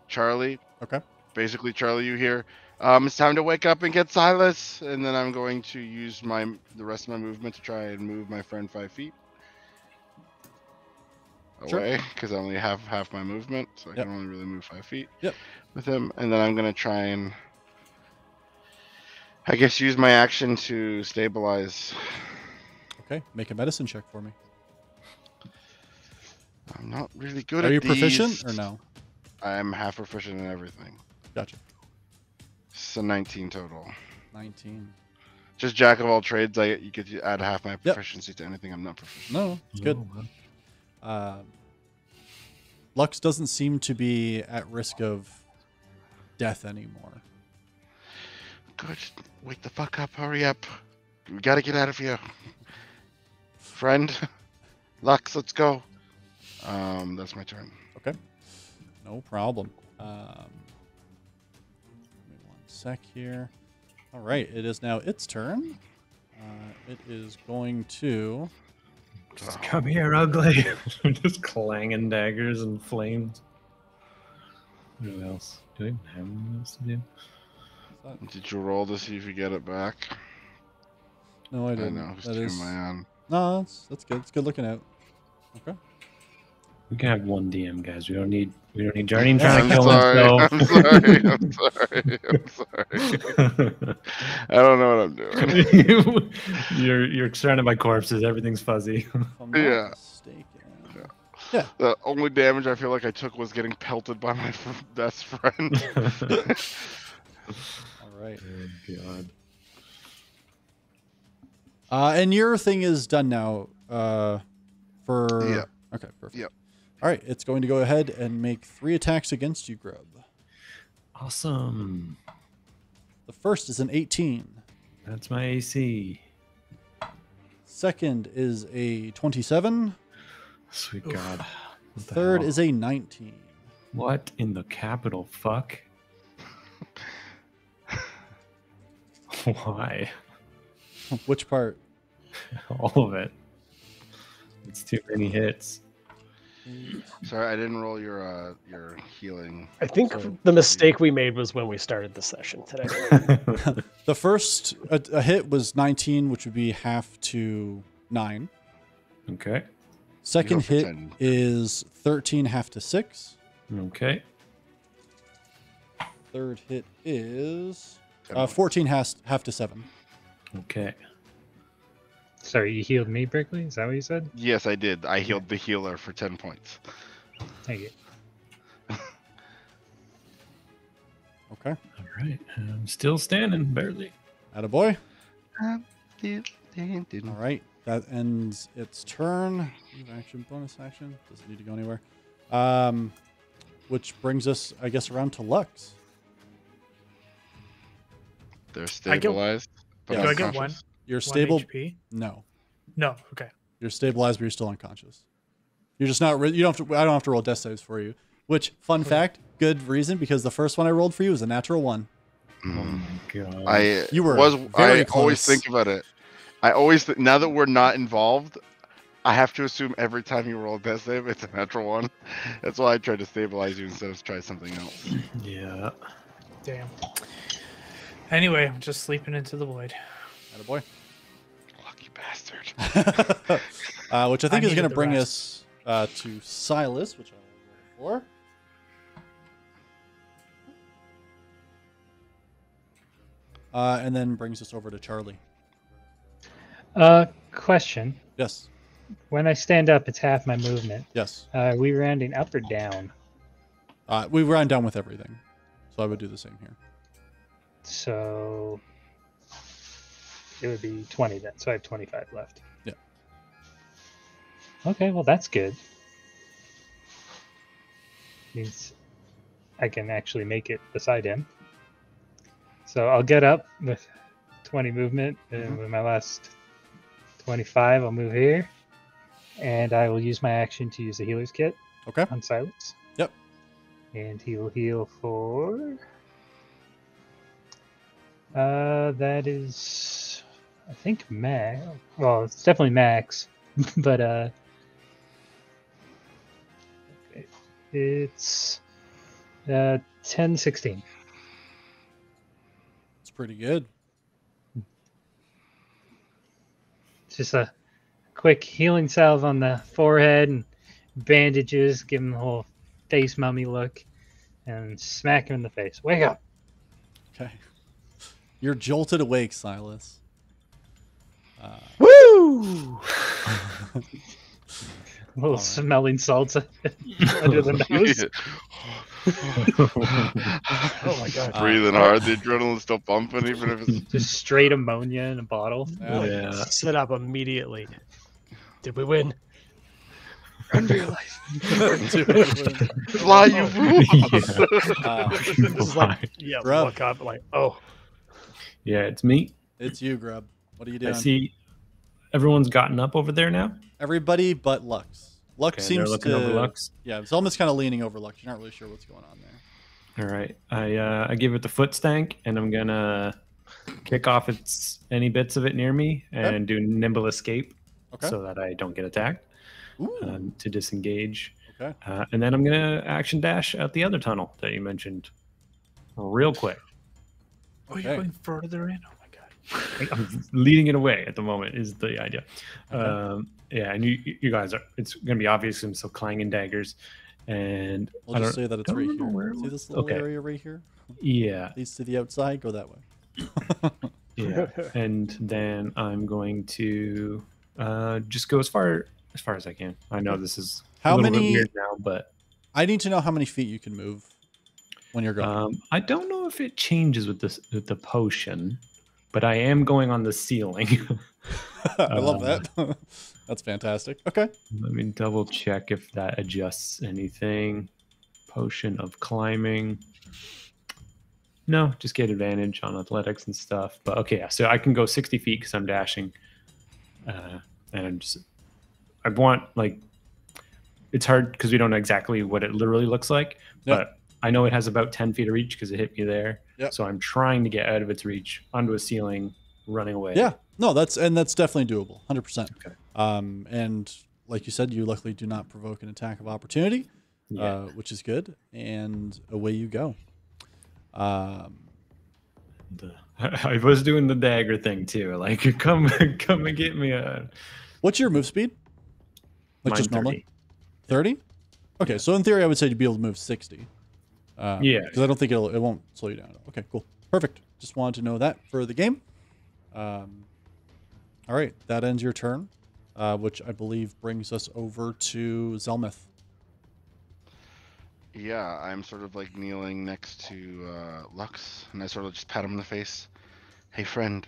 Charlie. Okay. Basically, Charlie, you hear. It's time to wake up and get Silas, and then I'm going to use the rest of my movement to try and move my friend 5 feet away, because I only have half my movement, so I can only really move 5 feet Yep. with him. And then I'm gonna try and I guess use my action to stabilize. Okay, make a medicine check for me. I'm not really good Are at you these. proficient or no? I'm half proficient in everything. Gotcha. So 19 total. 19. Just jack of all trades. You get to add half my Yep. proficiency to anything I'm not proficient. No, it's good. Lux doesn't seem to be at risk of death anymore. Good. Wake the fuck up. Hurry up. We gotta get out of here. Friend. Lux, let's go. That's my turn. Okay. No problem. Give me one sec here. All right, it is now its turn. It is going to... Just come here, ugly. Just clanging daggers and flames. What else? Do I even have anything else to do? Did you roll to see if you get it back? No, I I didn't. know. Who's That turn is... am I on? No, that's good. It's good looking out. Okay. We can have one DM, guys. We don't need Journey trying I'm to kill sorry. himself. I'm sorry. I don't know what I'm doing. You're surrounded by corpses. Everything's fuzzy. If I'm not Yeah. mistaken. The only damage I feel like I took was getting pelted by my best friend. All right. Oh, God. And your thing is done now. For Yeah. Okay, perfect. Yep. All right, it's going to go ahead and make 3 attacks against you, Grub. Awesome. The first is an 18. That's my AC. Second is a 27. Sweet God. What the Third hell? is a 19. What in the capital fuck? Why? Which part? All of it. It's too many hits. Sorry, I didn't roll your healing. I think So- the mistake we made was when we started the session today. The first a hit was 19, which would be half to 9. Okay. Second for hit 10. is 13, half to 6. Okay. Third hit is 10 14, half to 7. Okay. Sorry, you healed me, Brickley? Is that what you said? Yes, I did. I healed the healer for 10 points. Thank you. Okay. All right. I'm still standing, barely. Attaboy. All All right. That ends its turn. Move action, bonus action. Doesn't need to go anywhere. Which brings us, I guess, around to Lux. They're stabilized. but Do I get unconscious. You're 1 stable. HP? No. No. Okay. You're stabilized, but you're still unconscious. You're just not. You don't have to. I don't have to roll death saves for you. Which, fun fact, good reason, because the first one I rolled for you was a natural 1. Oh my God. I You were was. very I always close. think about it. I always now that we're not involved, I have to assume every time you roll a death save, it's a natural 1. That's why I tried to stabilize you instead of try something else. Yeah. Damn. Anyway, I'm just sleeping into the void. Attaboy. Lucky bastard. Which I think is needed going to the bring rest. us to Silas, which I will roll for. And then brings us over to Charlie. Question. Yes. When I stand up, it's half my movement. Yes. Are we rounding up or down? We ran down with everything. So I would do the same here. So it would be 20 then. So I have 25 left. Yeah. Okay, well that's good. Means I can actually make it beside him. So I'll get up with 20 movement, and with my last 25, I'll move here, and I will use my action to use the healer's kit Okay. on Silence. Yep. And he will heal for. That is, I think max. Well, it's definitely max, but okay. It's 10, 16. It's pretty good. Just a quick healing salve on the forehead and bandages, give him the whole face mummy look, and smack him in the face. Wake up! Okay. You're jolted awake, Silas. Woo! Little right. smelling salts under the nose. Oh my god. Breathing hard, the adrenaline's still pumping, even if it's. Just straight ammonia in a bottle. Yeah. Sit up immediately. Did we win? Run for your life. Fly, you fool! This is like, yeah, Grub. look up, like, oh. Yeah, it's me. It's you, Grub. What are you I doing? see everyone's gotten up over there now. Everybody but Lux. Lux Okay, they're seems looking to. over Lux. Yeah, Zelmuth's kind of leaning over Lux. You're not really sure what's going on there. All right. I give it the foot stank, and I'm gonna kick off any bits of it near me and do nimble escape, Okay. so that I don't get attacked. Ooh. To disengage. Okay. And then I'm gonna action dash out the other tunnel that you mentioned, real quick. Oh, you're going further in? Oh my god. I'm leading it away at the moment is the idea. Okay. Yeah, and you guys are. It's gonna be obvious. I'm still clanging daggers, and We'll just say that it's don't right remember here. where it See was. this little Okay. area right here? Yeah, Leads to the outside. Go that way. yeah. And then I'm going to just go as far as I can. I know this is How a little many- bit weird now, but I need to know how many feet you can move when you're going. I don't know if it changes with the potion, but I am going on the ceiling. I love that. That's fantastic. Okay. Let me double check if that adjusts anything. Potion of climbing. No, just get advantage on athletics and stuff. But okay, yeah, so I can go 60 feet because I'm dashing. And I want, like, it's hard because we don't know exactly what it literally looks like, Yep. but I know it has about 10 feet of reach because it hit me there. Yep. So I'm trying to get out of its reach onto a ceiling, running away. Yeah. No, that's definitely doable. 100%. Okay. And like you said, you luckily do not provoke an attack of opportunity, Yeah. which is good. And away you go. I was doing the dagger thing too. Like, come and get me. What's your move speed? Like Mine just normally? 30. 30? Okay, so in theory, I would say you'd be able to move 60. Yeah. Because I don't think it won't slow you down. Okay, cool. Perfect. Just wanted to know that for the game. All right, that ends your turn, which I believe brings us over to Zelmuth. Yeah, I'm sort of like kneeling next to Lux, and I sort of just pat him in the face. Hey, friend,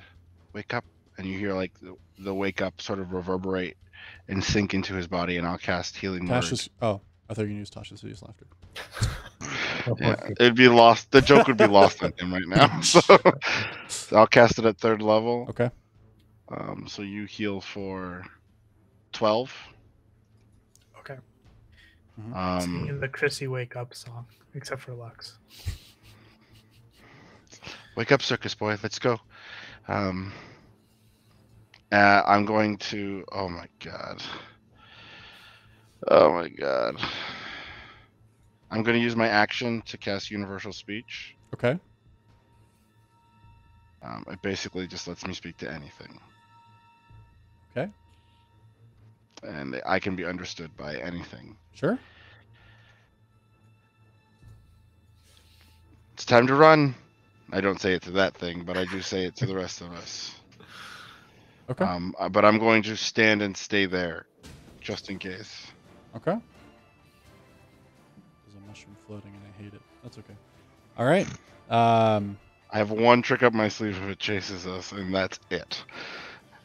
wake up. And you hear like the wake up sort of reverberate and sink into his body, and I'll cast Healing Word. Tasha's. Oh, I thought you used Tasha's hideous laughter. Yeah, it'd be lost. The joke would be lost on him right now. So I'll cast it at 3rd level. Okay. So you heal for 12. Okay. Mm-hmm. Singing the Chrissy wake up song, except for Lux. Wake up, circus boy. Let's go. I'm going to. Oh my god. Oh my god. I'm going to use my action to cast Universal Speech. Okay. It basically just lets me speak to anything. Okay. And I can be understood by anything. Sure. It's time to run. I don't say it to that thing, but I do say it to the rest of us. Okay. But I'm going to stand and stay there, just in case. Okay. There's a mushroom floating and I hate it. That's okay. All right. I have one trick up my sleeve if it chases us, and that's it.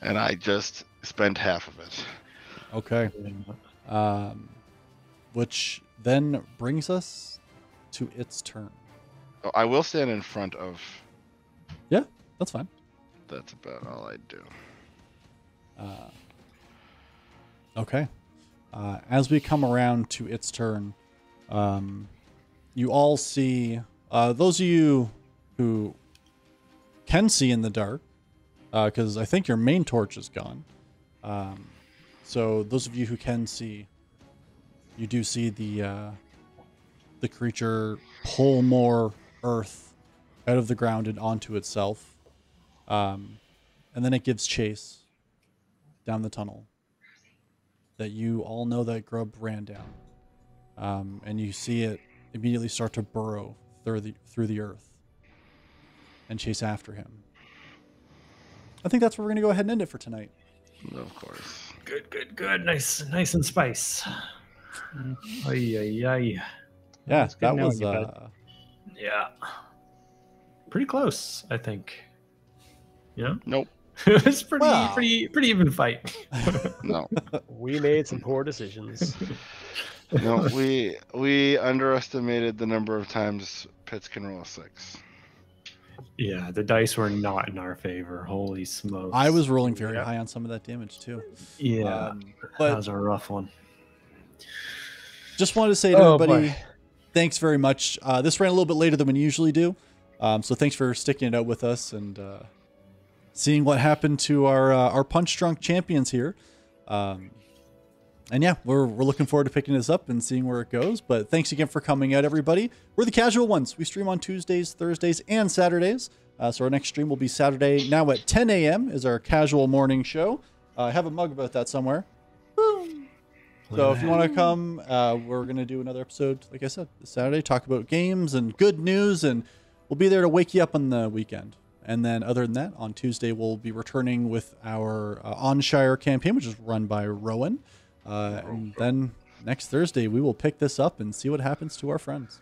And I just spent half of it. Okay. Which then brings us to its turn. Oh, I will stand in front of. Yeah, that's fine. That's about all I do. Okay. As we come around to its turn, you all see, those of you who can see in the dark, because I think your main torch is gone. So those of you who can see, you do see the creature pull more earth out of the ground and onto itself. And then it gives chase down the tunnel that you all know that Grub ran down. And you see it immediately start to burrow through the earth and chase after him. I think that's where we're going to go ahead and end it for tonight. Of course. Good. Nice and spice. Ay. Yeah, That's good that knowing was you, bud. Yeah. Pretty close, I think. Yeah. Nope. It's Wow. pretty even fight. No. We made some poor decisions. No. We underestimated the number of times Pitts can roll a 6. Yeah, the dice were not in our favor. Holy smokes. I was rolling very Yeah. high on some of that damage too. Yeah. That But was a rough one. just wanted to say to Oh, everybody, boy. thanks very much. This ran a little bit later than we usually do. So thanks for sticking it out with us and seeing what happened to our punch drunk champions here. And yeah, we're looking forward to picking this up and seeing where it goes. But thanks again for coming out, everybody. We're the Casual Ones. We stream on Tuesdays, Thursdays, and Saturdays. So our next stream will be Saturday. Now at 10 a.m. is our casual morning show. I have a mug about that somewhere. Boom. So if you want to come, we're going to do another episode, like I said, this Saturday, talk about games and good news, and we'll be there to wake you up on the weekend. And then other than that, on Tuesday, we'll be returning with our Onshire campaign, which is run by Rowan. And then next Thursday, we will pick this up and see what happens to our friends.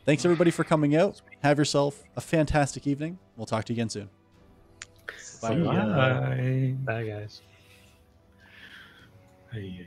Thanks, everybody, for coming out. Have yourself a fantastic evening. We'll talk to you again soon. Bye. Bye. Bye, guys. Ay.